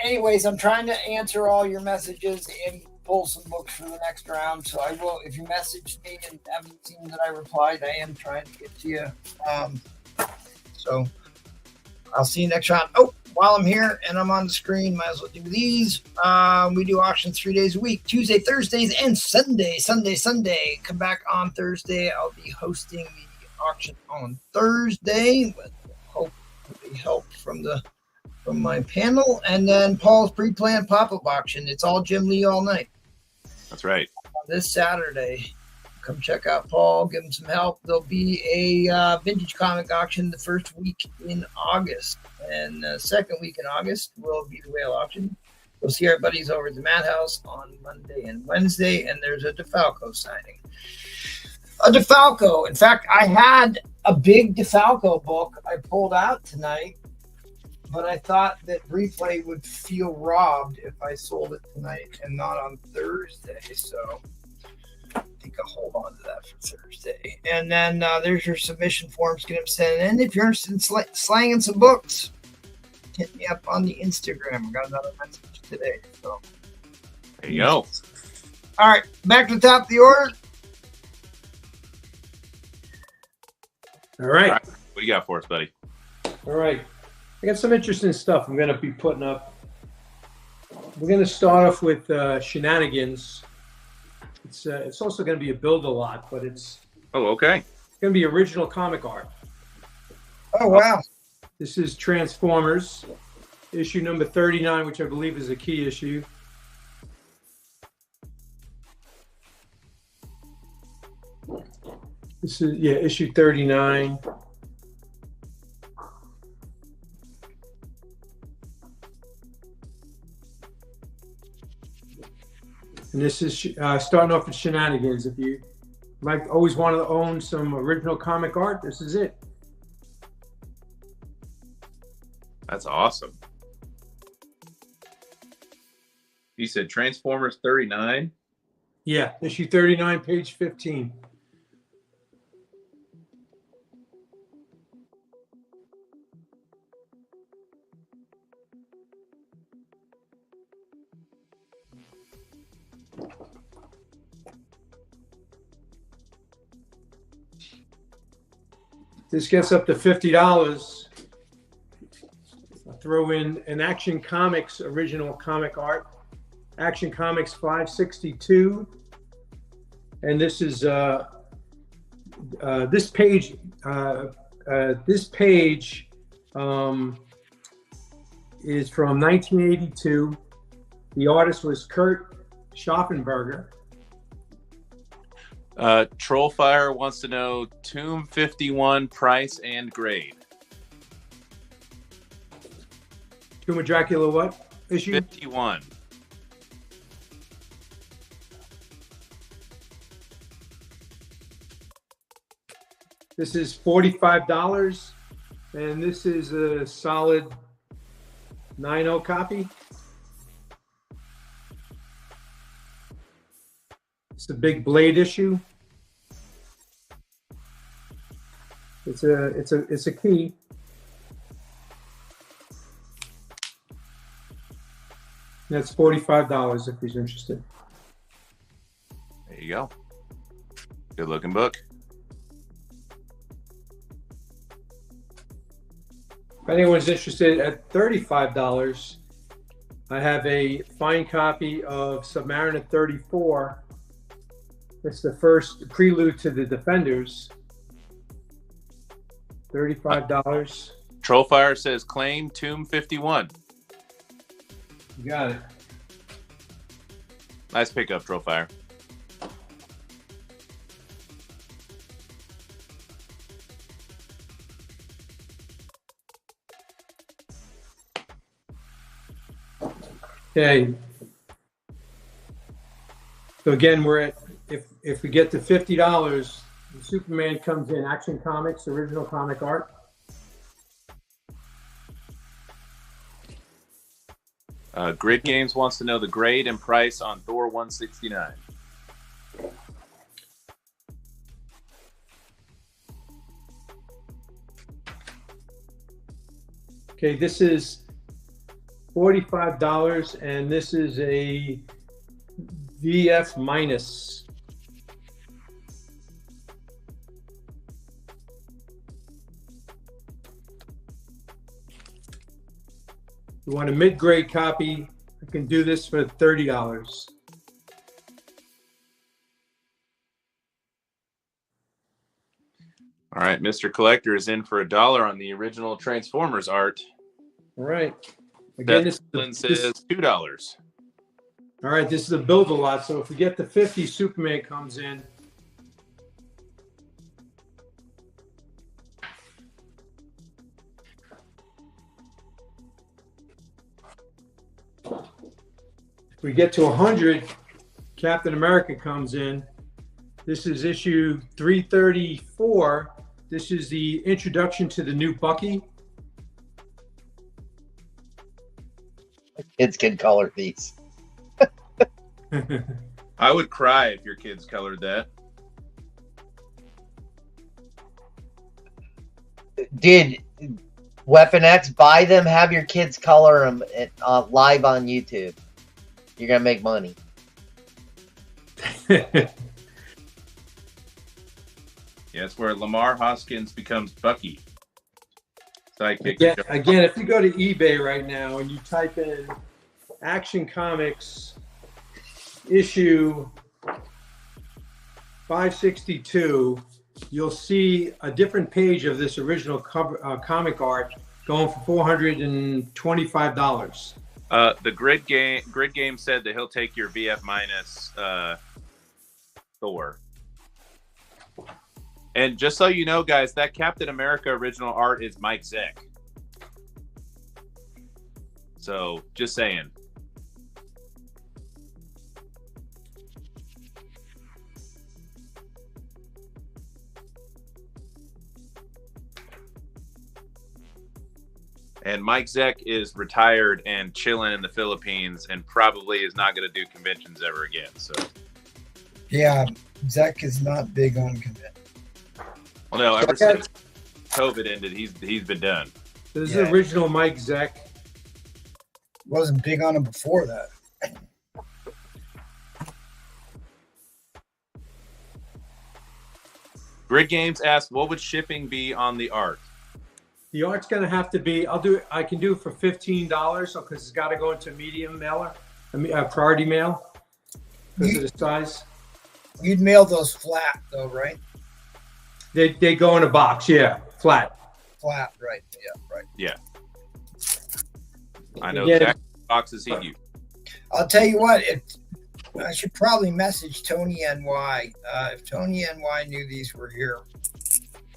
Anyways, I'm trying to answer all your messages and pull some books for the next round. So I will, if you messaged me and haven't seen that I replied, I am trying to get to you. So I'll see you next round. Oh, while I'm here and I'm on the screen, might as well do these. We do auctions 3 days a week, Tuesday, Thursdays, and Sunday. Come back on Thursday. I'll be hosting the auction on Thursday with hopefully help from my panel. And then Paul's pre-planned pop-up auction. It's all Jim Lee all night. That's right. This Saturday. Come check out Paul, give him some help. There'll be a vintage comic auction the first week in August. And the second week in August will be the whale auction. We'll see our buddies over at the Madhouse on Monday and Wednesday. And there's a DeFalco signing. A DeFalco. In fact, I had a big DeFalco book I pulled out tonight. But I thought that Replay would feel robbed if I sold it tonight and not on Thursday. So I think I'll hold on to that for Thursday. And then there's your submission forms. Get them sent in. If you're interested in slanging some books, hit me up on the Instagram. I got another message today. So There you go. all right, back to the top of the order. All right. What do you got for us, buddy? All right. I got some interesting stuff I'm going to be putting up. We're going to start off with Shenanigans. It's also going to be a build-a-lot, but it's Okay. going to be original comic art. Oh, wow. This is Transformers, issue number 39, which I believe is a key issue. This is, issue 39. And this is starting off with Shenanigans. If you might always want to own some original comic art, this is it. That's awesome. You said Transformers 39? Yeah, issue 39, page 15. This gets up to $50. I'll throw in an Action Comics original comic art. Action Comics 562. And this is this page is from 1982. The artist was Kurt Schaffenberger. Trollfire wants to know Tomb 51 price and grade. Tomb of Dracula what? Issue? 51. This is $45, and this is a solid 9.0 copy. It's a big blade issue. It's a key. That's $45 if he's interested. There you go. Good looking book. If anyone's interested, at $35, I have a fine copy of Submariner 34. It's the first prelude to the Defenders. $35. Trollfire says claim Tomb 51. You got it. Nice pickup, Trollfire. Okay. So again, we're at, if we get to $50, the Superman comes in Action Comics, original comic art. Grid Games wants to know the grade and price on Thor 169. Okay, this is $45, and this is a VF minus. You want a mid-grade copy, I can do this for $30. All right, Mr. Collector is in for $1 on the original Transformers art. All right. Again, this says $2. All right, this is a build a lot. So if we get to 50, Superman comes in. If we get to 100, Captain America comes in. This is issue 334. This is the introduction to the new Bucky. Kids can color these. I would cry if your kids colored that. Dude, Weapon X, buy them, have your kids color them live on YouTube. You're going to make money. Yeah, it's where Lamar Hoskins becomes Bucky. Sidekick. Again, if you go to eBay right now and you type in Action Comics issue 562, you'll see a different page of this original comic art going for $425. The Grid Game said that he'll take your VF minus Thor. And just so you know, guys, that Captain America original art is Mike Zeck. So, just saying. And Mike Zeck is retired and chilling in the Philippines and probably is not going to do conventions ever again. So, yeah, Zeck is not big on conventions. Well, no, ever since COVID ended, he's been done. This is the original Mike Zeck. Wasn't big on him before that. Grid Games asked, what would shipping be on the art? The art's going to have to be, I can do it for $15 because it's got to go into medium mailer, priority mail because of the size. You'd mail those flat though, right? They go in a box, yeah, flat. Flat, right? Yeah, right. Yeah. I know exactly what boxes he used. I'll tell you what, I should probably message Tony NY. If Tony NY knew these were here.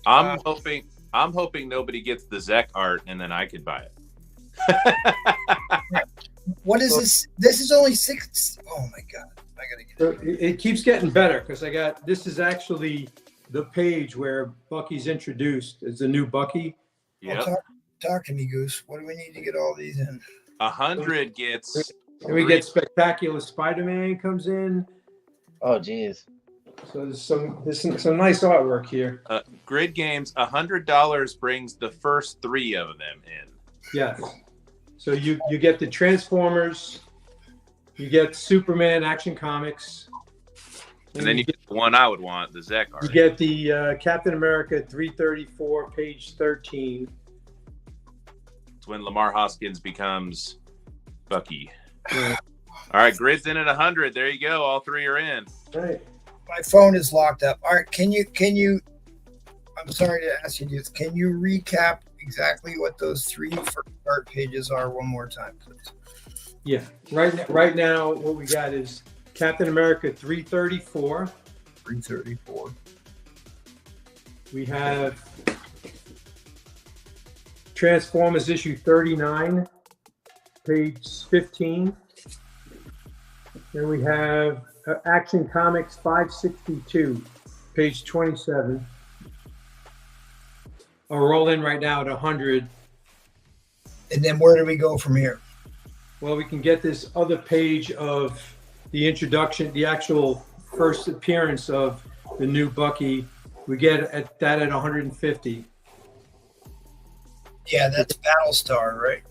I'm hoping nobody gets the Zeck art and then I could buy it. What is this? This is only 6. Oh my God. I gotta get it keeps getting better because this is actually the page where Bucky's introduced as the new Bucky. Yep. Talk to me, Goose. What do we need to get all these in? 100 gets. And we get Spectacular Spider-Man comes in. Oh, geez. So there's some nice artwork here. Grid Games, $100 brings the first 3 of them in. Yes. So you get the Transformers, you get Superman Action Comics. And then you get the one I would want, the Zek art. You get the Captain America 334, page 13. It's when Lamar Hoskins becomes Bucky. Yeah. All right, Grid's in at 100. There you go. All 3 are in. Right. My phone is locked up. All right, can you? I'm sorry to ask you this. Can you recap exactly what those 3 first art pages are one more time, please? Yeah. Right now, what we got is Captain America 334. 334. We have Transformers issue 39, page 15. Then we have Action Comics 562, page 27. I'll roll in right now at 100. And then where do we go from here? Well, we can get this other page of the introduction, the actual first appearance of the new Bucky. We get that at 150. Yeah, that's Battlestar, right?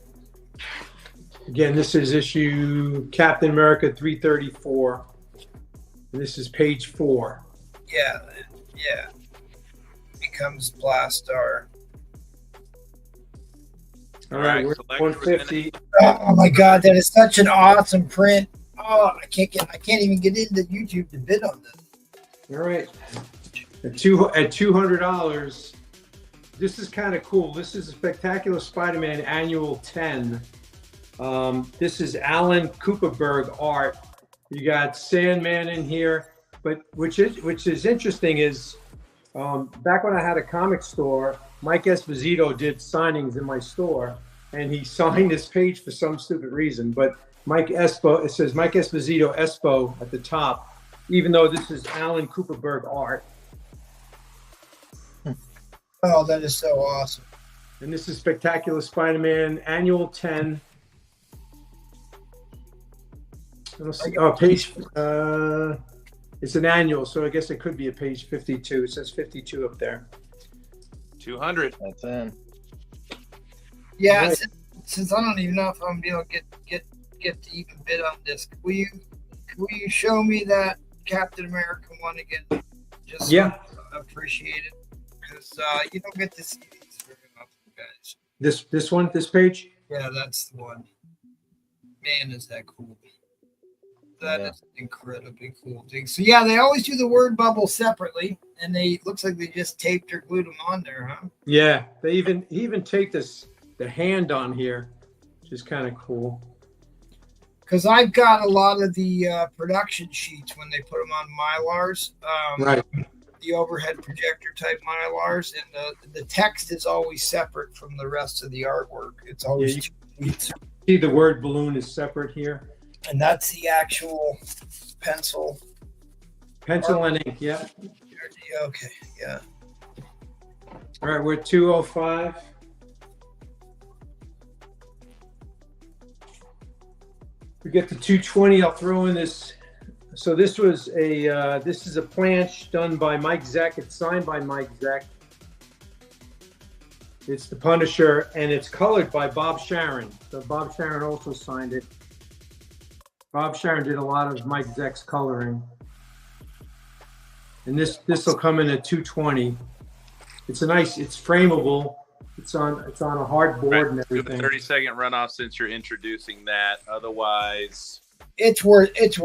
Again, this is issue Captain America 334. And this is page 4. Yeah. Becomes Blastar. All right, we're select 150. Oh my God, that is such an awesome print. Oh, I can't even get into YouTube to bid on this. All right, at $200. This is kind of cool. This is a Spectacular Spider-Man Annual 10. This is Alan Kuperberg art. You got Sandman in here, but which is interesting is back when I had a comic store, Mike Esposito did signings in my store, and he signed this page for some stupid reason. But it says Mike Esposito Espo at the top, even though this is Alan Kuperberg art. Oh, that is so awesome. And this is Spectacular Spider-Man Annual 10. Page. It's an annual, so I guess it could be a page 52. It says 52 up there. 200. That's in. Yeah, Right. since I don't even know if I'm gonna be able to get to even bid on this, will you show me that Captain America one again? Just Yeah. I appreciate it, because you don't get to see these very often, guys. This one, this page. Yeah, that's the one. Man, is that cool. That Yeah. is an incredibly cool thing. So yeah, they always do the word bubble separately, and looks like they just taped or glued them on there, huh? Yeah, he even taped the hand on here, which is kind of cool. Because I've got a lot of the production sheets when they put them on Mylars, Right. the overhead projector type Mylars, and the text is always separate from the rest of the artwork. It's always Yeah, two sheets. See, the word balloon is separate here. And that's the actual pencil. Pencil and ink. Yeah. Okay, yeah. All right, we're at 205. We get to 220. I'll throw in this. So this is a planche done by Mike Zeck. It's signed by Mike Zeck. It's the Punisher, and it's colored by Bob Sharon. So Bob Sharon also signed it. Bob Sharon did a lot of Mike Zeck's coloring. And this will come in at 220. It's frameable. It's on a hard board and Do a everything. 30-second runoff since you're introducing that. Otherwise, It's worth it.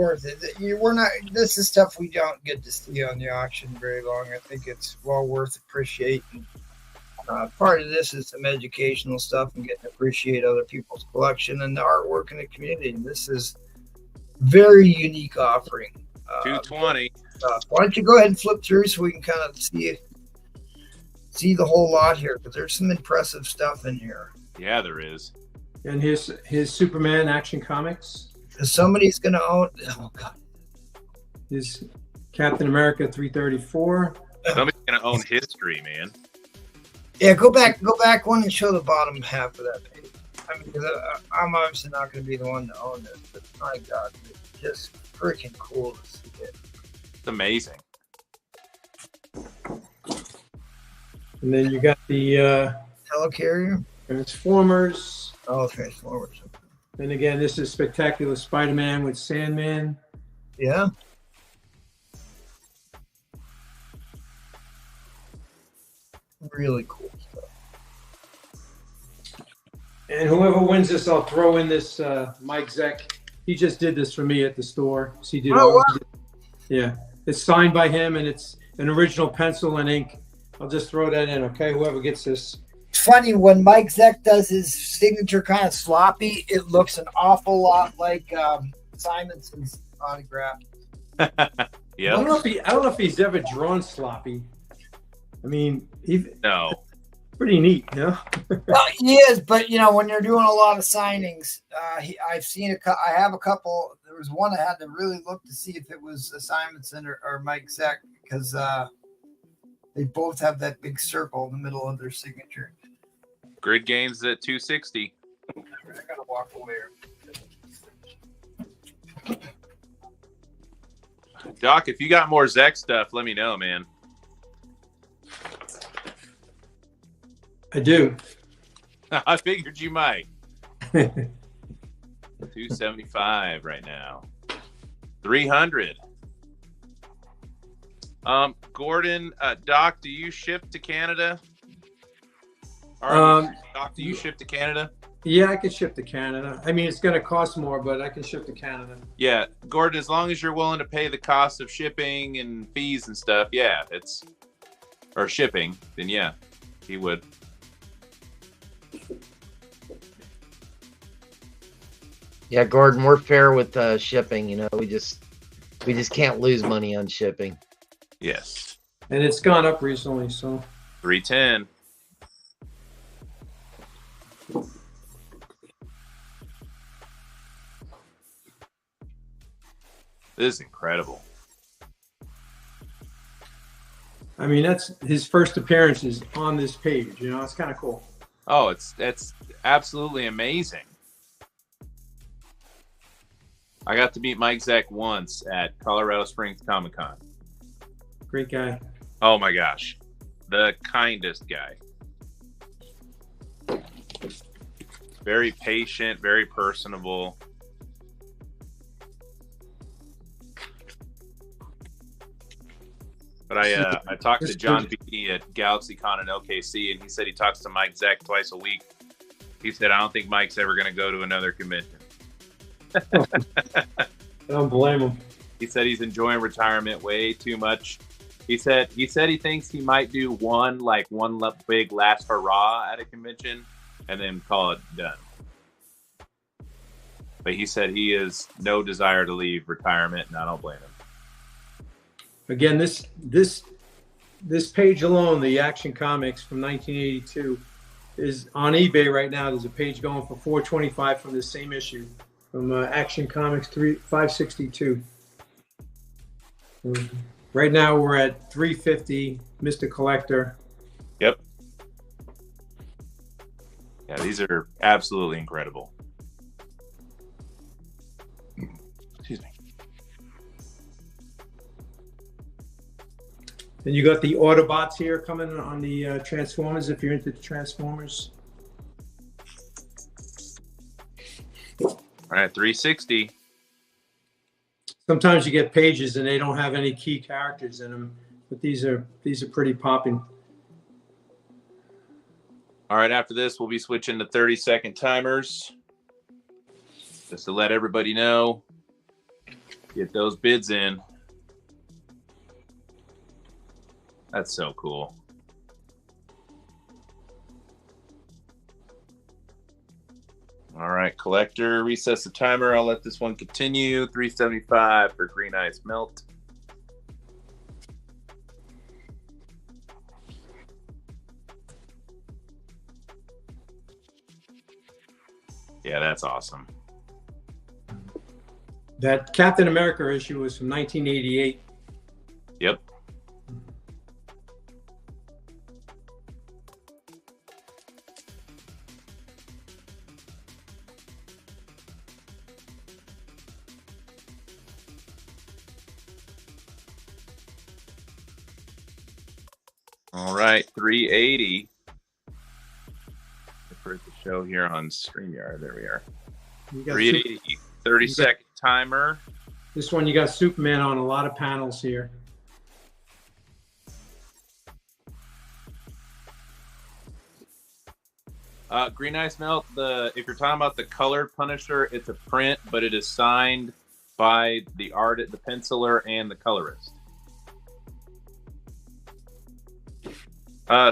This is stuff we don't get to see on the auction very long. I think it's well worth appreciating. Part of this is some educational stuff and getting to appreciate other people's collection and the artwork in the community. And this is very unique offering. 220. Why don't you go ahead and flip through so we can kind of see the whole lot here, because there's some impressive stuff in here. Yeah, there is. And his Superman Action Comics. Because somebody's going to own. Oh God. His Captain America 334. Somebody's Gonna own history, man. Yeah, go back one and show the bottom half of that page. I mean, 'cause I'm obviously not going to be the one to own this, but my God, it's just freaking cool to see it. It's amazing. And then you got the Helicarrier? Transformers. Oh, Transformers. And again, this is Spectacular Spider-Man with Sandman. Yeah. Really cool stuff. And whoever wins this, I'll throw in this Mike Zeck. He just did this for me at the store. So he did Oh, wow. Yeah. It's signed by him, and it's an original pencil and ink. I'll just throw that in, okay? Whoever gets this. It's funny, when Mike Zeck does his signature kind of sloppy, it looks an awful lot like Simonson's autograph. Yeah. I don't know if he's ever drawn sloppy. I mean, No. pretty neat, you know? Well, he is, but you know, when you're doing a lot of signings, I've seen I have a couple. There was one I had to really look to see if it was Simonson or Mike Zeck, because they both have that big circle in the middle of their signature. Grid games at 260. I gotta walk away. Doc, if you got more Zek stuff, let me know, man. I do. I figured you might. 275 right now. 300. Gordon, Doc, do you ship to Canada? Doc, do you ship to Canada? Yeah, I can ship to Canada. I mean, it's going to cost more, but I can ship to Canada. Yeah, Gordon, as long as you're willing to pay the cost of shipping and fees and stuff, yeah, or shipping, then yeah, he would. Yeah, Gordon, we're fair with shipping. You know, we just can't lose money on shipping. Yes. And it's gone up recently, so. 310. This is incredible. I mean, that's his first appearance is on this page. You know, it's kind of cool. Oh, it's absolutely amazing. I got to meet Mike Zeck once at Colorado Springs Comic-Con. Great guy. Oh my gosh. The kindest guy. Very patient, very personable. But I talked to John Beatty at GalaxyCon in LKC, and he said he talks to Mike Zeck twice a week. He said, I don't think Mike's ever going to go to another convention. I don't blame him. He said he's enjoying retirement way too much. He said he thinks he might do one big last hurrah at a convention and then call it done. But he said he has no desire to leave retirement, and I don't blame him. Again, this page alone, the Action Comics from 1982, is on eBay right now. There's a page going for $425 from the same issue from Action Comics 562. Right now we're at $350, Mr. Collector. Yep. Yeah, these are absolutely incredible. Excuse me. And you got the Autobots here coming on the Transformers, if you're into the Transformers. All right, 360. Sometimes you get pages and they don't have any key characters in them, but these are pretty popping. All right, after this, we'll be switching to 30-second timers. Just to let everybody know, get those bids in. That's so cool. All right, collector, recess the timer. I'll let this one continue. 375 for Green Ice Melt. Yeah, that's awesome. That Captain America issue was from 1988. Yep. All right, 380. For the show here on StreamYard. There we are. 380, 30-second timer. This one, you got Superman on a lot of panels here. Green Ice Melt, if you're talking about the colored Punisher, it's a print, but it is signed by the penciler and the colorist.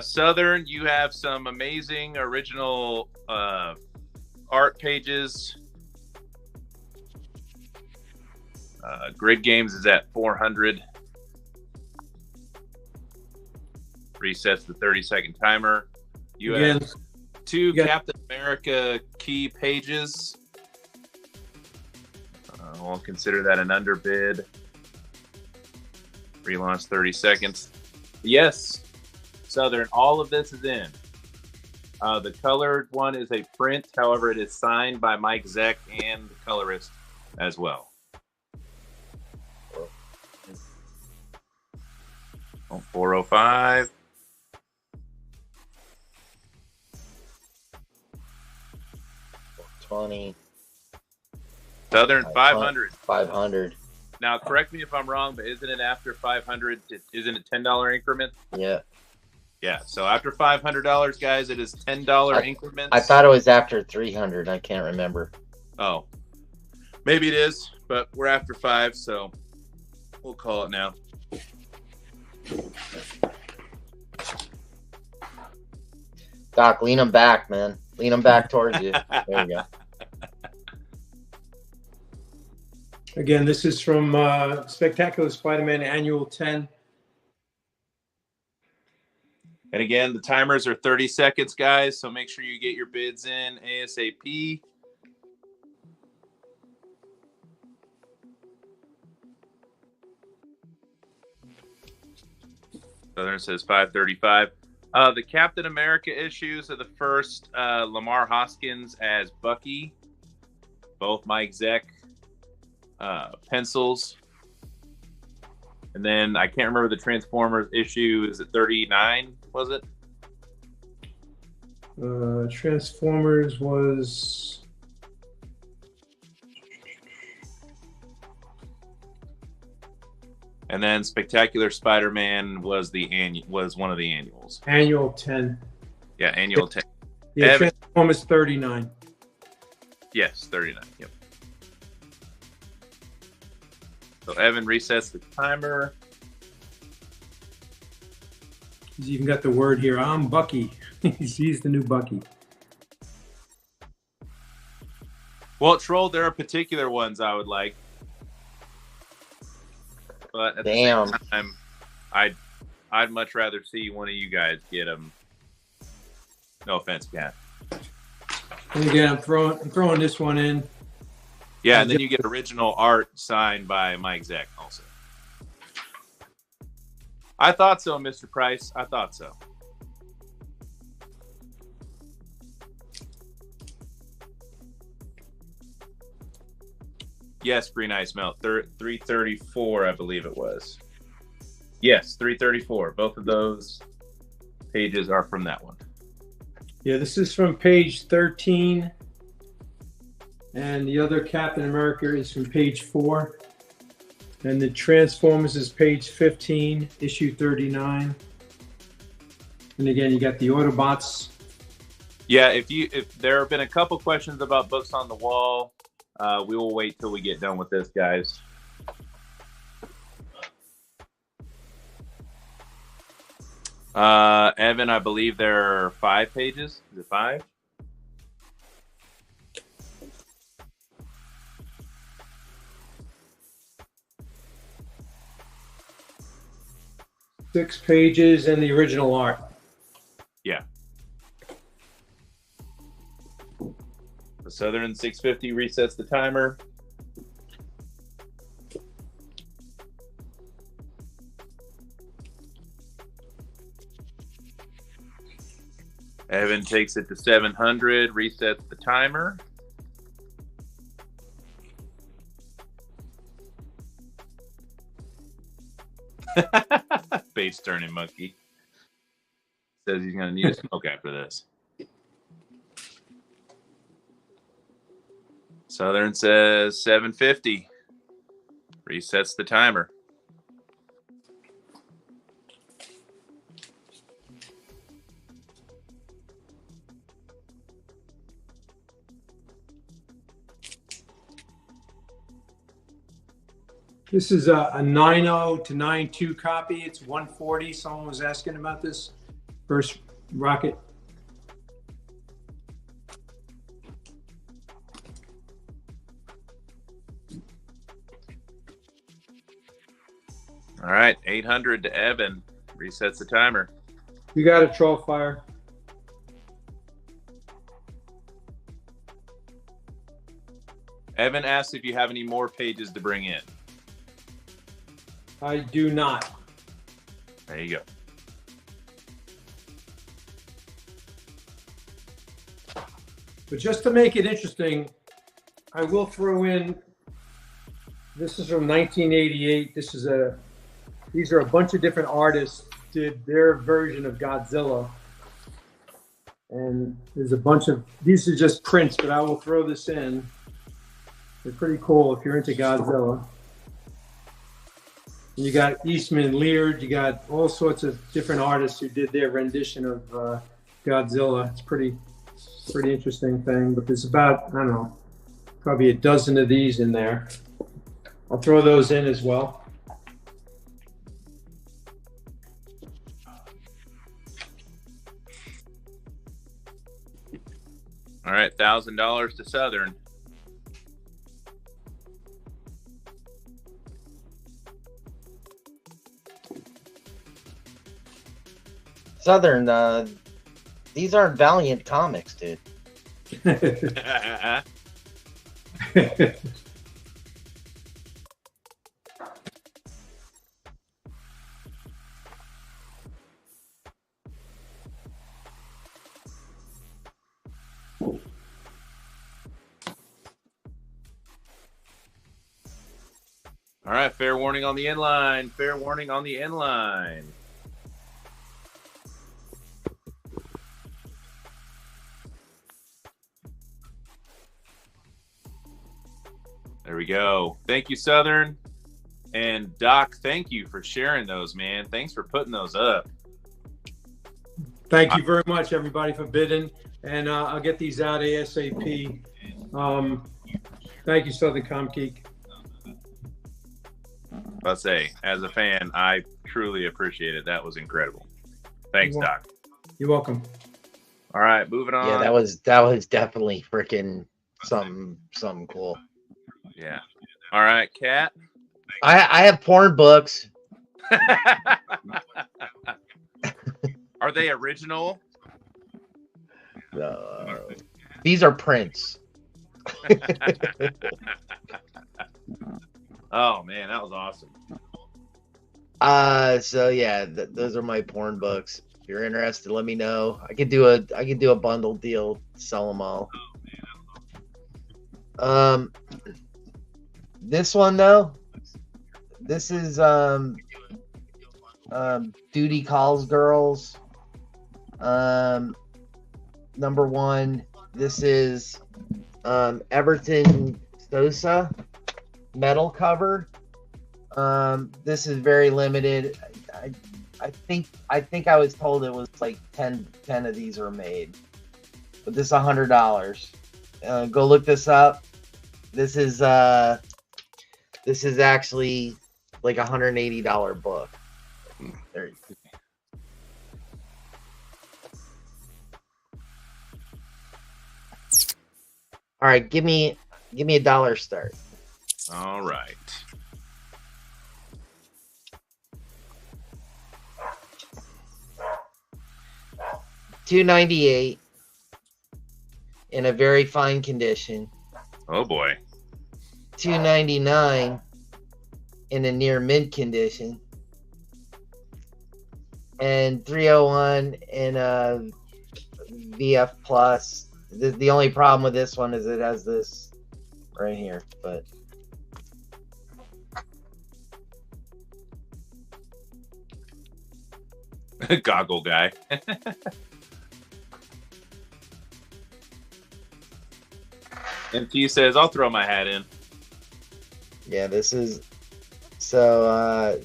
Southern, you have some amazing original art pages. Grid Games is at 400. Resets the 30-second timer. You have two Captain America key pages. We'll consider that an underbid. Relaunch 30 seconds. Yes, Southern, all of this is in. The colored one is a print. However, it is signed by Mike Zeck and the colorist as well. 405. $20. Southern 500. 500. Now, correct me if I'm wrong, but isn't it after 500? Isn't it $10 increments? Yeah. Yeah. So after $500, guys, it is $10 increments. I thought it was after 300. I can't remember. Oh, maybe it is, but we're after 5, so we'll call it now. Doc, lean them back, man. Lean them back towards you. There you go. Again, this is from Spectacular Spider-Man Annual 10. And again, the timers are 30 seconds, guys, so make sure you get your bids in ASAP. Southern says 535. The Captain America issues are the first. Lamar Hoskins as Bucky. Both Mike Zeck pencils. And then I can't remember the Transformers issue. Is it 39? Was it? Transformers was... And then Spectacular Spider-Man was one of the annuals. Annual 10. Yeah, annual 10. Yeah, Transformers 39. Yes, 39. Yep. So Evan resets the timer. He's even got the word here. I'm Bucky. He's the new Bucky. Well, Troll, there are particular ones I would like. But at the same time, I'd much rather see one of you guys get them. No offense, Kat. And again, I'm throwing this one in. Yeah, and then you get original art signed by Mike Zeck also. I thought so, Mr. Price. I thought so. Yes, Green Ice Melt. 334, I believe it was. Yes, 334. Both of those pages are from that one. Yeah, this is from page 13. And the other Captain America is from page 4. And the Transformers is page 15, issue 39. And again, you got the Autobots. Yeah, if there have been a couple questions about books on the wall, we will wait till we get done with this, guys. Evan, I believe there are 5 pages. Is it 5? Six pages and the original art. Yeah. The Southern 650 resets the timer. Evan takes it to 700, resets the timer. Page turning monkey. Says he's going to need a smoke after this. Southern says 750. Resets the timer. This is a 9.0 to 9.2 copy. It's 140. Someone was asking about this first rocket. All right, 800 to Evan. Resets the timer. You got a troll fire. Evan asks if you have any more pages to bring in. I do not. There you go. But just to make it interesting, I will throw in, this is from 1988. These are a bunch of different artists did their version of Godzilla. And there's a bunch of, these are just prints, but I will throw this in. They're pretty cool if you're into Godzilla. You got Eastman Leard, you got all sorts of different artists who did their rendition of Godzilla. It's pretty interesting thing, but there's about, I don't know, probably a dozen of these in there. I'll throw those in as well. All right, $1,000 to Southern. Southern, these aren't Valiant comics, dude. All right, fair warning on the inline. Fair warning on the inline. There we go. Thank you, Southern. And Doc, thank you for sharing those, man. Thanks for putting those up. Thank you very much, everybody, for bidding. And I'll get these out ASAP. Thank you, Southern Comic Geek. I'll say, as a fan, I truly appreciate it. That was incredible. Thanks, Doc. You're welcome. All right, moving on. Yeah, that was definitely freaking something cool. Yeah. All right, Kat. I have porn books. Are they original? These are prints. Oh man, that was awesome. So yeah, those are my porn books. If you're interested, let me know. I could do a bundle deal, sell them all. This one though, this is Duty Calls Girls. Number 1. This is Everton Sosa metal cover. This is very limited. I think I was told it was like 10 of these were made, but this is $100. Go look this up. This is actually like $180 book. There you go. All right, give me a dollar start. All right. $2.98 in a very fine condition. Oh boy. $2.99 in a near mint condition. And $3.01 in a VF Plus. The only problem with this one is it has this right here, but Goggle guy. MT says, I'll throw my hat in. Yeah, this is like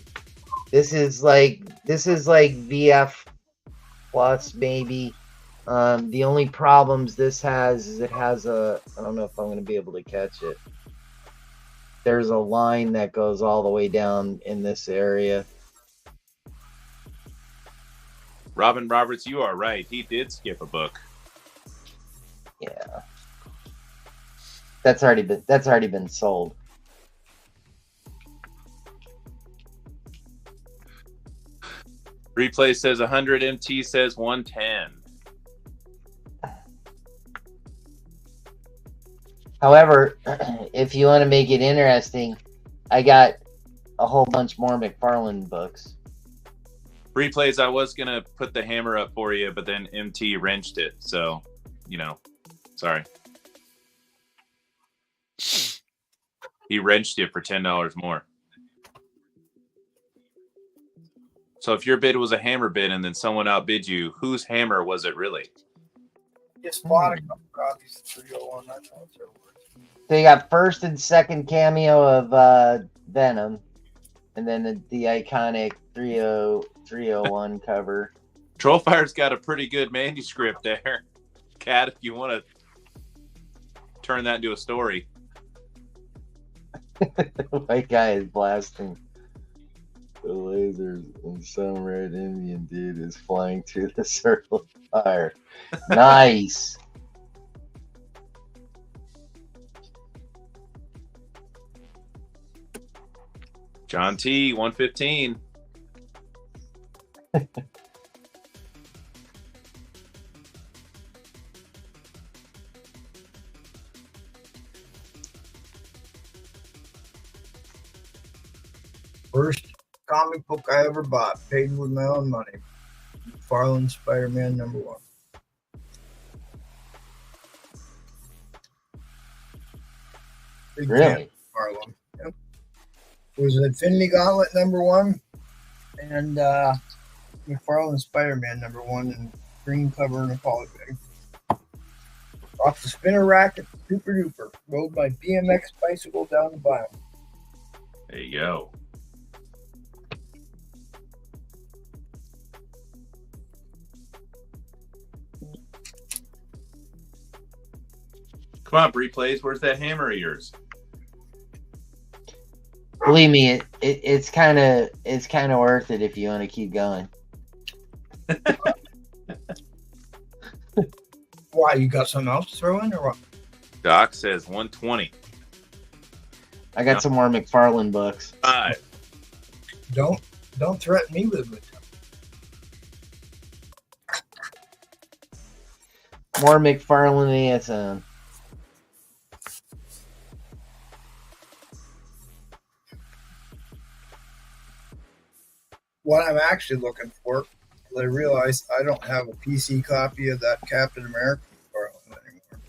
VF plus maybe. The only problems this has is it has I don't know if I'm going to be able to catch it. There's a line that goes all the way down in this area. Robin Roberts, you are right. He did skip a book. Yeah. That's already been sold. Replay says 100. MT says 110. However, if you want to make it interesting, I got a whole bunch more McFarlane books. Replays, I was going to put the hammer up for you, but then MT wrenched it. So, sorry. He wrenched it for $10 more. So if your bid was a hammer bid and then someone outbid you, whose hammer was it really? Just bought a couple copies of 301. That's how it's over. So you got first and second cameo of Venom, and then the iconic 301 cover. Trollfire's got a pretty good manuscript there. Kat, if you want to turn that into a story. White guy is blasting the lasers, and some red Indian dude is flying through the circle of fire. Nice. John T, 115. First comic book I ever bought, paid with my own money. McFarlane Spider-Man #1. Big fan Really? of McFarlane. Yep. It was an Infinity Gauntlet #1 and McFarlane Spider-Man #1 in green cover and a polybag. Off the spinner rack at Super Duper, rode my BMX bicycle down the biome. There you go. Come on, Replays. Where's that hammer of yours? Believe me, it's kind of worth it if you want to keep going. Why, you got something else to throw in or what? Doc says 120. I got some more McFarlane books. 5. Don't threaten me with it. More McFarlane ASM. What I'm actually looking for, I realized I don't have a PC copy of that Captain America McFarlane anymore.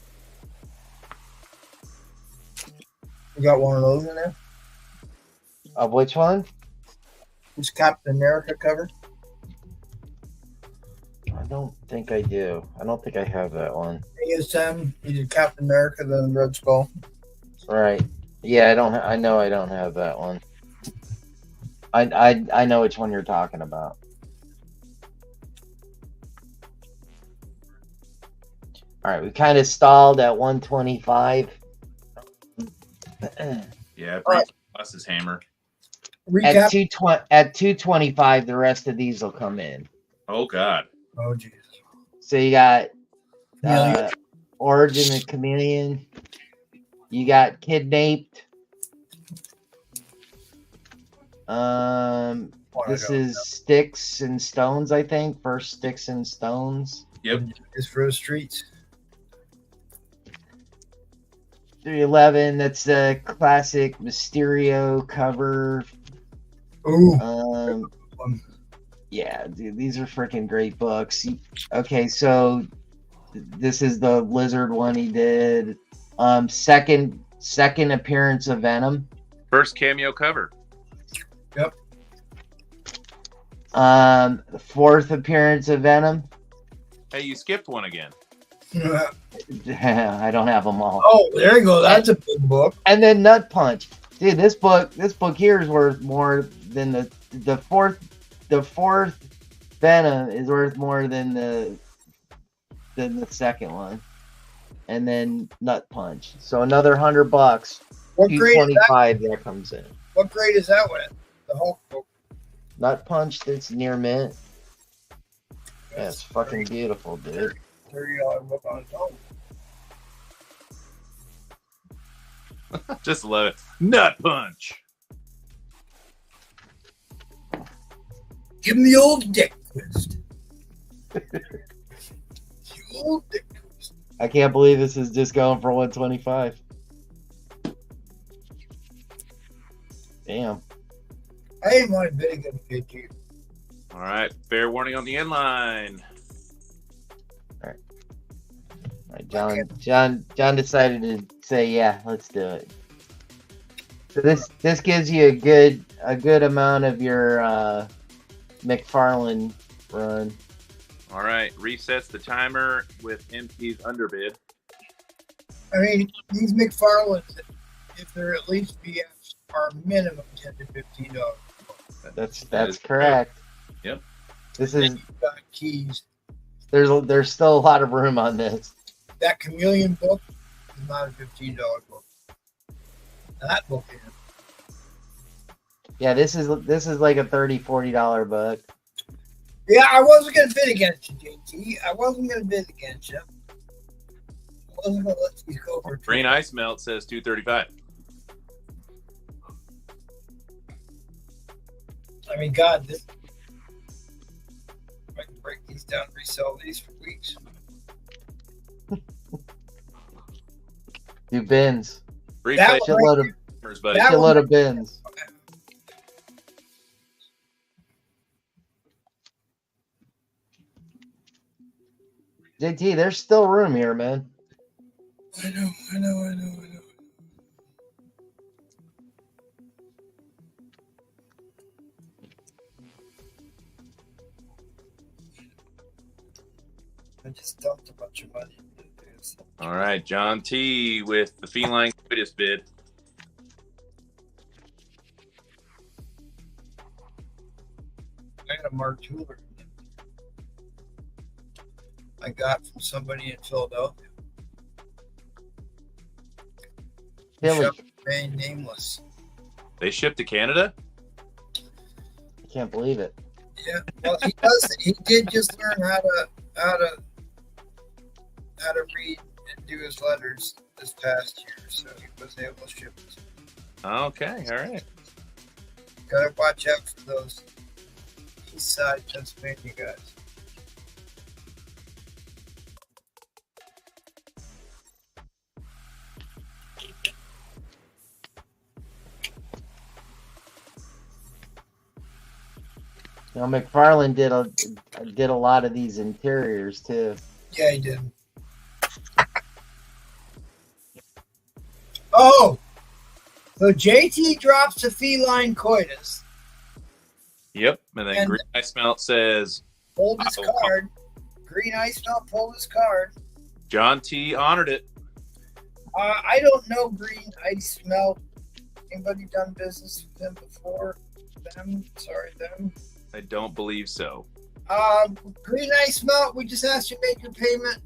You got one of those in there? Of which one? This Captain America cover? I don't think I do. I don't think I have that one. ASM, you did Captain America, then Red Skull. Right. Yeah, I don't. I know I don't have that one. I know which one you're talking about. All right, we kind of stalled at 125. Yeah, All right. plus his hammer. Recap. At 225, the rest of these will come in. Oh, God. Oh, jeez. So you got Yeah. Origin of Chameleon. You got Kidnapped. This is Sticks and Stones, I think. First Sticks and Stones. Yep. It's for the streets. 311. That's a classic Mysterio cover. Ooh. Yeah, dude, these are freaking great books. Okay, so this is the Lizard one he did. Second appearance of Venom. First cameo cover. Yep. The fourth appearance of Venom. Hey, you skipped one again. I don't have them all. Oh, there you go. That's a big book. And then Nut Punch. Dude, this book here is worth more than the fourth Venom is worth more than the second one. And then Nut Punch. So another $100. What grade is that? $225 that comes in. What grade is that one? The Hulk book. Nut Punch that's near mint. Yeah, it's fucking beautiful, dude. $30 book on its own. Just love it. Nut Punch. Give him the old dick twist. The old dick twist. I can't believe this is just going for $125. Damn. I didn't want to bid against PST. All right. Fair warning on the end line. All right, John decided to say, yeah, let's do it. So this gives you a good amount of your McFarlane run. All right. Resets the timer with MP's underbid. I mean, these McFarlanes, if they're at least BS, are minimum $10 to $15. That's correct. Yep. This And is then you've got keys. there's still a lot of room on this. That Chameleon book is not a $15 book. That book is. Yeah, this is like a $30-$40 book. Yeah, I wasn't going to bid against you, JT. I wasn't going to bid against you. I wasn't going to let these go for Green Ice Melt says $235. I mean, God, this. I can break these down and resell these for weeks. Do bins. Free That play one- Shitload of timers, buddy. that shitload of bins. JT, there's still room here, man. I know. I just dumped a bunch of money into this. All right. John T with the feline coitus bid. I got a Mark Tuller. I got from somebody in Philadelphia. Philly. Shop remained nameless. They shipped to Canada? I can't believe it. Yeah, well, he does. He did just learn how to read and do his letters this past year, so he was able to ship it. Okay. All right. Gotta watch out for those East Side Pennsylvania guys. You know, McFarlane did a lot of these interiors too. Yeah, he did. Oh, so JT drops the feline coitus. Yep. And then And- Green Ice Melt says Pulled his card. Green Ice Melt pulled his card. John T honored it. I don't know Green Ice Melt. Anybody done business with him before? Them? Sorry, them. I don't believe so. Green Ice Melt, we just asked you to make your payment.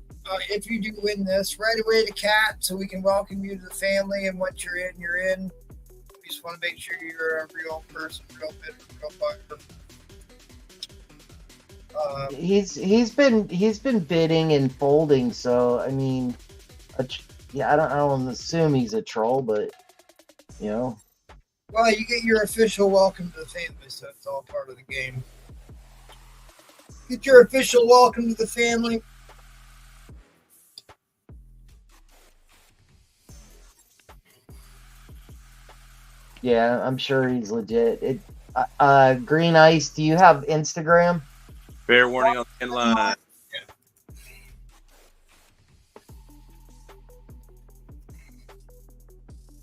If you do win this, right away to Cat so we can welcome you to the family. And once you're in, you're in. We just want to make sure you're a real person, real bidder, real buyer. He's been bidding and folding, so I mean, I don't assume he's a troll, but you know. Well, you get your official welcome to the family, so it's all part of the game. Get your official welcome to the family. Yeah, I'm sure he's legit. Green Ice, do you have Instagram? Fair warning on the inline.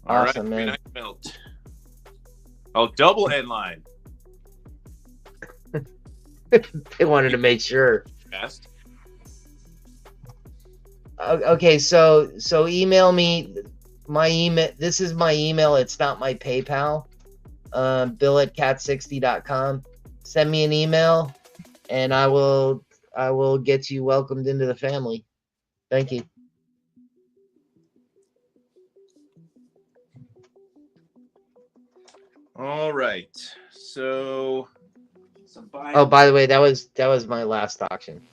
All right, Awesome, man. Green Ice Melt. Oh, double end line. They wanted to make sure. Best. Okay, so email me my email. This is my email. It's not my PayPal. Bill@cat60.com. Send me an email, and I will get you welcomed into the family. Thank you. All right. So. Oh, by the way, that was my last auction.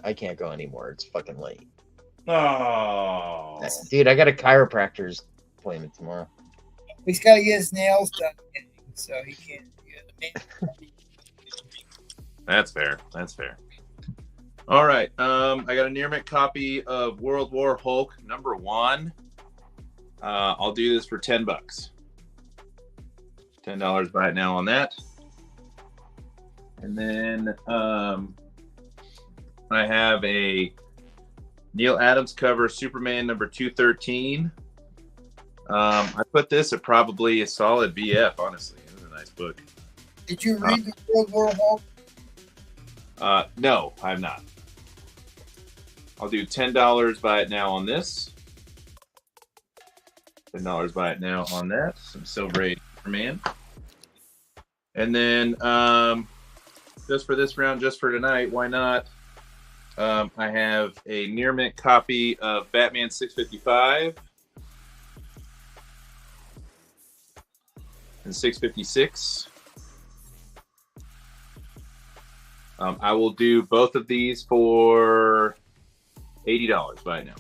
I can't go anymore. It's fucking late. Oh. Dude, I got a chiropractor's appointment tomorrow. He's got to get his nails done, so he can't. That's fair. That's fair. All right. I got a near mint copy of World War Hulk #1. I'll do this for $10. $10 buy it now on that. And then I have a Neil Adams cover, Superman #213. I put this at probably a solid BF, honestly. It was a nice book. Did you read the World War Hulk? No, I'm not. I'll do $10 buy it now on this. $10 buy it now on that. Some Silver Age Superman. And then just for this round, just for tonight, why not? I have a near mint copy of Batman 655 and 656. I will do both of these for $80 by now.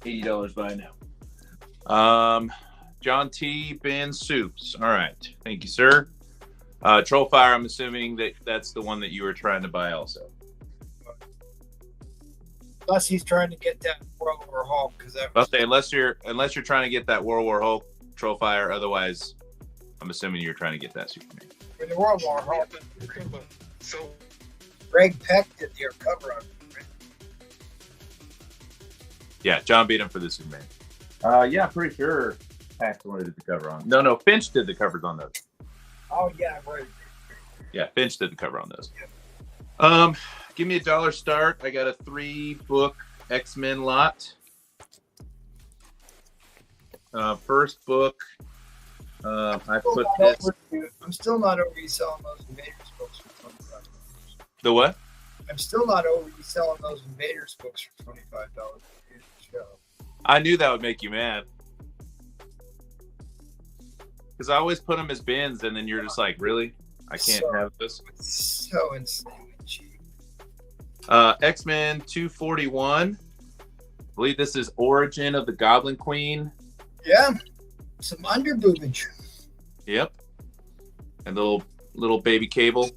$80 by now. John T. Ben Soups. All right. Thank you, sir. Trollfire, I'm assuming that's the one that you were trying to buy also. Unless he's trying to get that World War Hulk, because that. I'll say unless you're trying to get that World War Hulk, Trollfire. Otherwise, I'm assuming you're trying to get that Superman. For the World War Hulk. So Greg Peck did the cover on it. Right? Yeah, John beat him for the Superman. Yeah, pretty sure Peck did the cover on. No, Finch did the covers on those. Oh yeah, right. Yeah, Finch did the cover on those. Yeah. Give me $1 start. I got a 3-book X-Men lot. First book. I put this. I'm still not over you selling those Invaders books for $25. The what? I'm still not over you selling those Invaders books for $25. I knew that would make you mad. Because I always put them as bins, and then you're just like, really? I can't have this? So insanely cheap. X-Men 241. I believe this is Origin of the Goblin Queen. Yeah. Some underboobage. Yep. And little baby Cable. This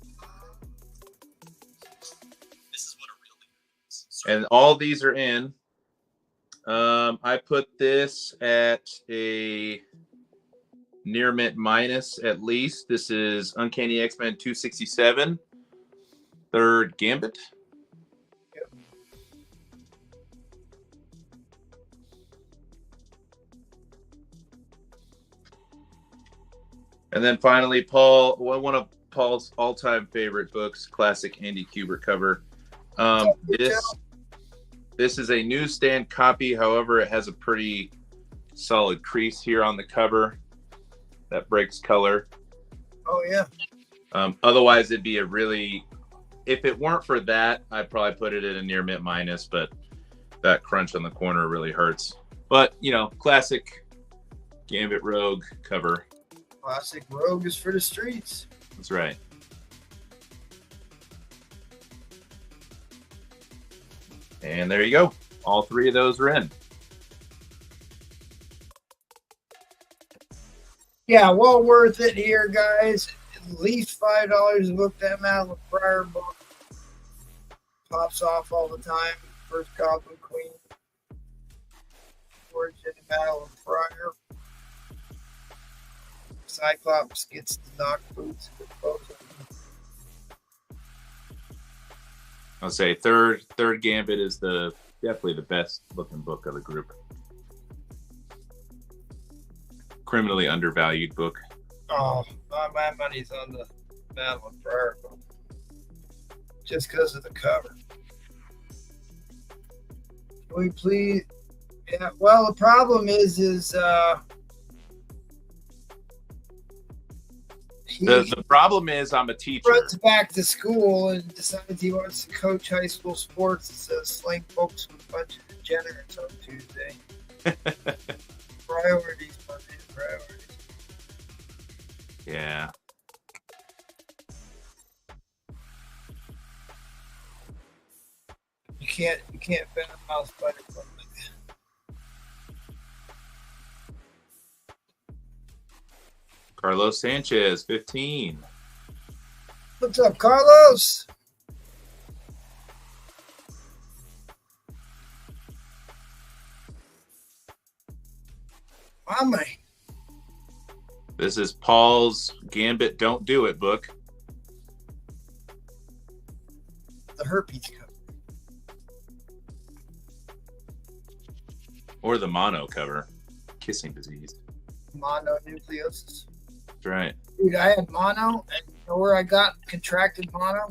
is what a real leader is. And all these are in. I put this at a near mint minus at least. This is Uncanny X-Men 267. Third Gambit. Yep. And then finally, Paul, one of Paul's all-time favorite books, classic Andy Kubert cover. This is a newsstand copy. However, it has a pretty solid crease here on the cover that breaks color. Oh, yeah. Otherwise, it'd be a really... If it weren't for that, I'd probably put it at a near mint minus, but that crunch on the corner really hurts. But, classic Gambit Rogue cover. Classic Rogue is for the streets. That's right. And there you go. All three of those are in. Yeah, well worth it here, guys. At least $5 a book. That Madeline Pryor book pops off all the time. First Goblin Queen. Origin of Madeline Pryor. Cyclops gets the knock boots. I'll say third Gambit is definitely the best looking book of the group. Criminally undervalued book. Oh, my money's on the Madeline Pryor book. Just because of the cover. Can we please? Yeah. Well, the problem is The problem is I'm a teacher. runs back to school and decides he wants to coach high school sports and says sling books with a bunch of degenerates on Tuesday. Priorities, my man, priorities. Yeah. You can't bend a mouse by the foot like that. Carlos Sanchez, 15. What's up, Carlos? Mama, This is Paul's Gambit Don't Do It book. the herpes cover. Or the mono cover. Kissing disease. Mononucleosis. That's right. Dude, I had mono, and you know where I got contracted mono?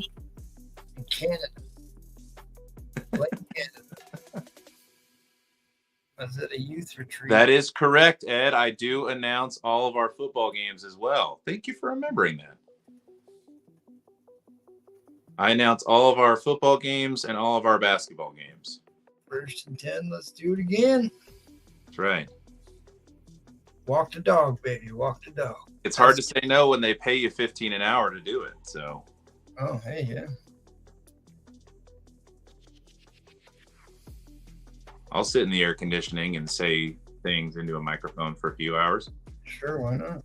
In Canada. Lake Canada. I was at a youth retreat. That is correct, Ed. I do announce all of our football games as well. Thank you for remembering that. I announce all of our football games and all of our basketball games. 1st and 10, let's do it again. That's right. Walk the dog, baby. Walk the dog. It's hard to say no when they pay you $15 an hour to do it. So, Oh, hey, yeah. I'll sit in the air conditioning and say things into a microphone for a few hours. Sure, why not?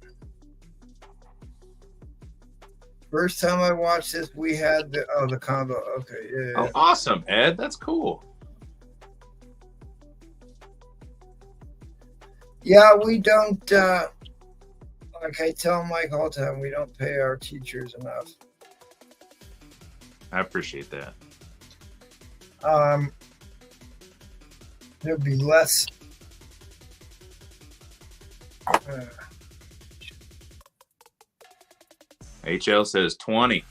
First time I watched this, we had the combo. Okay, yeah. Oh, awesome, Ed. That's cool. Yeah, we don't, like I tell Mike all the time, we don't pay our teachers enough. I appreciate that. There'll be less. HL says 20.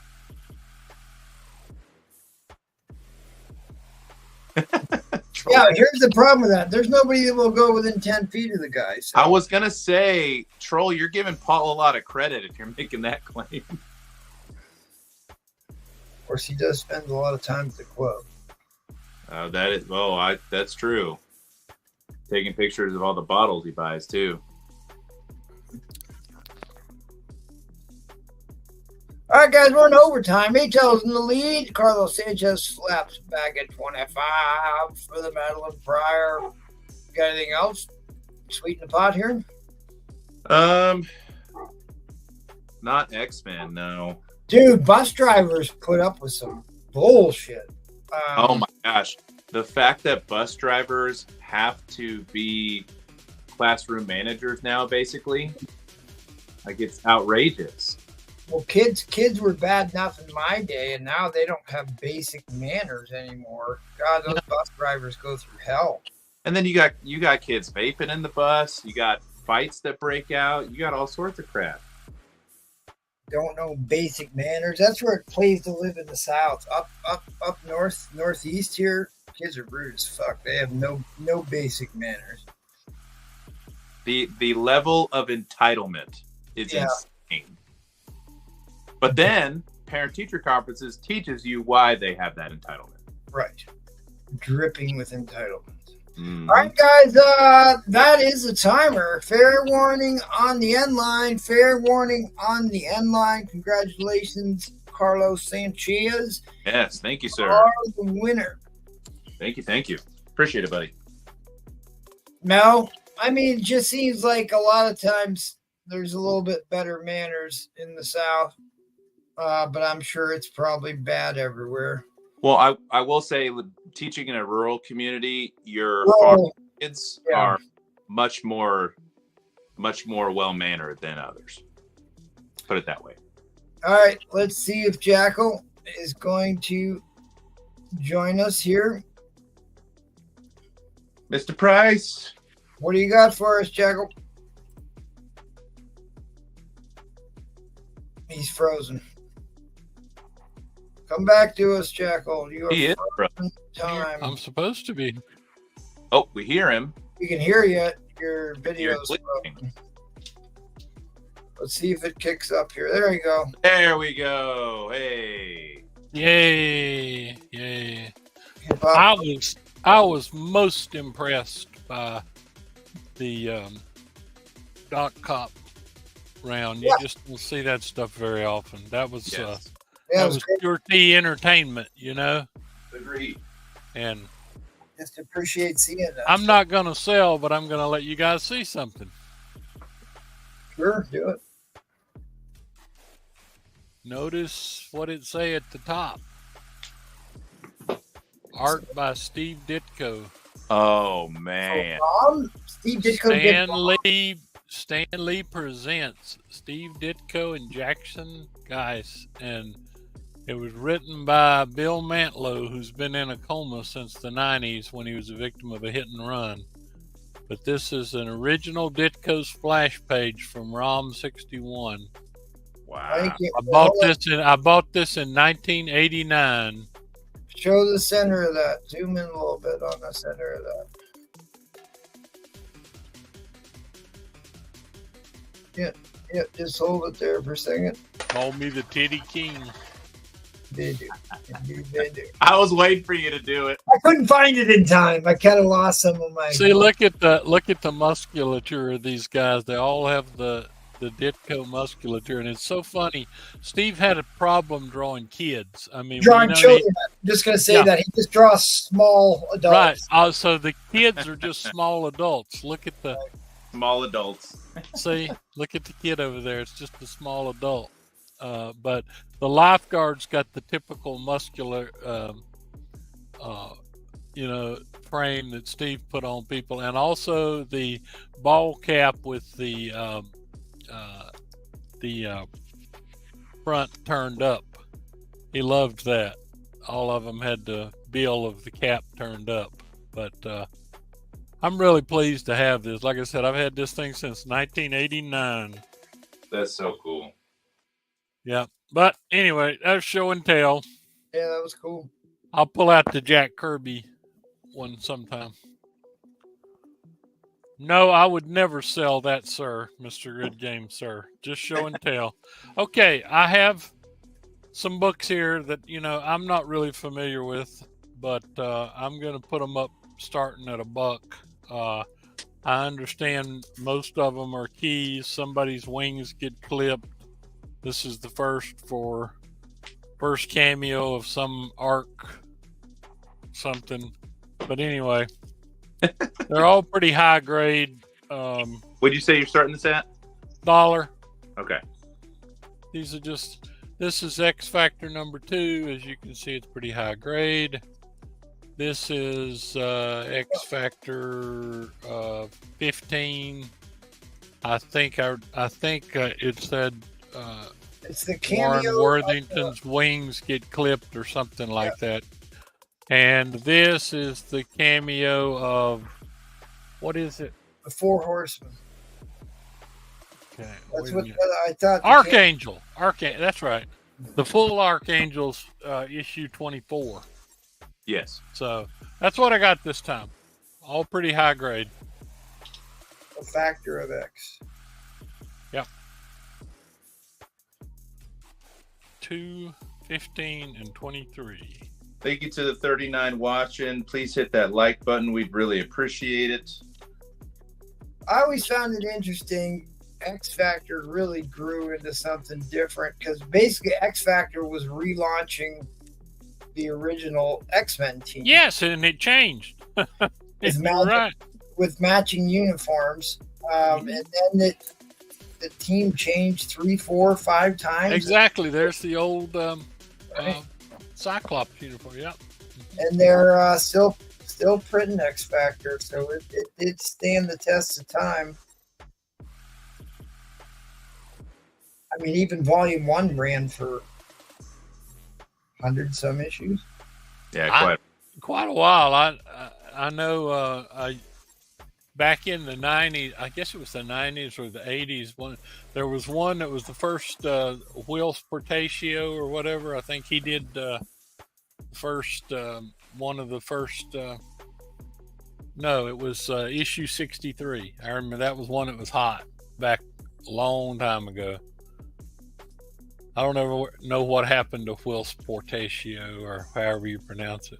Yeah, here's the problem with that. There's nobody that will go within 10 feet of the guy. So. I was going to say, Troll, you're giving Paul a lot of credit if you're making that claim. Of course, he does spend a lot of time at the club. That's true. Taking pictures of all the bottles he buys, too. All right, guys, we're in overtime. HL's in the lead. Carlos Sanchez slaps back at 25 for the Madeline Pryor. Got anything else? Sweet in the pot here? Not X-Men, no. Dude, bus drivers put up with some bullshit. Oh my gosh. The fact that bus drivers have to be classroom managers now, basically, like, it's outrageous. Well, kids were bad enough in my day, and now they don't have basic manners anymore. God, those bus drivers go through hell. And then you got kids vaping in the bus. You got fights that break out. You got all sorts of crap. Don't know basic manners. That's where it pays to live in the South. Up northeast here, kids are rude as fuck. They have no basic manners. The level of entitlement is insane. But then parent-teacher conferences teaches you why they have that entitlement. Right. Dripping with entitlement. Mm. All right, guys, that is the timer. Fair warning on the end line. Fair warning on the end line. Congratulations, Carlos Sanchez. Yes, thank you, sir. Are the winner. Thank you. Appreciate it, buddy. No, I mean, it just seems like a lot of times there's a little bit better manners in the South, but I'm sure it's probably bad everywhere. Well, I will say, teaching in a rural community, your farm kids are much more well-mannered than others. Put it that way. All right, let's see if Jackal is going to join us here. Mr. Price. What do you got for us, Jackal? He's frozen. Come back to us, Jackal. You He is, bro. time. I'm supposed to be. Oh, we hear him. You can hear you. Your You're video's clicking. broken. Let's see if it kicks up here. There you go. There we go. Hey. Yay! Yay! Hip hop. I was most impressed by the Doc Cop round. You just don't see that stuff very often. That was Yes. Yeah, that it was was great. pure T entertainment, you know. Agreed. And Just appreciate seeing that. I'm not gonna sell, but I'm gonna let you guys see something. Sure, do it. Notice what it say at the top. Art by Steve Ditko. Oh man. Steve Ditko did Stan Lee presents Steve Ditko and Jackson Geis, and it was written by Bill Mantlo, who's been in a coma since the 90s when he was a victim of a hit and run. But this is an original Ditko splash page from ROM 61. Wow. Thank you. I bought this in 1989. Show the center of that. Zoom in a little bit on the center of that. Yeah, just hold it there for a second. Call me the Titty King. Did you? I was waiting for you to do it. I couldn't find it in time. I kind of lost some of my. See, look at the musculature of these guys. They all have the Ditko musculature, and it's so funny. Steve had a problem drawing kids. I mean, drawing children. I'm just gonna say that he just draws small adults. Right. So the kids are just small adults. Look at the Small adults. see. Look at the kid over there. It's just a small adult. But the lifeguard's got the typical muscular, frame that Steve put on people, and also the ball cap with the front turned up. He loved that. All of them had the bill of the cap turned up. But I'm really pleased to have this. Like I said, I've had this thing since 1989. That's so cool. Yeah. But anyway, that's show and tell. Yeah, that was cool. I'll pull out the Jack Kirby one sometime. No, I would never sell that, sir, Mr. Good Game, sir. Just show and tell. Okay, I have some books here that, I'm not really familiar with, but I'm going to put them up starting at $1. I understand most of them are keys. Somebody's wings get clipped. This is the first cameo of some arc something. But anyway, they're all pretty high grade. Would you say you're starting this at? $1. Okay. These are this is X Factor number 2. As you can see, it's pretty high grade. This is X Factor 15. I think it said it's the Warren cameo. Worthington's wings get clipped or something like that. And this is the cameo of, what is it? The Four Horsemen. Okay, That's what I thought. Archangel. That's right. The full Archangels issue 24. Yes. So that's what I got this time. All pretty high grade. A factor of X. Yep. 2, 15, and 23. Thank you to the 39 watching. Please hit that like button. We'd really appreciate it. I always found it interesting. X Factor really grew into something different because basically X Factor was relaunching the original X-Men team. Yes, and it changed. You're right. With matching uniforms. And then the team changed 3, 4, 5 times. Exactly. There's the old Cyclops uniform. Yep. And they're still printing X Factor, so it did stand the test of time. I mean, even Volume 1 ran for 100 some issues. Yeah, quite a while. I know back in the 90s, I guess it was the 90s or the 80s, there was one that was the first Will Portatio or whatever. I think he did one of the first. No, it was issue 63. I remember that was one that was hot back a long time ago. I don't ever know what happened to Will Portatio or however you pronounce it.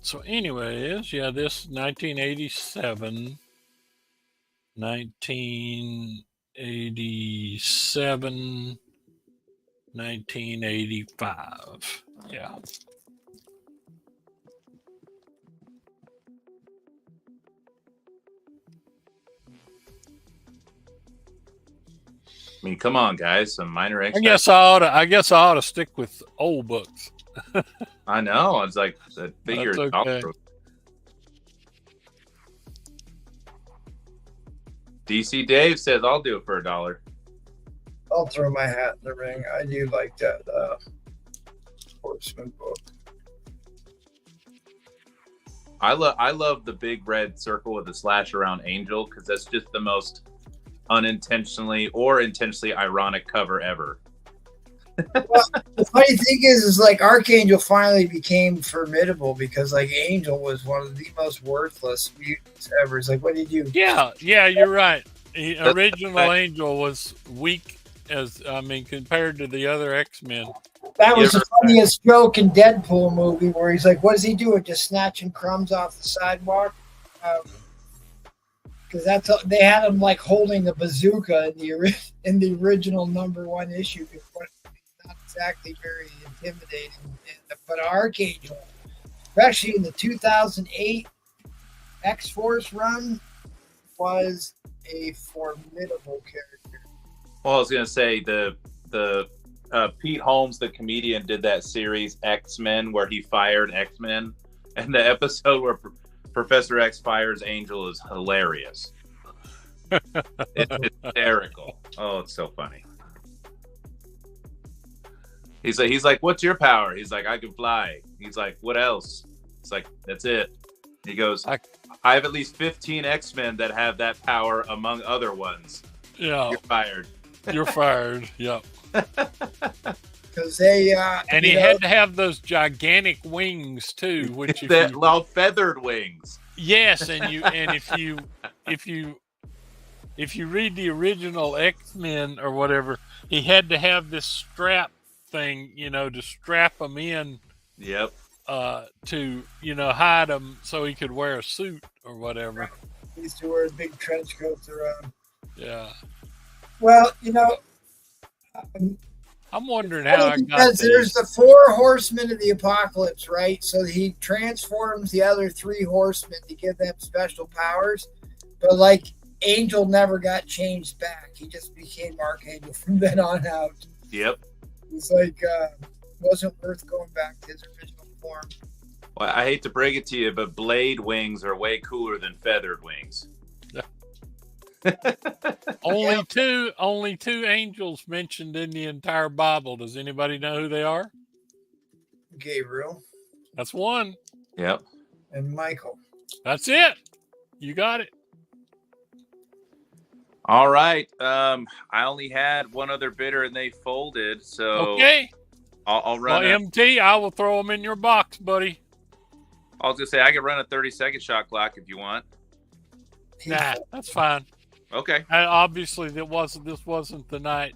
So anyways, yeah, this 1987, 1985. Yeah. I mean, come on, guys, some minor X. I guess I ought to stick with old books. I know. It's like the figure. That's okay. DC Dave says, "I'll do it for $1." I'll throw my hat in the ring. I do like that Horseman book. I love the big red circle with the slash around Angel, because that's just the most unintentionally or intentionally ironic cover ever. Well, the funny thing is like Archangel finally became formidable, because like Angel was one of the most worthless mutants ever. It's like, what did you do? Yeah, you're right. The original Angel was weak compared to the other X-Men. That was the funniest joke in Deadpool movie, where he's like, what is he doing? Just snatching crumbs off the sidewalk? Because they had him like holding the bazooka in the original #1 issue. Not exactly very intimidating, but Archangel, especially in the 2008 X-Force run, was a formidable character. Well, I was gonna say the Pete Holmes, the comedian, did that series X-Men where he fired X-Men, and the episode where Professor X fires Angel is hilarious. It's hysterical. Oh, it's so funny. He's like, what's your power? He's like, I can fly. He's like, what else? It's like, that's it. He goes, I have at least 15 X-Men that have that power, among other ones. Yeah. You're fired. You're fired. Yep. Because they and he had to have those gigantic wings too, which all feathered wings. Yes, and if you read the original X-Men or whatever, he had to have this strap thing, to strap them in. Yep. To hide them so he could wear a suit or whatever. He used to wear big trench coats around. Yeah. Well, I'm wondering how I got because there's the 4 horsemen of the apocalypse, right? So he transforms the other 3 horsemen to give them special powers, but like Angel never got changed back. He just became Archangel from then on out. Yep. It's like wasn't worth going back to his original form. Well, I hate to break it to you, but blade wings are way cooler than feathered wings. Only two angels mentioned in the entire Bible. Does anybody know who they are? Gabriel. That's one. Yep. And Michael. That's it. You got it. All right. I only had one other bidder and they folded. So okay. I'll run. Well, MT, I will throw them in your box, buddy. I was gonna say I could run a 30-second shot clock if you want. Nah, that's fine. Okay. Obviously, this wasn't the night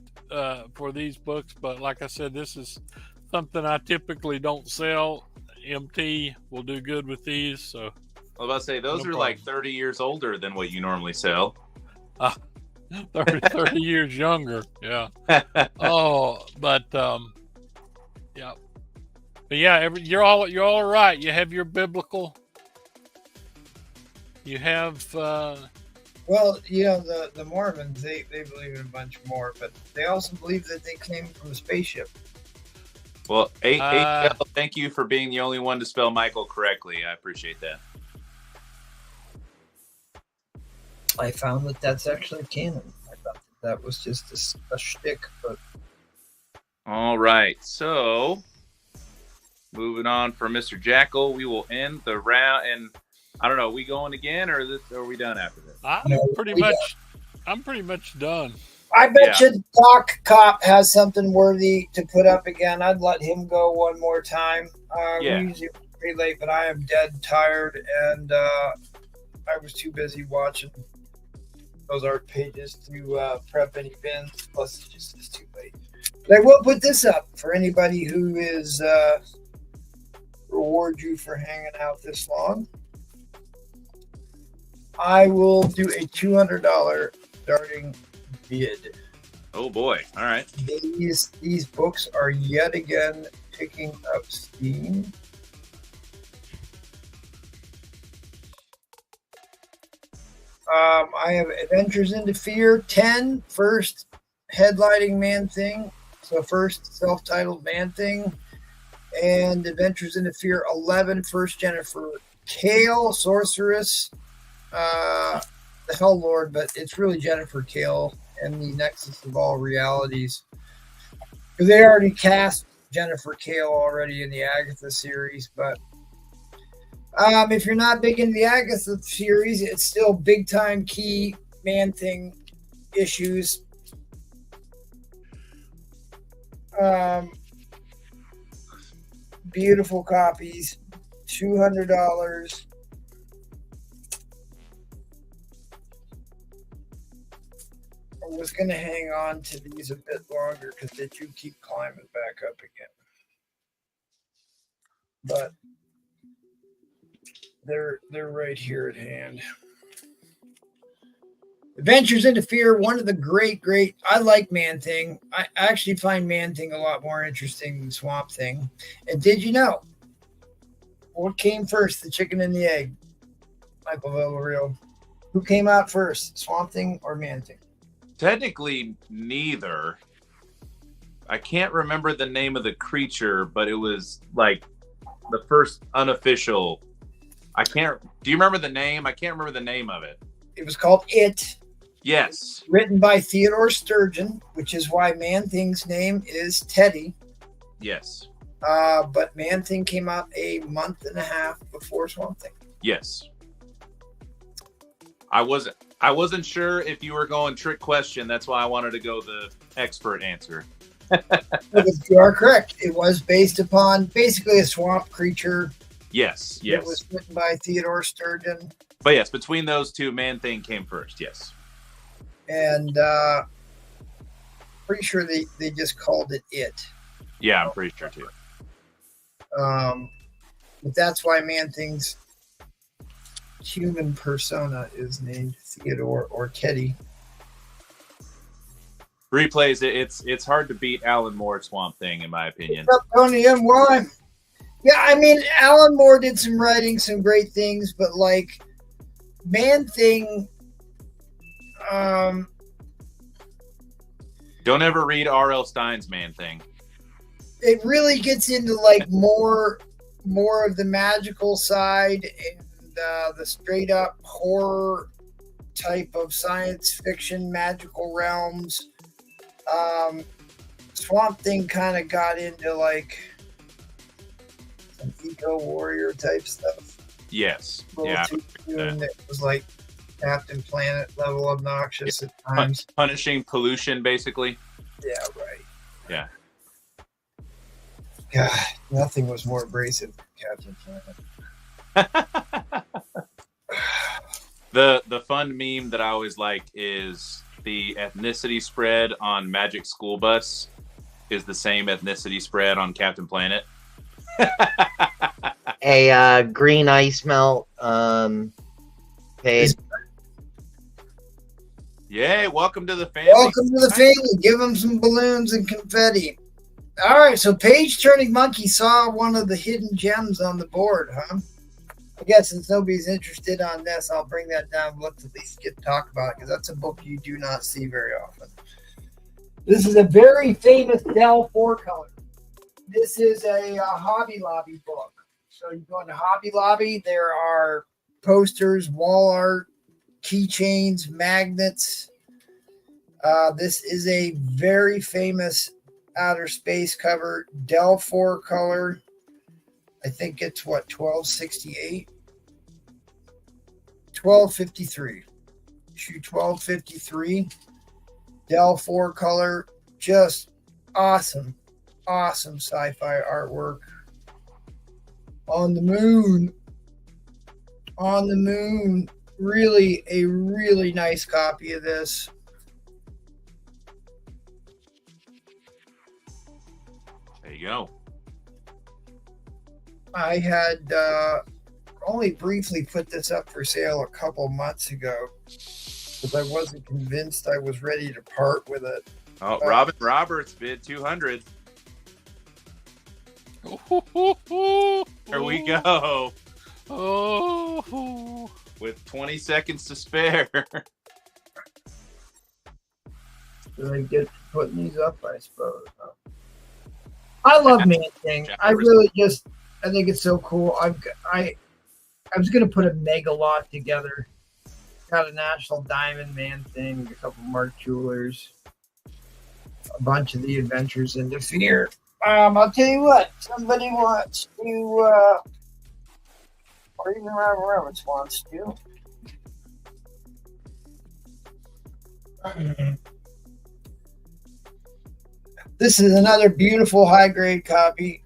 for these books, but like I said, this is something I typically don't sell. MT will do good with these. So I was about to say those are like 30 years older than what you normally sell. 30 years younger. Yeah. But yeah. But yeah, you're all right. You have your biblical. You have. Well, the Mormons, they believe in a bunch more, but they also believe that they came from a spaceship. Well, thank you for being the only one to spell Michael correctly. I appreciate that. I found that that's actually canon. I thought that was just a shtick, but All right. So, moving on from Mr. Jackal, we will end the round. And I don't know, are we going again, or are we done after this? I'm pretty much done. I bet you Doc Cop has something worthy to put up again. I'd let him go one more time. We usually pretty late, but I am dead tired, and I was too busy watching those art pages to prep any bins. Plus, it's too late. But I will put this up for anybody who is reward you for hanging out this long. I will do a $200 starting bid. Oh boy! All right. These books are yet again picking up steam. I have Adventures into Fear 10, first headlighting Man-Thing, so first self-titled Man-Thing, and Adventures into Fear 11, first Jennifer Kale, Sorceress, the Hell Lord, but it's really Jennifer Kale and the Nexus of All Realities. Because they already cast Jennifer Kale already in the Agatha series, but if you're not big into the Agatha series, it's still big time key Man-Thing issues. Beautiful copies, $200. I was going to hang on to these a bit longer because they do keep climbing back up again. But they're right here at hand. Adventures into Fear, one of the great, I like Man-Thing. I actually find Man-Thing a lot more interesting than Swamp Thing. And did you know what came first, the chicken and the egg? Michael Villarreal. Who came out first, Swamp Thing or Man-Thing? Technically, neither. I can't remember the name of the creature, but it was like the first unofficial. Do you remember the name? I can't remember the name of it. It was called It. Yes. Written by Theodore Sturgeon, which is why Man-Thing's name is Teddy. Yes. But Man-Thing came out a month and a half before Swamp Thing. Yes. I wasn't sure if you were going trick question. That's why I wanted to go the expert answer. You are correct. It was based upon basically a swamp creature. Yes. It was written by Theodore Sturgeon. But yes, between those two, Man-Thing came first. Yes. And pretty sure they just called it It. Yeah, I'm pretty sure too. But that's why Man-Thing's human persona is named Theodore or Teddy. Replays it's hard to beat Alan Moore's Swamp Thing in my opinion. What's up, Tony M? Why? Yeah, I mean Alan Moore did some writing, some great things, but like Man-Thing, don't ever read R.L. Stine's Man-Thing. It really gets into like more of the magical side and the straight up horror type of science fiction magical realms. Swamp Thing kind of got into like some eco warrior type stuff. Yes. Yeah. And it was like Captain Planet level obnoxious at times. Punishing pollution, basically. Yeah, right. Yeah. God, nothing was more abrasive than Captain Planet. The fun meme that I always like is the ethnicity spread on Magic School Bus is the same ethnicity spread on Captain Planet. A green ice melt page. Yay, welcome to the family. Welcome to the family. Give them some balloons and confetti. All right, so Page Turning Monkey saw one of the hidden gems on the board, huh? I guess since nobody's interested on this, I'll bring that down. Let's at least get to talk about it because that's a book you do not see very often. This is a very famous Dell 4-color. This is a Hobby Lobby book. So you go into Hobby Lobby, there are posters, wall art, keychains, magnets. This is a very famous outer space cover, Dell 4 color. I think it's what, 1268? 1253. Issue 1253. Dell 4 color. Just awesome. Awesome sci-fi artwork. On the moon. On the moon. Really, a really nice copy of this. There you go. I had only briefly put this up for sale a couple months ago because I wasn't convinced I was ready to part with it. Oh, Robin Roberts bid 200. There we go. Oh, With 20 seconds to spare. Did I get putting these up? I suppose. I love Man Thing. I really just, I think it's so cool. I was gonna put a mega lot together. Got a National Diamond Man Thing, a couple Mark Jewelers, a bunch of the Adventures into Fear. I'll tell you what. Somebody wants to, or even Robin Roberts wants to. This is another beautiful high-grade copy.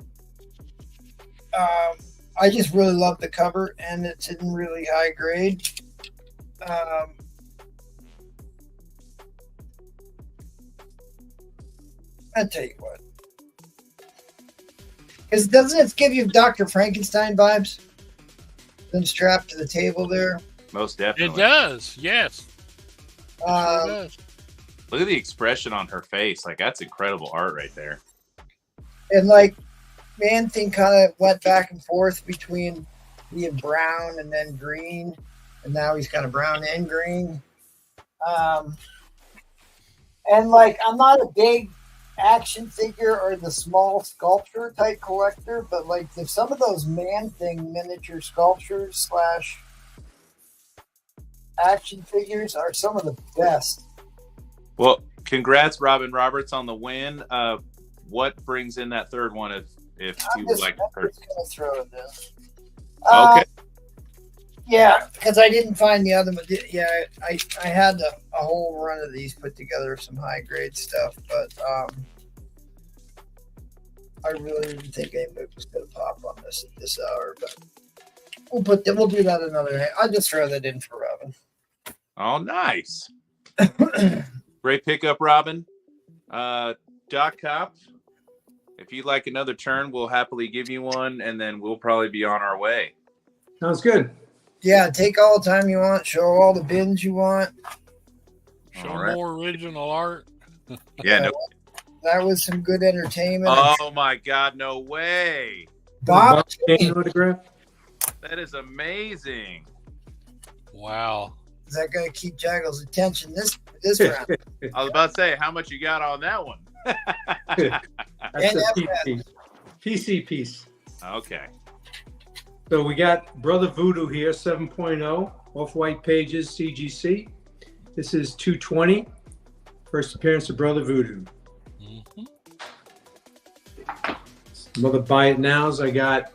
I just really love the cover, and it's in really high grade. I'll tell you what. Because doesn't it give you Dr. Frankenstein vibes? Then strapped to the table there. Most definitely. it does. Yes. It sure does. Look at the expression on her face. Like, that's incredible art right there. And like, Man Thing kind of went back and forth between being brown and then green, and now he's kind of brown and green. And like, I'm not a big action figure or the small sculpture type collector, but like, if some of those Man Thing miniature sculptures / action figures are some of the best. Well, congrats, Robin Roberts, on the win. What brings in that third one if you would like her? I'm just going to throw it in. Okay. Yeah, because I didn't find the other one. Yeah, I had a whole run of these put together, some high grade stuff, but I really didn't think anybody was going to pop on this at this hour. But we'll do that another day. I'll just throw that in for Robin. Oh, nice. Great pickup, Robin. Doc Cop, if you'd like another turn, we'll happily give you one, and then we'll probably be on our way. Sounds good. Yeah, take all the time you want. Show all the bins you want. Show All right. more original art. Yeah, no. That was some good entertainment. Oh, my God, no way. Bob, Kane autograph. That is amazing. Wow. is that going to keep Jaggle's attention this round? I was about to say, how much you got on that one? That's a PC piece. Okay. So we got Brother Voodoo here, 7.0, off-white pages, CGC. This is 220. First appearance of Brother Voodoo. Mm-hmm. Some other buy it nows I'm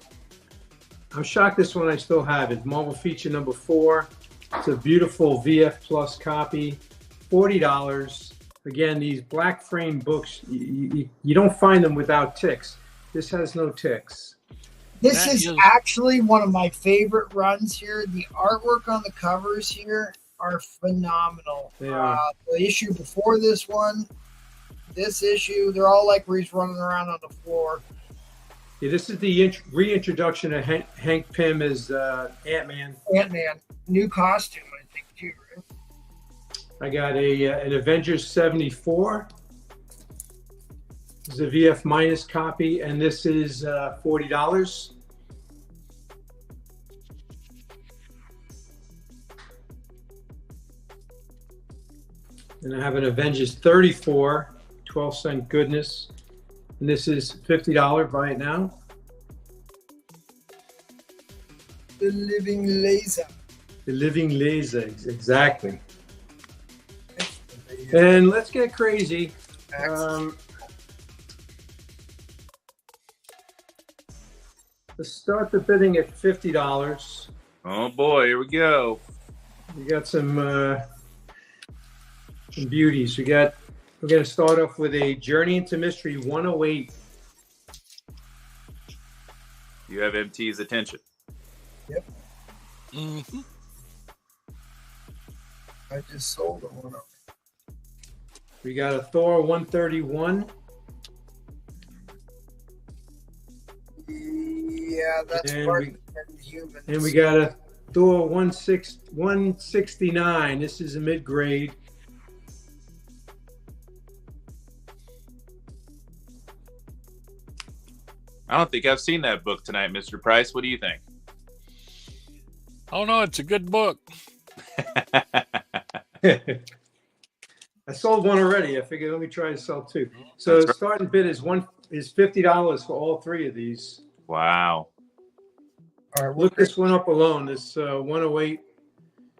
shocked this one I still have it. Marvel feature number 4. It's a beautiful VF Plus copy, $40. Again, these black frame books, you don't find them without ticks. This has no ticks. This is actually one of my favorite runs here. The artwork on the covers here are phenomenal. They are. The issue before this one, this issue, they're all like where he's running around on the floor. Yeah, this is the reintroduction of Hank Pym as Ant-Man. Ant-Man, new costume, I think, too, right? I got an Avengers 74. This is a VF minus copy, and this is $40. And I have an Avengers 34, 12-cent goodness. And this is $50. Buy it now. The Living Laser. The Living Laser, exactly. And let's get crazy. Let's start the bidding at $50. Oh boy, here we go. We got some beauties. We're going to start off with a Journey into Mystery 108. You have MT's attention. Yep. Mm-hmm. I just sold the one. We got a Thor 131. Yeah, that's And part we- of humans. And we got a Thor 169. This is a mid-grade. I don't think I've seen that book tonight, Mr. Price. What do you think? Oh no, it's a good book. I sold one already. I figured let me try to sell two. So That's the starting bid is $50 for all three of these. Wow. All right, Look this one up alone. This 108.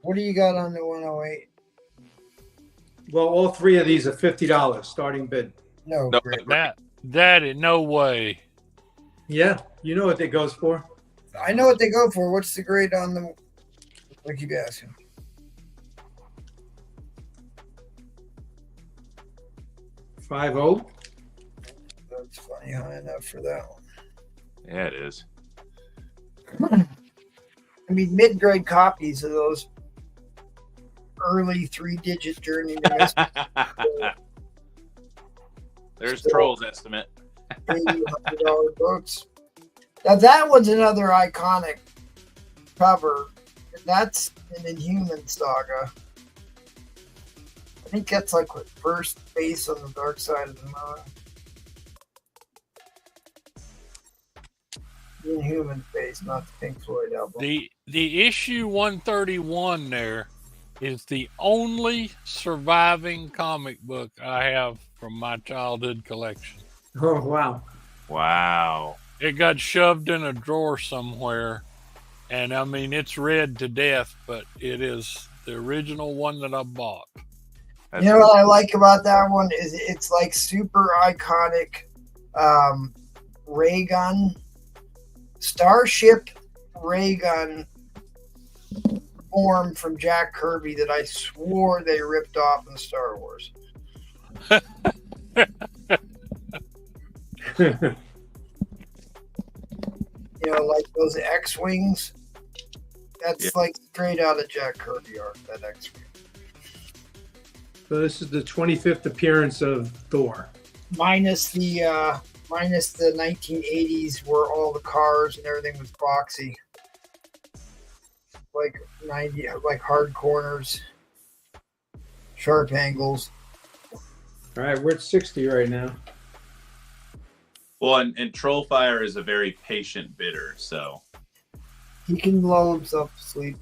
what do you got on the 108? Well, all three of these are $50 starting bid. No, No, great. That in no way. Yeah, you know what it goes for. I know what they go for. What's the grade on them? I keep asking. $50. That's funny, high enough for that one. Yeah, it is. I mean, mid-grade copies of those early 3-digit Journey to Mystery There's Troll's estimate. $100 books. Now that was another iconic cover. And that's an Inhuman saga. I think that's like what first base on the dark side of the moon. The Inhuman face, not the Pink Floyd album. The issue 131 there is the only surviving comic book I have from my childhood collection. Oh, wow. Wow. It got shoved in a drawer somewhere, and I mean it's read to death, but it is the original one that I bought. You know what I like about that one is it's like super iconic ray gun, starship ray gun form from Jack Kirby that I swore they ripped off in Star Wars. You know, like those X-Wings. That's like straight out of Jack Kirby art, that X-Wing. So this is the 25th appearance of Thor. Minus the 1980s where all the cars and everything was boxy. Like 90, like hard corners, sharp angles. All right, we're at 60 right now. Well, and Trollfire is a very patient bidder, so. He can lull himself to sleep.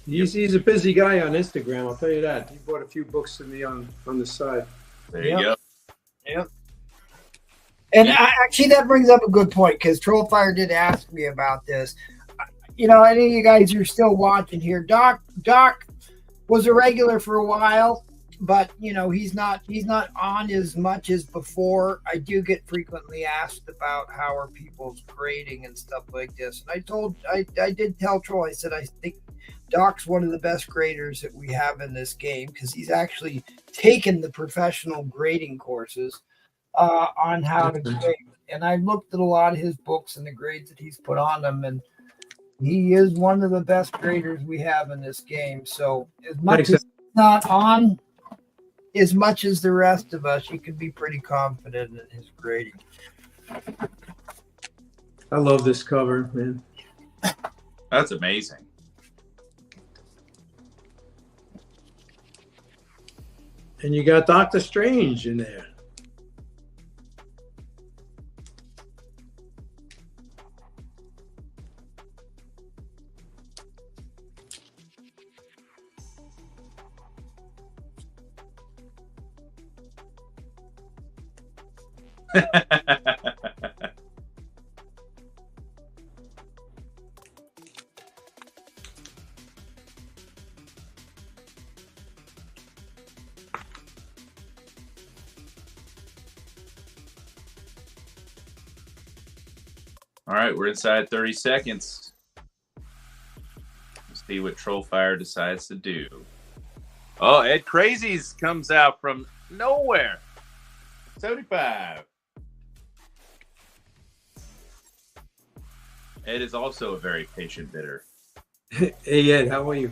He's a busy guy on Instagram, I'll tell you that. He bought a few books to me on the side. There you go. Yep. And actually, that brings up a good point because Trollfire did ask me about this. You know, I know you guys are still watching here. Doc was a regular for a while, but you know he's not on as much as before. I do get frequently asked about how are people's grading and stuff like this, and I did tell Troll. I said I think Doc's one of the best graders that we have in this game because he's actually taken the professional grading courses on how to grade. And I looked at a lot of his books and the grades that he's put on them, and he is one of the best graders we have in this game. So as much as he's not on as much as the rest of us, you can be pretty confident in his grading. I love this cover, man. That's amazing. And you got Doctor Strange in there. All right, we're inside 30 seconds. Let's see what Trollfire decides to do. Oh, Ed Crazies comes out from nowhere. 75. Ed is also a very patient bidder. Hey, Ed, how are you?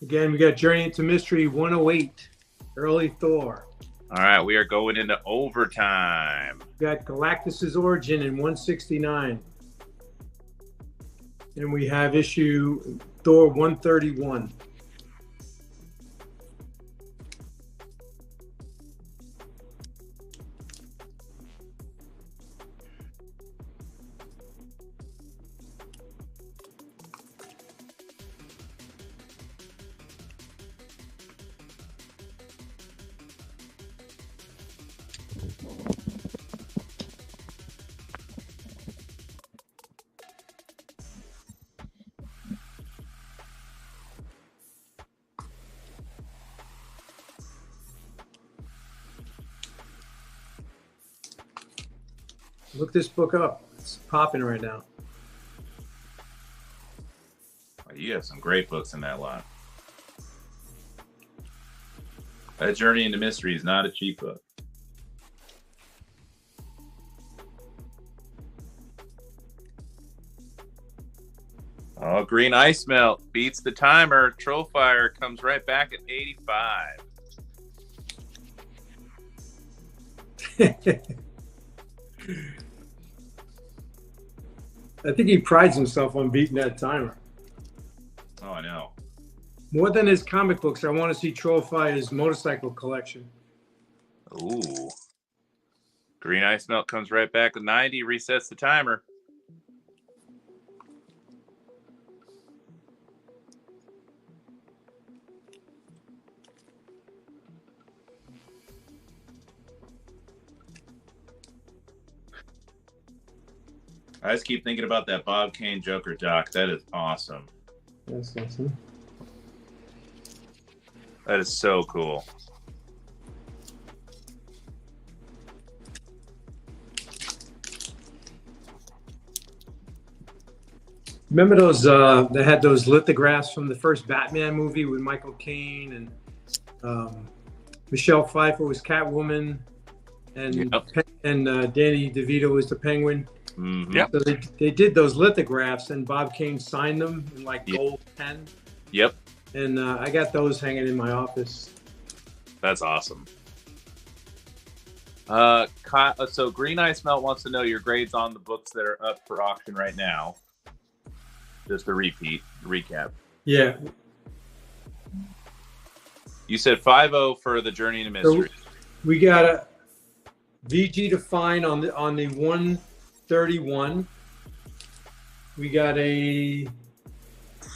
Again, we got Journey into Mystery 108, Early Thor. All right, we are going into overtime. We got Galactus's Origin in 169. And we have issue Thor 131. Look this book up. It's popping right now. Well, you have some great books in that lot. That Journey into Mystery is not a cheap book. Oh, Green Ice Melt beats the timer. Trollfire comes right back at 85. I think he prides himself on beating that timer. Oh, I know. More than his comic books, I want to see Trollfire's motorcycle collection. Ooh. Green Ice Melt comes right back with 90, resets the timer. I just keep thinking about that Bob Kane Joker doc. That is awesome. That's awesome. That is so cool. Remember those, they had those lithographs from the first Batman movie with Michael Caine and Michelle Pfeiffer was Catwoman and, Yep. and Danny DeVito was the Penguin. Mm-hmm. Yep. So they did those lithographs and Bob Kane signed them in like Yep. gold pen. Yep. And I got those hanging in my office. That's awesome. So Green Ice Melt wants to know your grades on the books that are up for auction right now. Just a recap. Yeah. You said 5.0 for the Journey into Mystery. So we got a VG to find on the 131. We got a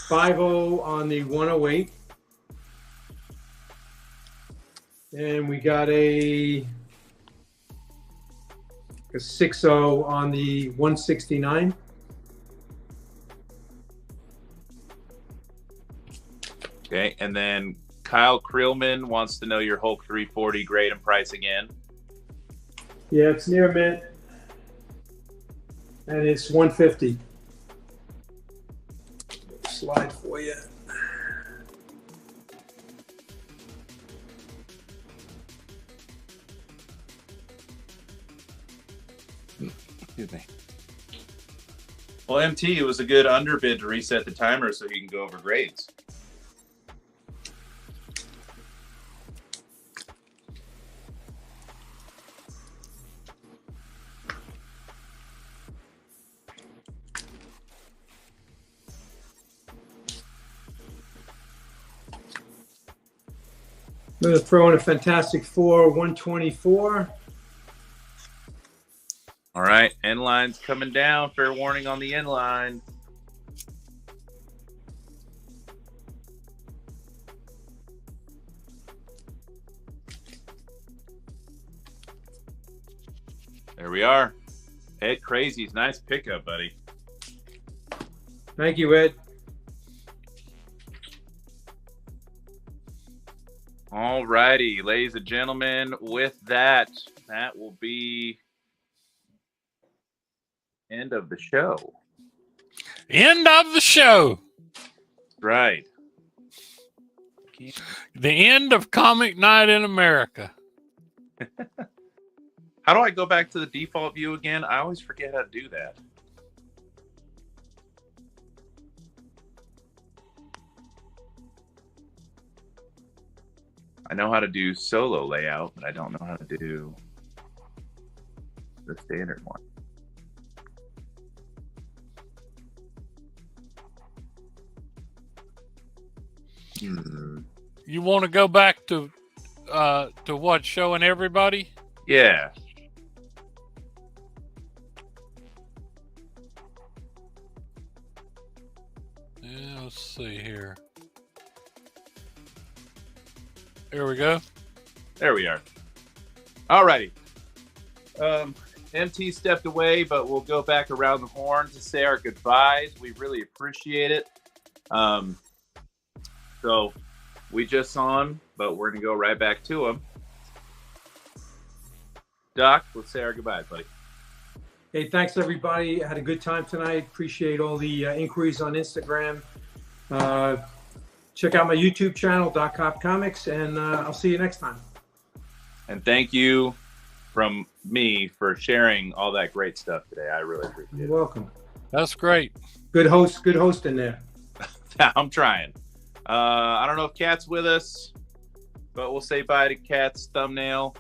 5.0 on the 108. And we got a 6.0 on the 169. Okay, and then Kyle Krillman wants to know your Hulk 340 grade and price again. Yeah, it's near mint. And it's 150. Slide for you. Excuse me. Well, MT, it was a good underbid to reset the timer so you can go over grades. I'm going to throw in a Fantastic Four 124. All right, end line's coming down. Fair warning on the end line. There we are. Ed Crazies, nice pickup, buddy. Thank you, Ed. All righty, ladies and gentlemen, with that, that will be end of the show. End of the show. Right. The end of Comic Night in America. How do I go back to the default view again? I always forget how to do that. I know how to do solo layout, but I don't know how to do the standard one. You want to go back to what, showing everybody? Yeah. Yeah, let's see here. Here we go. There we are. All righty. MT stepped away, but we'll go back around the horn to say our goodbyes. We really appreciate it. So we just saw him, but we're going to go right back to him. Doc, let's say our goodbyes, buddy. Hey, thanks, everybody. I had a good time tonight. Appreciate all the inquiries on Instagram. Check out my YouTube channel, Doc Cop Comics, and I'll see you next time. And thank you from me for sharing all that great stuff today. I really appreciate it. You're welcome. That's great. Good host in there. I'm trying. I don't know if Kat's with us, but we'll say bye to Kat's thumbnail.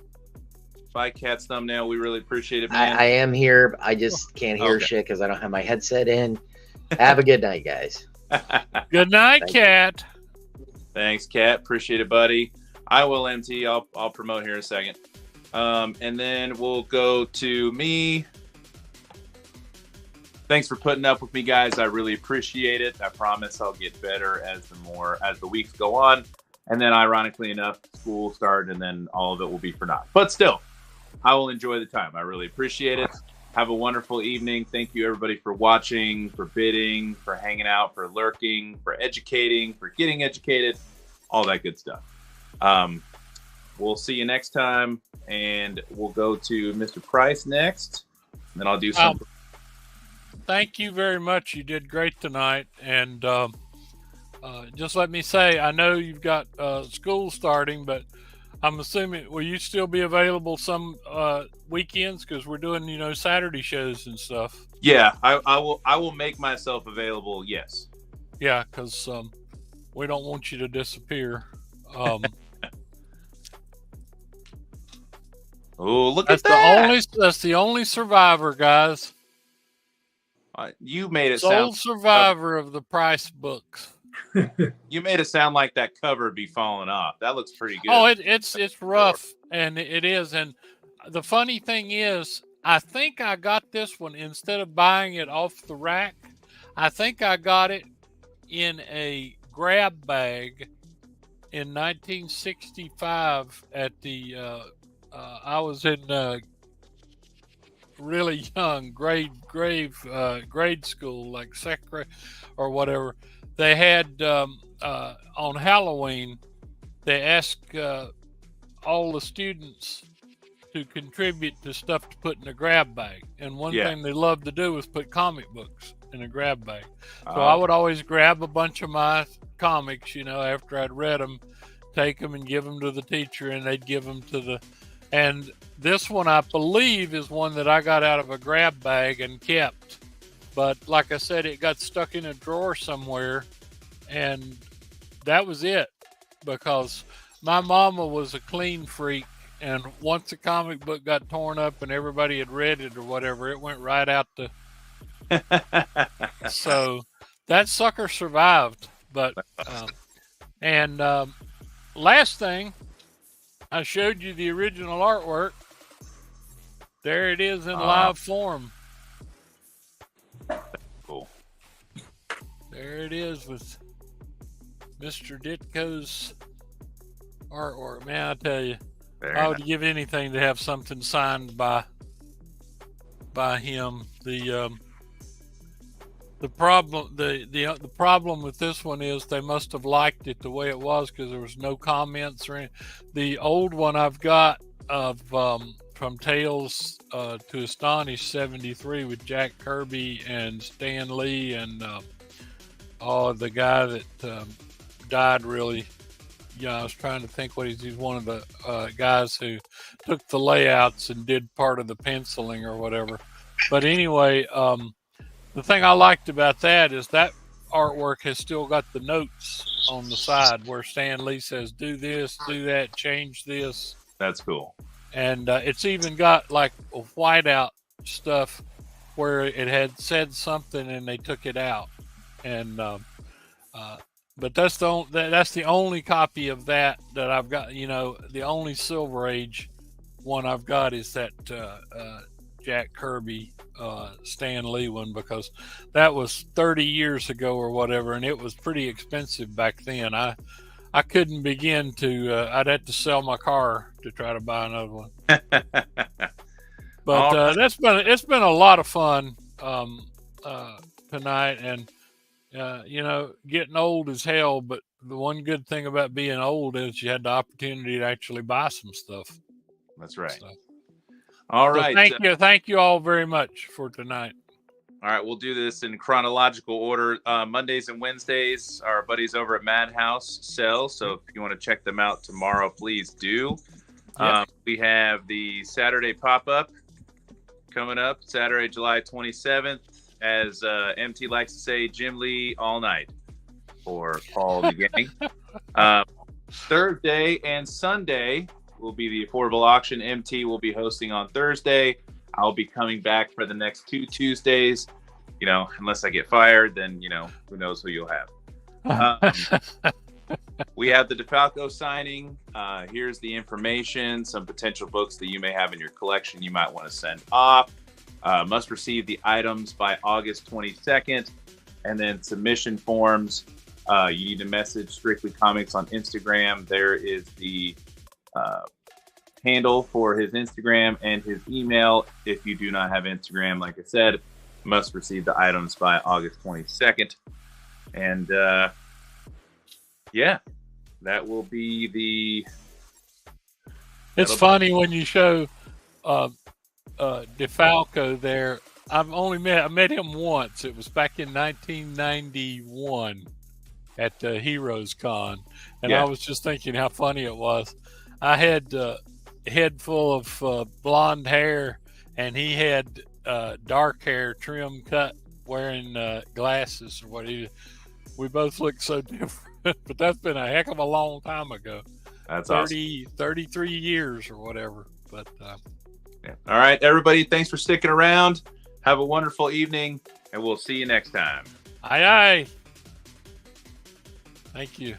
Bye, Kat's thumbnail. We really appreciate it, man. I am here. I just can't hear shit because I don't have my headset in. Have a good night, guys. Good night, Kat. Thanks, Kat. Appreciate it, buddy. I will, MT. I'll promote here in a second. And then we'll go to me. Thanks for putting up with me, guys. I really appreciate it. I promise I'll get better as the weeks go on. And then, ironically enough, school will start, and then all of it will be for naught. But still, I will enjoy the time. I really appreciate it. Have a wonderful evening. Thank you, everybody, for watching, for bidding, for hanging out, for lurking, for educating, for getting educated, all that good stuff. We'll see you next time, and we'll go to Mr. Price next. And then I'll do something. Thank you very much. You did great tonight. And just let me say, I know you've got school starting, but I'm assuming, will you still be available some weekends? Because we're doing, Saturday shows and stuff. Yeah, I will make myself available, yes. Yeah, because we don't want you to disappear. Oh, look at that. That's the only survivor, guys. You made it Sole sound survivor of the Price books. You made it sound like that cover would be falling off. That looks pretty good. Oh, it's rough, and it is. And the funny thing is, I think I got this one instead of buying it off the rack. I think I got it in a grab bag in 1965 at the. I was in really young grade school, like second grade or whatever. They had on Halloween, they asked all the students to contribute to stuff to put in a grab bag, and one thing they loved to do was put comic books in a grab bag. So I would always grab a bunch of my comics, after I'd read them, take them and give them to the teacher, and they'd give them to the. And this one, I believe, is one that I got out of a grab bag and kept. But like I said, it got stuck in a drawer somewhere, and that was it. Because my mama was a clean freak, and once a comic book got torn up and everybody had read it or whatever, it went right out the. So that sucker survived. But last thing. I showed you the original artwork. There it is in live form. Cool. There it is with Mr. Ditko's artwork. Man, I tell you, I would give anything to have something signed by him. The problem with this one is they must have liked it the way it was, because there was no comments or anything. The old one I've got of from Tales to Astonish 73 with Jack Kirby and Stan Lee and the guy that died really. Yeah, I was trying to think what he's one of the guys who took the layouts and did part of the penciling or whatever. But anyway, the thing I liked about that is that artwork has still got the notes on the side where Stan Lee says, do this, do that, change this. That's cool. And it's even got like a whiteout stuff where it had said something and they took it out. And but that's the only copy of that I've got. You know, the only Silver Age one I've got is that Jack Kirby Stan Lee one, because that was 30 years ago or whatever, and it was pretty expensive back then. I couldn't begin to. I'd have to sell my car to try to buy another one. But it's been a lot of fun tonight, and you know, getting old as hell. But the one good thing about being old is you had the opportunity to actually buy some stuff. That's right. So, all right. Thank you all very much for tonight. All right, we'll do this in chronological order. Mondays and Wednesdays, our buddies over at Madhouse sell. So if you want to check them out tomorrow, please do. Yep. We have the Saturday pop-up coming up, Saturday, July 27th. As MT likes to say, Jim Lee all night for Paul and the gang. Thursday and Sunday will be the affordable auction. MT will be hosting on Thursday. I'll be coming back for the next 2 Tuesdays. You know, unless I get fired, then, you know, who knows who you'll have. We have the DeFalco signing. Here's the information, some potential books that you may have in your collection you might want to send off. Must receive the items by August 22nd. And then submission forms. You need to message Strictly Comics on Instagram. There is the handle for his Instagram and his email. If you do not have Instagram, like I said, must receive the items by August 22nd. And yeah, that will be the... It's funny when you show DeFalco there. I met him once. It was back in 1991 at the Heroes Con. And I was just thinking how funny it was. I had a head full of blonde hair, and he had dark hair, trim cut, wearing glasses or what. We both looked so different, but that's been a heck of a long time ago. That's 33 years or whatever. But yeah. All right, everybody, thanks for sticking around. Have a wonderful evening, and we'll see you next time. Aye, aye. Thank you.